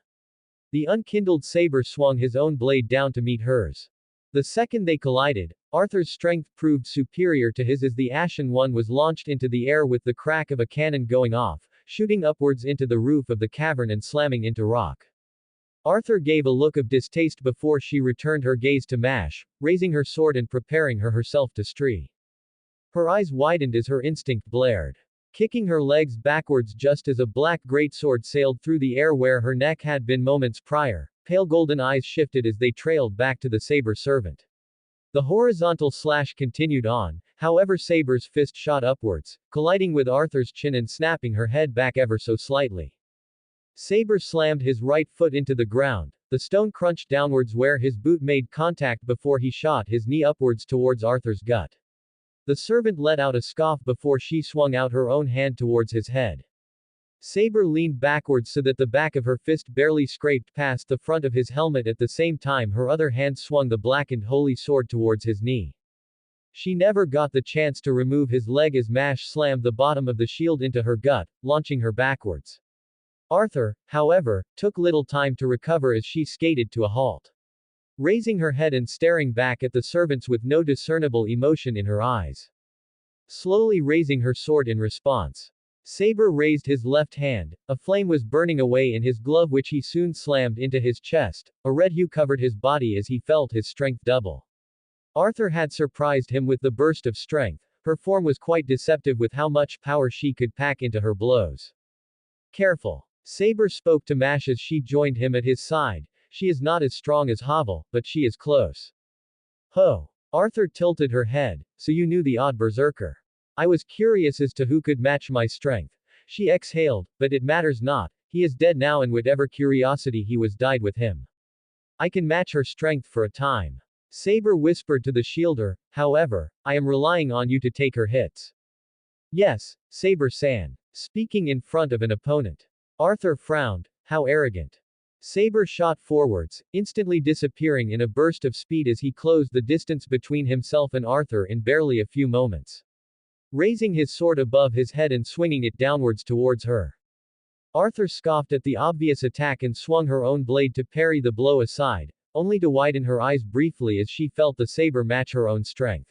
The unkindled Saber swung his own blade down to meet hers. The second they collided, Arthur's strength proved superior to his as the Ashen one was launched into the air with the crack of a cannon going off, shooting upwards into the roof of the cavern and slamming into rock. Arthur gave a look of distaste before she returned her gaze to Mash, raising her sword and preparing herself to strike. Her eyes widened as her instinct blared. Kicking her legs backwards just as a black greatsword sailed through the air where her neck had been moments prior, pale golden eyes shifted as they trailed back to the Saber servant. The horizontal slash continued on, however Saber's fist shot upwards, colliding with Arthur's chin and snapping her head back ever so slightly. Saber slammed his right foot into the ground, the stone crunched downwards where his boot made contact before he shot his knee upwards towards Arthur's gut. The servant let out a scoff before she swung out her own hand towards his head. Saber leaned backwards so that the back of her fist barely scraped past the front of his helmet. At the same time her other hand swung the blackened holy sword towards his knee. She never got the chance to remove his leg as Mash slammed the bottom of the shield into her gut, launching her backwards. Arthur, however, took little time to recover as she skated to a halt. Raising her head and staring back at the servants with no discernible emotion in her eyes. Slowly raising her sword in response. Saber raised his left hand, a flame was burning away in his glove which he soon slammed into his chest, a red hue covered his body as he felt his strength double. Arthur had surprised him with the burst of strength, her form was quite deceptive with how much power she could pack into her blows. Careful. Saber spoke to Mash as she joined him at his side, she is not as strong as Havel, but she is close. Ho! Arthur tilted her head, so you knew the odd berserker. I was curious as to who could match my strength. She exhaled, but it matters not, he is dead now and whatever curiosity he was died with him. I can match her strength for a time. Saber whispered to the shielder, however, I am relying on you to take her hits. Yes, Saber-san. Speaking in front of an opponent. Arthur frowned, how arrogant. Saber shot forwards, instantly disappearing in a burst of speed as he closed the distance between himself and Arthur in barely a few moments. Raising his sword above his head and swinging it downwards towards her. Arthur scoffed at the obvious attack and swung her own blade to parry the blow aside, only to widen her eyes briefly as she felt the saber match her own strength.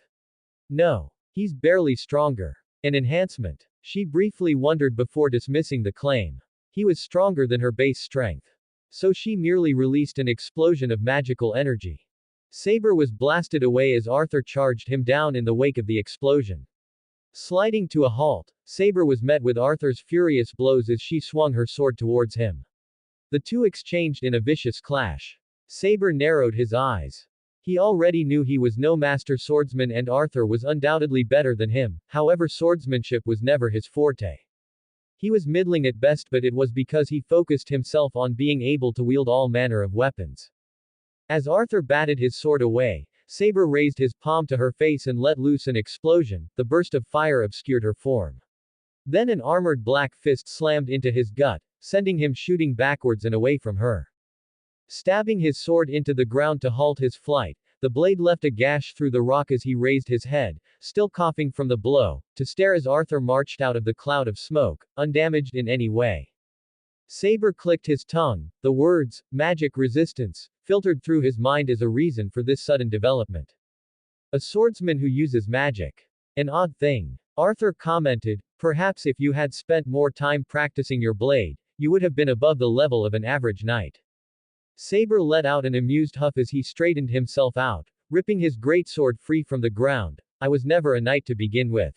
No. He's barely stronger. An enhancement. She briefly wondered before dismissing the claim. He was stronger than her base strength. So she merely released an explosion of magical energy. Saber was blasted away as Arthur charged him down in the wake of the explosion. Sliding to a halt, Saber was met with Arthur's furious blows as she swung her sword towards him. The two exchanged in a vicious clash. Saber narrowed his eyes. He already knew he was no master swordsman and Arthur was undoubtedly better than him, however swordsmanship was never his forte. He was middling at best but it was because he focused himself on being able to wield all manner of weapons. As Arthur batted his sword away, Saber raised his palm to her face and let loose an explosion, the burst of fire obscured her form. Then an armored black fist slammed into his gut, sending him shooting backwards and away from her. Stabbing his sword into the ground to halt his flight, the blade left a gash through the rock as he raised his head, still coughing from the blow, to stare as Arthur marched out of the cloud of smoke, undamaged in any way. Saber clicked his tongue, the words, magic resistance, filtered through his mind as a reason for this sudden development. A swordsman who uses magic. An odd thing. Arthur commented, perhaps if you had spent more time practicing your blade, you would have been above the level of an average knight. Saber let out an amused huff as he straightened himself out, ripping his greatsword free from the ground. I was never a knight to begin with.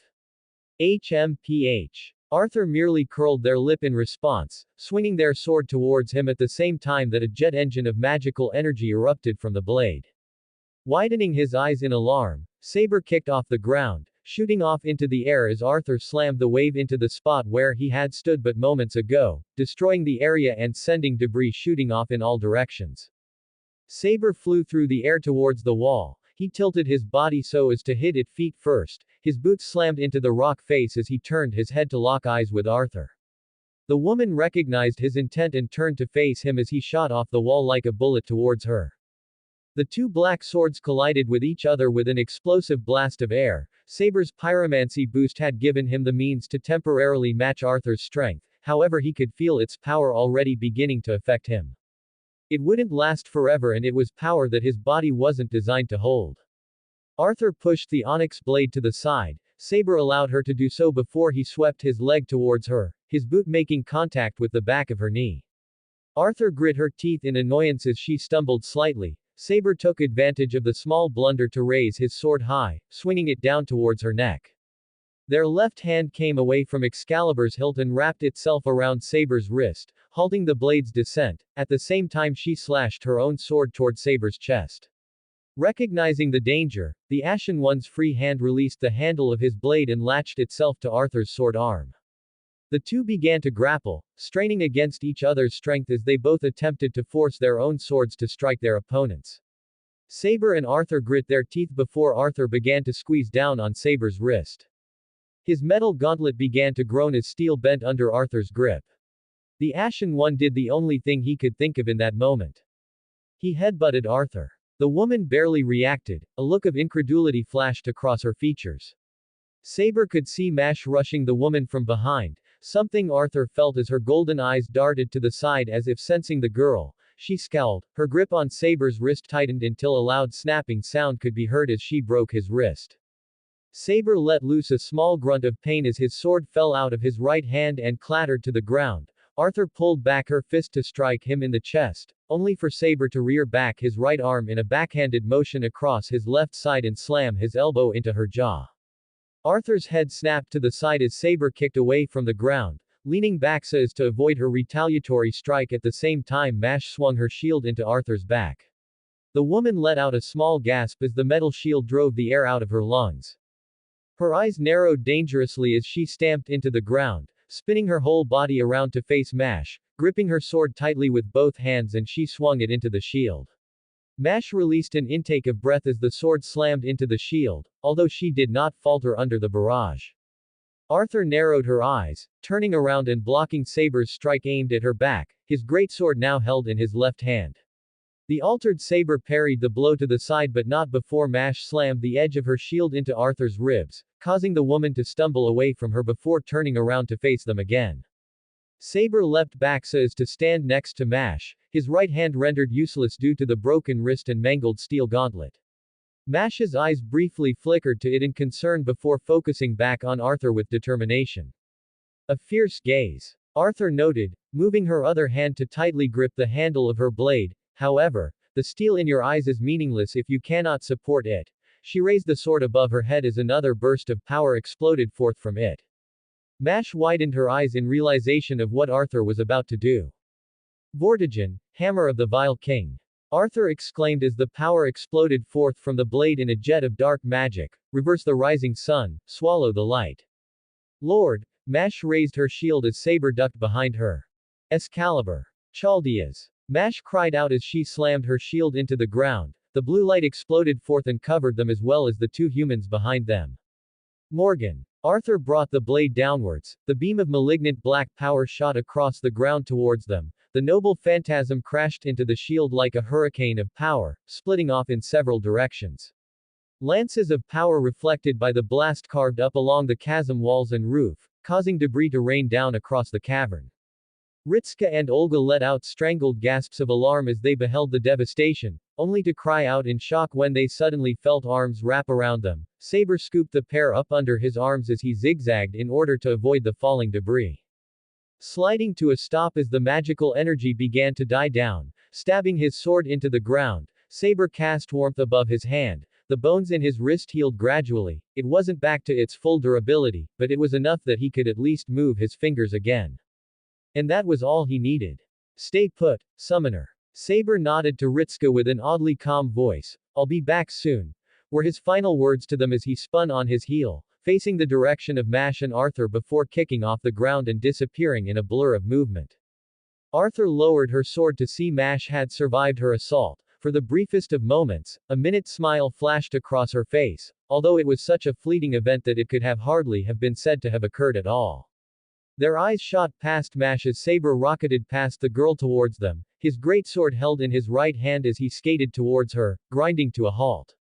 HMPH. Arthur merely curled their lip in response, swinging their sword towards him at the same time that a jet engine of magical energy erupted from the blade. Widening his eyes in alarm, Saber kicked off the ground, shooting off into the air as Arthur slammed the wave into the spot where he had stood but moments ago, destroying the area and sending debris shooting off in all directions. Saber flew through the air towards the wall. He tilted his body so as to hit it feet first, his boots slammed into the rock face as he turned his head to lock eyes with Arthur. The woman recognized his intent and turned to face him as he shot off the wall like a bullet towards her. The two black swords collided with each other with an explosive blast of air. Saber's pyromancy boost had given him the means to temporarily match Arthur's strength, however he could feel its power already beginning to affect him. It wouldn't last forever and it was power that his body wasn't designed to hold. Arthur pushed the onyx blade to the side. Saber allowed her to do so before he swept his leg towards her, his boot making contact with the back of her knee. Arthur grit her teeth in annoyance as she stumbled slightly. Saber took advantage of the small blunder to raise his sword high, swinging it down towards her neck. Their left hand came away from Excalibur's hilt and wrapped itself around Saber's wrist, halting the blade's descent. At the same time she slashed her own sword toward Saber's chest. Recognizing the danger, the Ashen One's free hand released the handle of his blade and latched itself to Arthur's sword arm. The two began to grapple, straining against each other's strength as they both attempted to force their own swords to strike their opponents. Saber and Arthur grit their teeth before Arthur began to squeeze down on Saber's wrist. His metal gauntlet began to groan as steel bent under Arthur's grip. The Ashen One did the only thing he could think of in that moment. He headbutted Arthur. The woman barely reacted, a look of incredulity flashed across her features. Saber could see Mash rushing the woman from behind, something Arthur felt as her golden eyes darted to the side as if sensing the girl. She scowled, her grip on Saber's wrist tightened until a loud snapping sound could be heard as she broke his wrist. Saber let loose a small grunt of pain as his sword fell out of his right hand and clattered to the ground. Arthur pulled back her fist to strike him in the chest, only for Saber to rear back his right arm in a backhanded motion across his left side and slam his elbow into her jaw. Arthur's head snapped to the side as Saber kicked away from the ground, leaning back so as to avoid her retaliatory strike. At the same time, Mash swung her shield into Arthur's back. The woman let out a small gasp as the metal shield drove the air out of her lungs. Her eyes narrowed dangerously as she stamped into the ground, spinning her whole body around to face Mash, gripping her sword tightly with both hands, and she swung it into the shield. Mash released an intake of breath as the sword slammed into the shield, although she did not falter under the barrage. Arthur narrowed her eyes, turning around and blocking Saber's strike aimed at her back, his greatsword now held in his left hand. The altered Saber parried the blow to the side but not before Mash slammed the edge of her shield into Arthur's ribs, causing the woman to stumble away from her before turning around to face them again. Saber leapt back so as to stand next to Mash, his right hand rendered useless due to the broken wrist and mangled steel gauntlet. Mash's eyes briefly flickered to it in concern before focusing back on Arthur with determination. A fierce gaze. Arthur noted, moving her other hand to tightly grip the handle of her blade. However, the steel in your eyes is meaningless if you cannot support it. She raised the sword above her head as another burst of power exploded forth from it. Mash widened her eyes in realization of what Arthur was about to do. Vortigern, hammer of the vile king. Arthur exclaimed as the power exploded forth from the blade in a jet of dark magic. Reverse the rising sun, swallow the light. Lord, Mash raised her shield as Saber ducked behind her. Excalibur. Chaldeas. Mash cried out as she slammed her shield into the ground. The blue light exploded forth and covered them as well as the two humans behind them. Morgan. Arthur brought the blade downwards. The beam of malignant black power shot across the ground towards them. The noble phantasm crashed into the shield like a hurricane of power, splitting off in several directions. Lances of power reflected by the blast carved up along the chasm walls and roof, causing debris to rain down across the cavern. Ritska and Olga let out strangled gasps of alarm as they beheld the devastation, only to cry out in shock when they suddenly felt arms wrap around them. Saber scooped the pair up under his arms as he zigzagged in order to avoid the falling debris. Sliding to a stop as the magical energy began to die down, stabbing his sword into the ground, Saber cast warmth above his hand. The bones in his wrist healed gradually. It wasn't back to its full durability, but it was enough that he could at least move his fingers again. And that was all he needed. Stay put, summoner. Saber nodded to Ritska with an oddly calm voice. I'll be back soon, were his final words to them as he spun on his heel, facing the direction of Mash and Arthur before kicking off the ground and disappearing in a blur of movement. Arthur lowered her sword to see Mash had survived her assault. For the briefest of moments, a minute smile flashed across her face, although it was such a fleeting event that it could have hardly have been said to have occurred at all. Their eyes shot past Mash as Saber rocketed past the girl towards them, his greatsword held in his right hand as he skated towards her, grinding to a halt.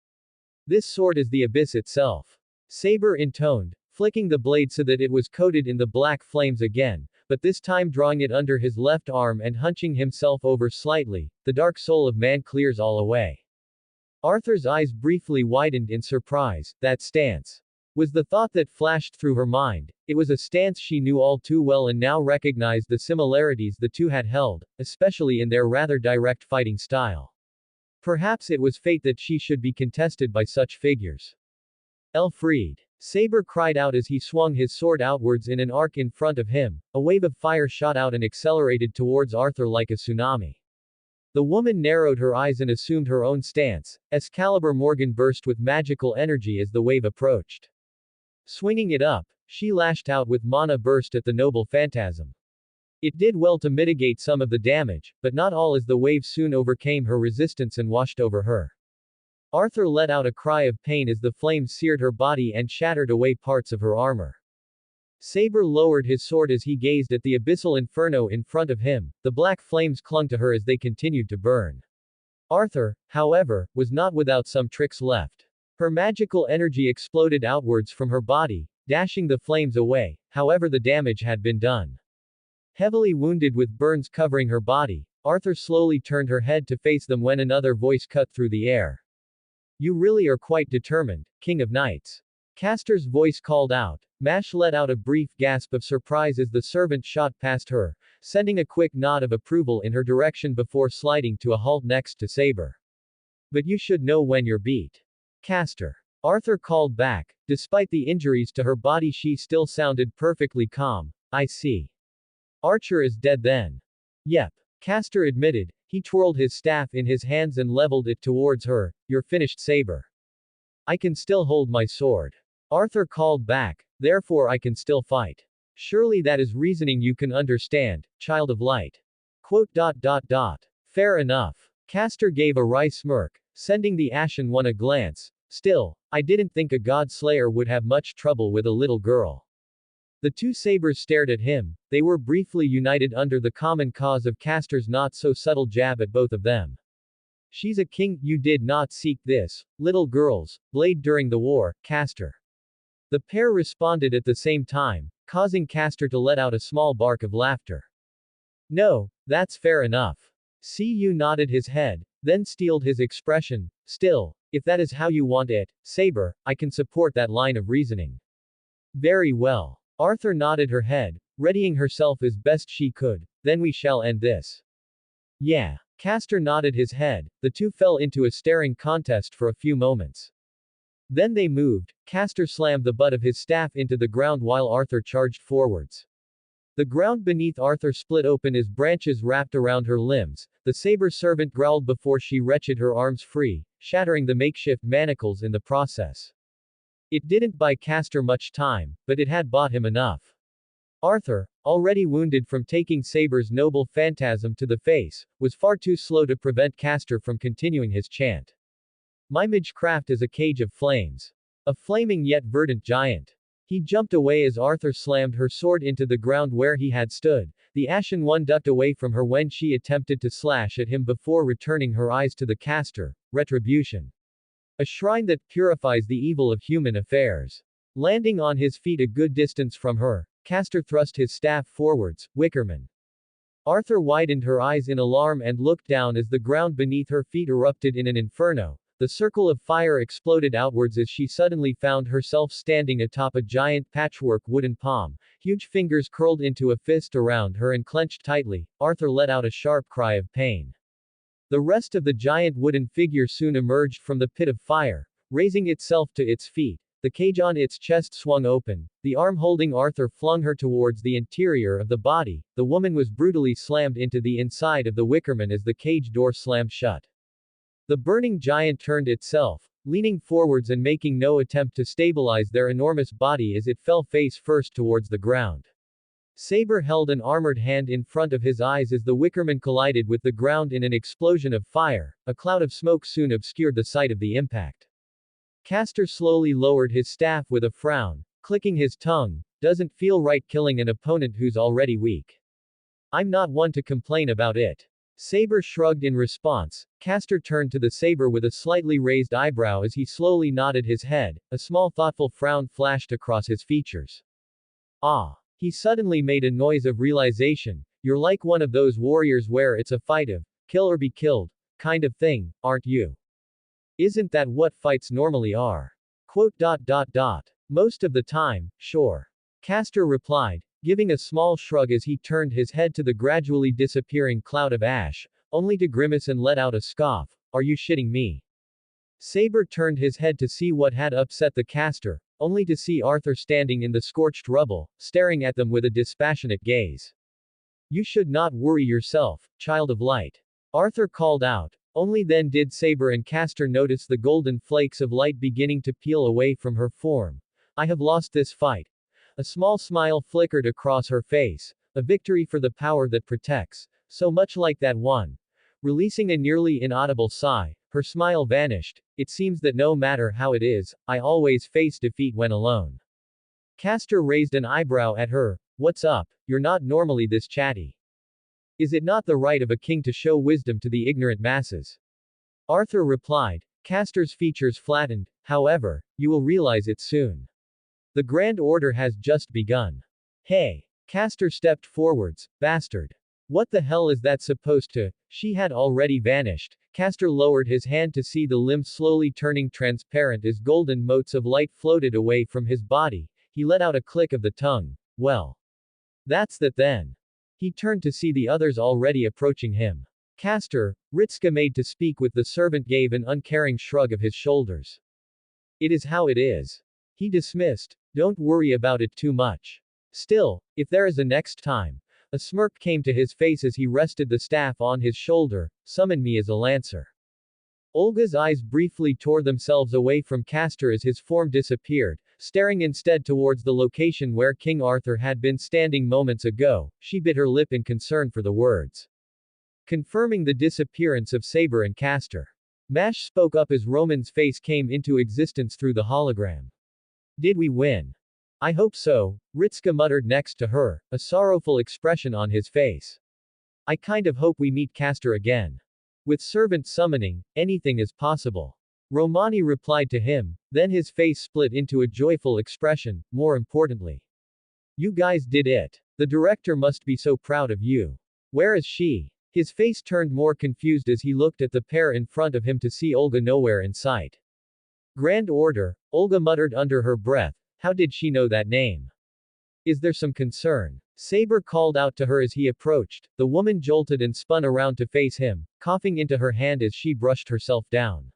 This sword is the abyss itself. Saber intoned, flicking the blade so that it was coated in the black flames again, but this time drawing it under his left arm and hunching himself over slightly. The dark soul of man clears all away. Arthur's eyes briefly widened in surprise. That stance was the thought that flashed through her mind. It was a stance she knew all too well and now recognized the similarities the two had held, especially in their rather direct fighting style. Perhaps it was fate that she should be contested by such figures. Elfried. Saber cried out as he swung his sword outwards in an arc in front of him. A wave of fire shot out and accelerated towards Arthur like a tsunami. The woman narrowed her eyes and assumed her own stance. Excalibur Morgan burst with magical energy as the wave approached. Swinging it up, she lashed out with mana burst at the noble phantasm. It did well to mitigate some of the damage, but not all, as the wave soon overcame her resistance and washed over her. Arthur let out a cry of pain as the flames seared her body and shattered away parts of her armor. Saber lowered his sword as he gazed at the abyssal inferno in front of him. The black flames clung to her as they continued to burn. Arthur, however, was not without some tricks left. Her magical energy exploded outwards from her body, dashing the flames away. However, the damage had been done. Heavily wounded with burns covering her body, Arthur slowly turned her head to face them when another voice cut through the air. "You really are quite determined, King of Knights." Castor's voice called out. Mash let out a brief gasp of surprise as the servant shot past her, sending a quick nod of approval in her direction before sliding to a halt next to Saber. "But you should know when you're beat." Castor. Arthur called back. Despite the injuries to her body, she still sounded perfectly calm. "I see. Archer is dead then." "Yep." Castor admitted. He twirled his staff in his hands and leveled it towards her. "You're finished, Saber." "I can still hold my sword." Arthur called back. "Therefore I can still fight. Surely that is reasoning you can understand, child of light." Quote. "Fair enough." Castor gave a wry smirk, sending the Ashen one a glance. "Still, I didn't think a god slayer would have much trouble with a little girl." The two sabers stared at him. They were briefly united under the common cause of Castor's not-so-subtle jab at both of them. "She's a king, you did not seek this, little girl's blade during the war, Castor." The pair responded at the same time, causing Castor to let out a small bark of laughter. "No, that's fair enough." Cu nodded his head, then steeled his expression. "Still, if that is how you want it, Saber, I can support that line of reasoning." "Very well." Arthur nodded her head, readying herself as best she could. "Then we shall end this." "Yeah." Castor nodded his head. The two fell into a staring contest for a few moments. Then they moved. Castor slammed the butt of his staff into the ground while Arthur charged forwards. The ground beneath Arthur split open as branches wrapped around her limbs. The saber servant growled before she wrenched her arms free, shattering the makeshift manacles in the process. It didn't buy Castor much time, but it had bought him enough. Arthur, already wounded from taking Saber's noble phantasm to the face, was far too slow to prevent Castor from continuing his chant. "My magecraft is a cage of flames. A flaming yet verdant giant." He jumped away as Arthur slammed her sword into the ground where he had stood. The Ashen one ducked away from her when she attempted to slash at him before returning her eyes to the caster. "Retribution. A shrine that purifies the evil of human affairs." Landing on his feet a good distance from her, Castor thrust his staff forwards. "Wickerman." Arthur widened her eyes in alarm and looked down as the ground beneath her feet erupted in an inferno. The circle of fire exploded outwards as she suddenly found herself standing atop a giant patchwork wooden palm. Huge fingers curled into a fist around her and clenched tightly. Arthur let out a sharp cry of pain. The rest of the giant wooden figure soon emerged from the pit of fire, raising itself to its feet. The cage on its chest swung open. The arm holding Arthur flung her towards the interior of the body. The woman was brutally slammed into the inside of the Wickerman as the cage door slammed shut. The burning giant turned itself, leaning forwards and making no attempt to stabilize their enormous body as it fell face first towards the ground. Saber held an armored hand in front of his eyes as the Wickerman collided with the ground in an explosion of fire. A cloud of smoke soon obscured the sight of the impact. Castor slowly lowered his staff with a frown, clicking his tongue. "Doesn't feel right killing an opponent who's already weak. I'm not one to complain about it." Saber shrugged in response. Castor turned to the Saber with a slightly raised eyebrow as he slowly nodded his head. A small thoughtful frown flashed across his features. "Ah." He suddenly made a noise of realization. "You're like one of those warriors where it's a fight of kill or be killed kind of thing, aren't you? Isn't that what fights normally are?" Quote. "Most of the time, sure." Castor replied, giving a small shrug as he turned his head to the gradually disappearing cloud of ash, only to grimace and let out a scoff. "Are you shitting me?" Saber turned his head to see what had upset the caster, only to see Arthur standing in the scorched rubble, staring at them with a dispassionate gaze. "You should not worry yourself, child of light. Arthur called out. Only then did Saber and Castor notice the golden flakes of light beginning to peel away from her form. I have lost this fight. A small smile flickered across her face. A victory for the power that protects. So much like that one. Releasing a nearly inaudible sigh, her smile vanished. It seems that no matter how it is, I always face defeat when alone. Castor raised an eyebrow at her. What's up? You're not normally this chatty. Is it not the right of a king to show wisdom to the ignorant masses? Arthur replied. Castor's features flattened. However, you will realize it soon. The Grand Order has just begun. Hey! Castor stepped forwards. Bastard. What the hell is that supposed to? She had already vanished. Castor lowered his hand to see the limb slowly turning transparent as golden motes of light floated away from his body. He let out a click of the tongue. Well. That's that then. He turned to see the others already approaching him. Castor, Ritska made to speak with the servant gave an uncaring shrug of his shoulders. It is how it is. He dismissed. Don't worry about it too much. Still, if there is a next time. A smirk came to his face as he rested the staff on his shoulder. Summon me as a lancer. Olga's eyes briefly tore themselves away from Castor as his form disappeared, staring instead towards the location where King Arthur had been standing moments ago. She bit her lip in concern for the words. Confirming the disappearance of Saber and Castor. Mash spoke up as Roman's face came into existence through the hologram. Did we win? I hope so, Ritska muttered next to her, a sorrowful expression on his face. I kind of hope we meet Castor again. With servant summoning, anything is possible. Romani replied to him, then his face split into a joyful expression. More importantly, you guys did it. The director must be so proud of you. Where is she? His face turned more confused as he looked at the pair in front of him to see Olga nowhere in sight. Grand Order, Olga muttered under her breath. How did she know that name? Is there some concern? Saber called out to her as he approached. The woman jolted and spun around to face him, coughing into her hand as she brushed herself down.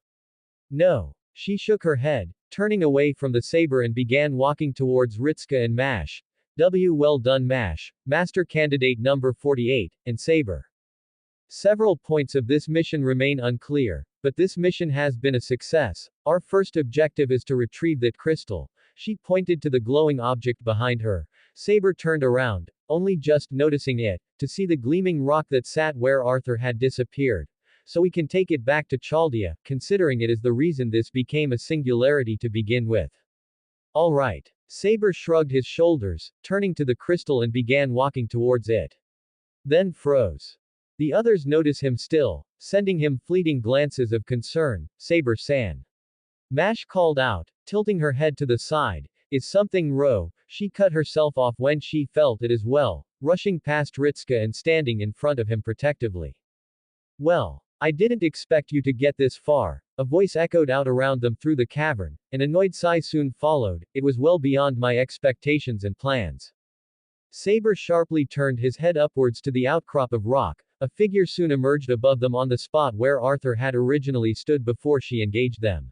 No. She shook her head, turning away from the Saber and began walking towards Ritska and Mash. Well done Mash, Master Candidate number 48, and Saber. Several points of this mission remain unclear, but this mission has been a success. Our first objective is to retrieve that crystal. She pointed to the glowing object behind her. Saber turned around, only just noticing it, to see the gleaming rock that sat where Arthur had disappeared. So we can take it back to Chaldea, considering it is the reason this became a singularity to begin with. Alright. Saber shrugged his shoulders, turning to the crystal and began walking towards it. Then froze. The others notice him still, sending him fleeting glances of concern. Saber-san. Mash called out, tilting her head to the side. Is something wrong? She cut herself off when she felt it as well, rushing past Ritska and standing in front of him protectively. Well, I didn't expect you to get this far. A voice echoed out around them through the cavern. An annoyed sigh soon followed. It was well beyond my expectations and plans. Saber sharply turned his head upwards to the outcrop of rock. A figure soon emerged above them on the spot where Arthur had originally stood before she engaged them.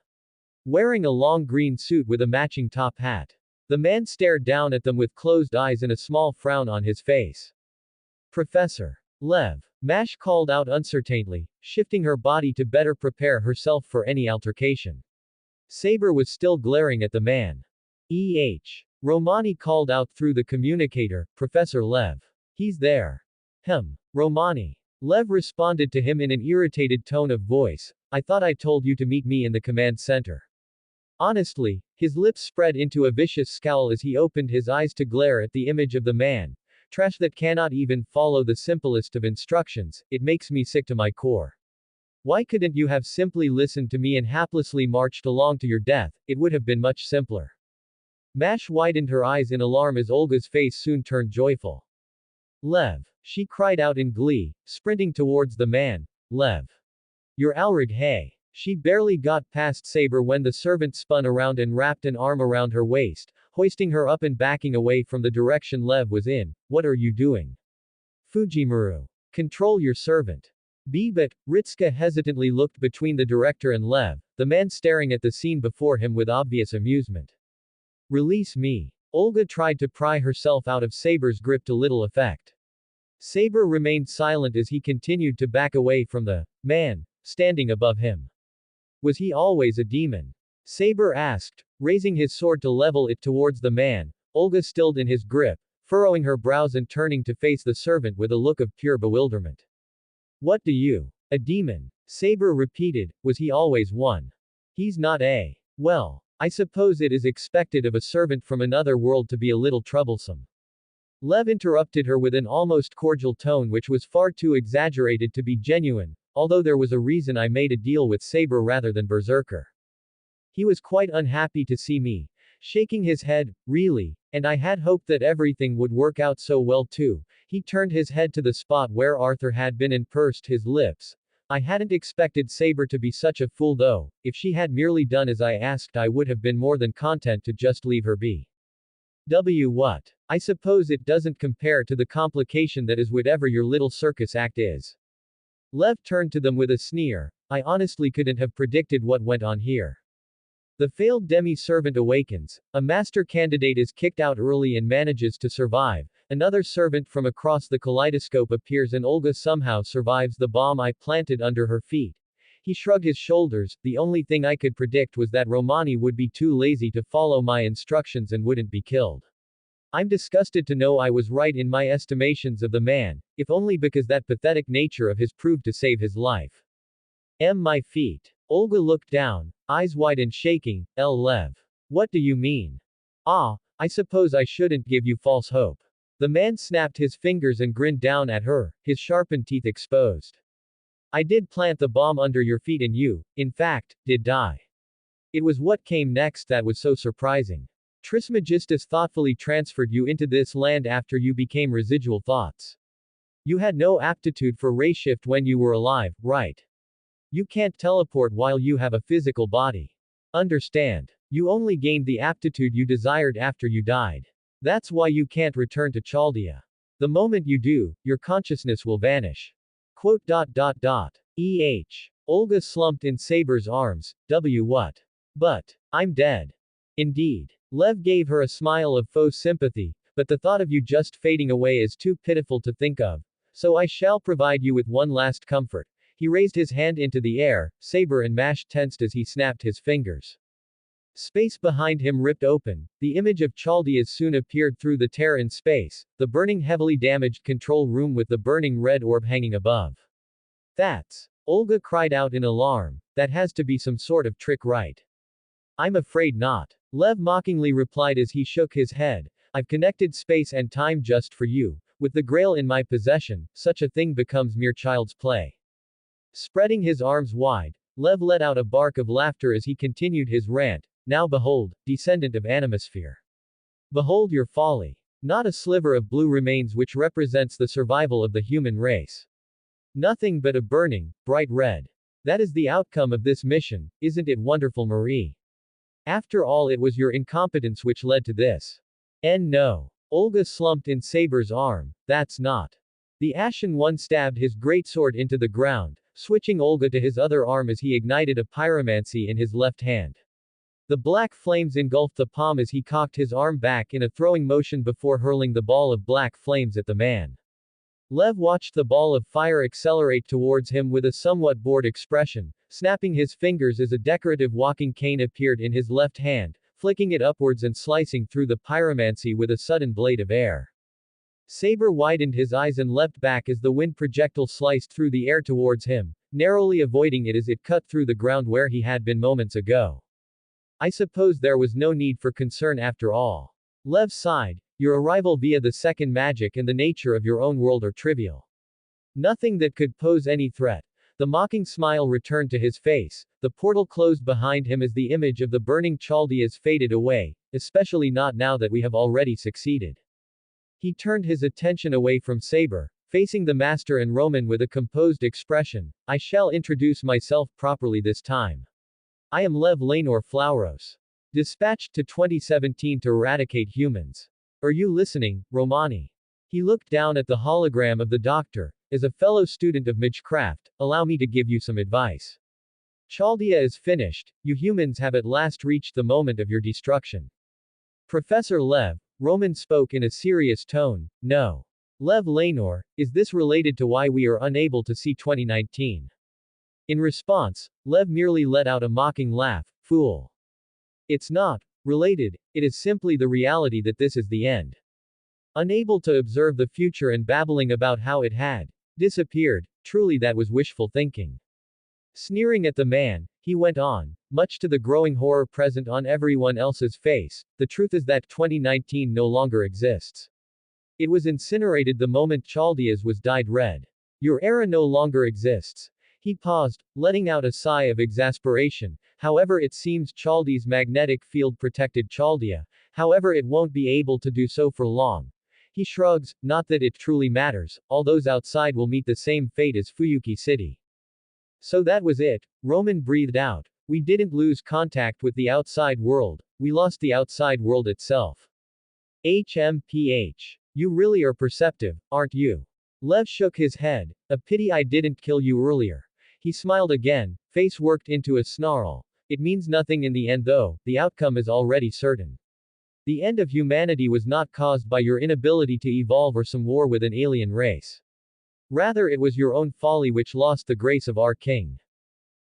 Wearing a long green suit with a matching top hat. The man stared down at them with closed eyes and a small frown on his face. Professor Lev, Mash called out uncertainly, shifting her body to better prepare herself for any altercation. Saber was still glaring at the man. Romani called out through the communicator, Professor Lev. He's there. Romani. Lev responded to him in an irritated tone of voice. I thought I told you to meet me in the command center. Honestly, his lips spread into a vicious scowl as he opened his eyes to glare at the image of the man. Trash that cannot even follow the simplest of instructions. It makes me sick to my core. Why couldn't you have simply listened to me and haplessly marched along to your death? It would have been much simpler. Mash widened her eyes in alarm as Olga's face soon turned joyful. Lev. She cried out in glee, sprinting towards the man. Lev. You're Alrig hey. She barely got past Saber when the servant spun around and wrapped an arm around her waist, hoisting her up and backing away from the direction Lev was in. What are you doing? Fujimaru. Control your servant. But Ritska hesitantly looked between the director and Lev, the man staring at the scene before him with obvious amusement. Release me. Olga tried to pry herself out of Saber's grip to little effect. Saber remained silent as he continued to back away from the man standing above him. Was he always a demon? Saber asked, raising his sword to level it towards the man, Olga stilled in his grip, furrowing her brows and turning to face the servant with a look of pure bewilderment. What do you? A demon? Saber repeated, was he always one? He's not a. Well, I suppose it is expected of a servant from another world to be a little troublesome. Lev interrupted her with an almost cordial tone which was far too exaggerated to be genuine, although there was a reason I made a deal with Saber rather than Berserker. He was quite unhappy to see me, shaking his head, really, and I had hoped that everything would work out so well too. He turned his head to the spot where Arthur had been and pursed his lips. I hadn't expected Saber to be such a fool though. If she had merely done as I asked I would have been more than content to just leave her be. What? I suppose it doesn't compare to the complication that is whatever your little circus act is. Lev turned to them with a sneer. I honestly couldn't have predicted what went on here. The failed demi-servant awakens, a master candidate is kicked out early and manages to survive, another servant from across the kaleidoscope appears and Olga somehow survives the bomb I planted under her feet. He shrugged his shoulders, the only thing I could predict was that Romani would be too lazy to follow my instructions and wouldn't be killed. I'm disgusted to know I was right in my estimations of the man, if only because that pathetic nature of his proved to save his life. My feet. Olga looked down, eyes wide and shaking. Lev. What do you mean? I suppose I shouldn't give you false hope. The man snapped his fingers and grinned down at her, his sharpened teeth exposed. I did plant the bomb under your feet and you, in fact, did die. It was what came next that was so surprising. Trismegistus thoughtfully transferred you into this land after you became residual thoughts. You had no aptitude for ray shift when you were alive, right? You can't teleport while you have a physical body. Understand? You only gained the aptitude you desired after you died. That's why you can't return to Chaldea. The moment you do, your consciousness will vanish. Olga slumped in Saber's arms. What? But I'm dead. Indeed. Lev gave her a smile of faux sympathy, but the thought of you just fading away is too pitiful to think of. So I shall provide you with one last comfort. He raised his hand into the air, Saber and Mash tensed as he snapped his fingers. Space behind him ripped open, the image of Chaldea soon appeared through the tear in space, the burning heavily damaged control room with the burning red orb hanging above. That's. Olga cried out in alarm, that has to be some sort of trick, right? I'm afraid not. Lev mockingly replied as he shook his head, I've connected space and time just for you, with the Grail in my possession, such a thing becomes mere child's play. Spreading his arms wide, Lev let out a bark of laughter as he continued his rant. Now behold, descendant of Animosphere. Behold your folly. Not a sliver of blue remains which represents the survival of the human race. Nothing but a burning, bright red. That is the outcome of this mission, isn't it wonderful, Marie? After all, it was your incompetence which led to this. No. Olga slumped in Saber's arm, that's not. The Ashen one stabbed his greatsword into the ground, switching Olga to his other arm as he ignited a pyromancy in his left hand. The black flames engulfed the palm as he cocked his arm back in a throwing motion before hurling the ball of black flames at the man. Lev watched the ball of fire accelerate towards him with a somewhat bored expression, snapping his fingers as a decorative walking cane appeared in his left hand, flicking it upwards and slicing through the pyromancy with a sudden blade of air. Saber widened his eyes and leapt back as the wind projectile sliced through the air towards him, narrowly avoiding it as it cut through the ground where he had been moments ago. I suppose there was no need for concern after all. Lev sighed, your arrival via the second magic and the nature of your own world are trivial. Nothing that could pose any threat. The mocking smile returned to his face, the portal closed behind him as the image of the burning Chaldeas faded away, especially not now that we have already succeeded. He turned his attention away from Saber, facing the master and Roman with a composed expression. I shall introduce myself properly this time. I am Lev Lanor Flauros. Dispatched to 2017 to eradicate humans. Are you listening, Romani? He looked down at the hologram of the doctor. As a fellow student of magecraft, allow me to give you some advice. Chaldea is finished, you humans have at last reached the moment of your destruction. Professor Lev, Roman spoke in a serious tone, no. Lev Lanor, is this related to why we are unable to see 2019? In response, Lev merely let out a mocking laugh, fool. It's not related, it is simply the reality that this is the end. Unable to observe the future and babbling about how it had disappeared, truly that was wishful thinking. Sneering at the man, he went on, much to the growing horror present on everyone else's face, the truth is that 2019 no longer exists. It was incinerated the moment Chaldea's was dyed red. Your era no longer exists. He paused, letting out a sigh of exasperation. However, it seems Chaldea's magnetic field protected Chaldea, however it won't be able to do so for long. He shrugs, not that it truly matters, all those outside will meet the same fate as Fuyuki City. So that was it, Roman breathed out. We didn't lose contact with the outside world, we lost the outside world itself. HMPH. You really are perceptive, aren't you? Lev shook his head. A pity I didn't kill you earlier. He smiled again, face worked into a snarl. It means nothing in the end though, the outcome is already certain. The end of humanity was not caused by your inability to evolve or some war with an alien race. Rather it was your own folly which lost the grace of our king.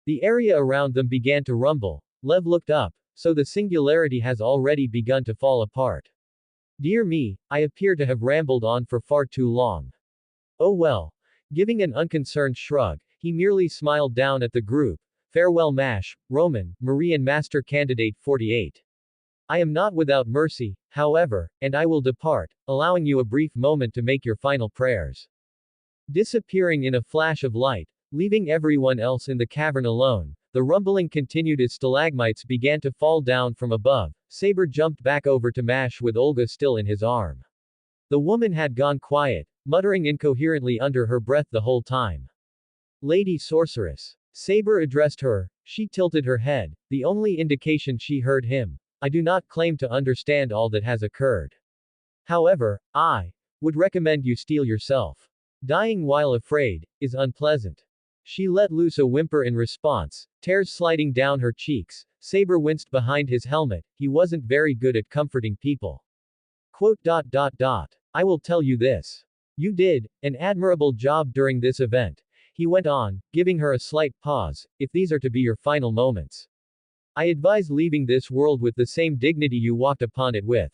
The area around them began to rumble. Lev looked up, so the singularity has already begun to fall apart. Dear me, I appear to have rambled on for far too long. Oh well. Giving an unconcerned shrug, he merely smiled down at the group. Farewell Mash, Roman, Marie and Master Candidate 48. I am not without mercy, however, and I will depart, allowing you a brief moment to make your final prayers. Disappearing in a flash of light, leaving everyone else in the cavern alone, the rumbling continued as stalagmites began to fall down from above. Saber jumped back over to Mash with Olga still in his arm. The woman had gone quiet, muttering incoherently under her breath the whole time. Lady Sorceress. Saber addressed her, she tilted her head, the only indication she heard him. I do not claim to understand all that has occurred. However, I would recommend you steel yourself. Dying while afraid is unpleasant. She let loose a whimper in response, tears sliding down her cheeks. Saber winced behind his helmet, he wasn't very good at comforting people. I will tell you this. You did an admirable job during this event. He went on, giving her a slight pause, if these are to be your final moments. I advise leaving this world with the same dignity you walked upon it with.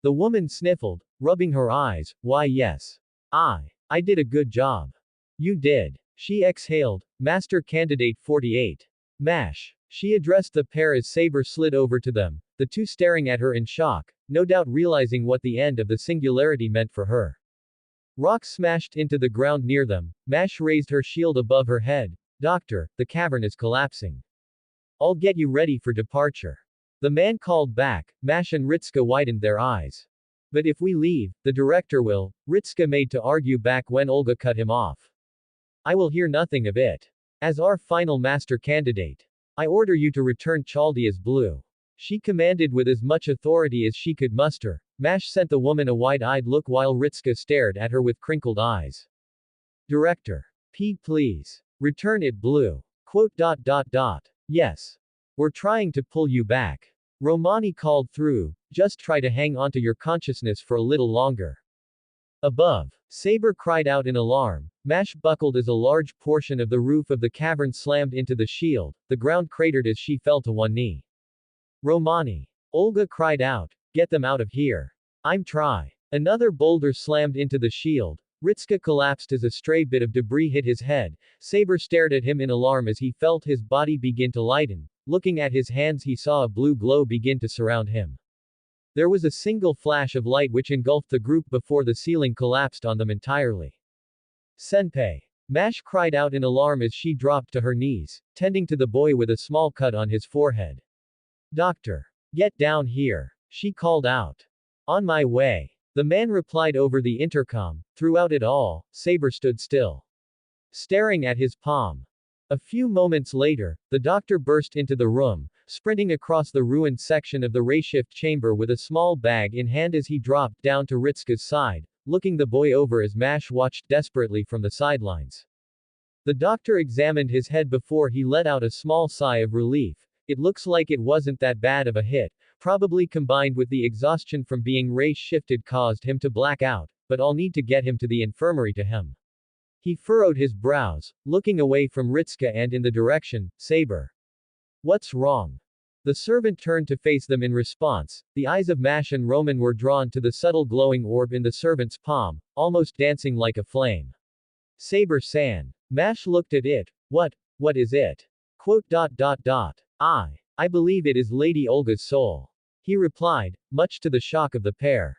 The woman sniffled, rubbing her eyes, why yes. I did a good job. You did. She exhaled, Master Candidate 48. Mash. She addressed the pair as Saber slid over to them, the two staring at her in shock, no doubt realizing what the end of the singularity meant for her. Rocks smashed into the ground near them. Mash raised her shield above her head. Doctor, the cavern is collapsing. I'll get you ready for departure. The man called back. Mash and Ritska widened their eyes. But if we leave, the director will, Ritska made to argue back when Olga cut him off. I will hear nothing of it. As our final master candidate, I order you to return Chaldea's blue. She commanded with as much authority as she could muster. Mash sent the woman a wide-eyed look while Ritska stared at her with crinkled eyes. Director. Please. Return it blue. Yes. We're trying to pull you back. Romani called through, just try to hang onto your consciousness for a little longer. Above. Saber cried out in alarm. Mash buckled as a large portion of the roof of the cavern slammed into the shield, the ground cratered as she fell to one knee. Romani. Olga cried out, get them out of here. I'm try. Another boulder slammed into the shield. Ritska collapsed as a stray bit of debris hit his head. Saber stared at him in alarm as he felt his body begin to lighten. Looking at his hands he saw a blue glow begin to surround him. There was a single flash of light which engulfed the group before the ceiling collapsed on them entirely. Senpai. Mash cried out in alarm as she dropped to her knees, tending to the boy with a small cut on his forehead. Doctor. Get down here. She called out. On my way. The man replied over the intercom. Throughout it all, Saber stood still, staring at his palm. A few moments later, the doctor burst into the room, sprinting across the ruined section of the rayshift chamber with a small bag in hand as he dropped down to Ritska's side, looking the boy over as Mash watched desperately from the sidelines. The doctor examined his head before he let out a small sigh of relief. It looks like it wasn't that bad of a hit, probably combined with the exhaustion from being ray-shifted caused him to black out. but I'll need to get him to the infirmary to him. He furrowed his brows, looking away from Ritska and in the direction, Saber. What's wrong? The servant turned to face them in response. The eyes of Mash and Roman were drawn to the subtle glowing orb in the servant's palm, almost dancing like a flame. Saber-san. Mash looked at it. What is it? Quote. I believe it is Lady Olga's soul. He replied, much to the shock of the pair.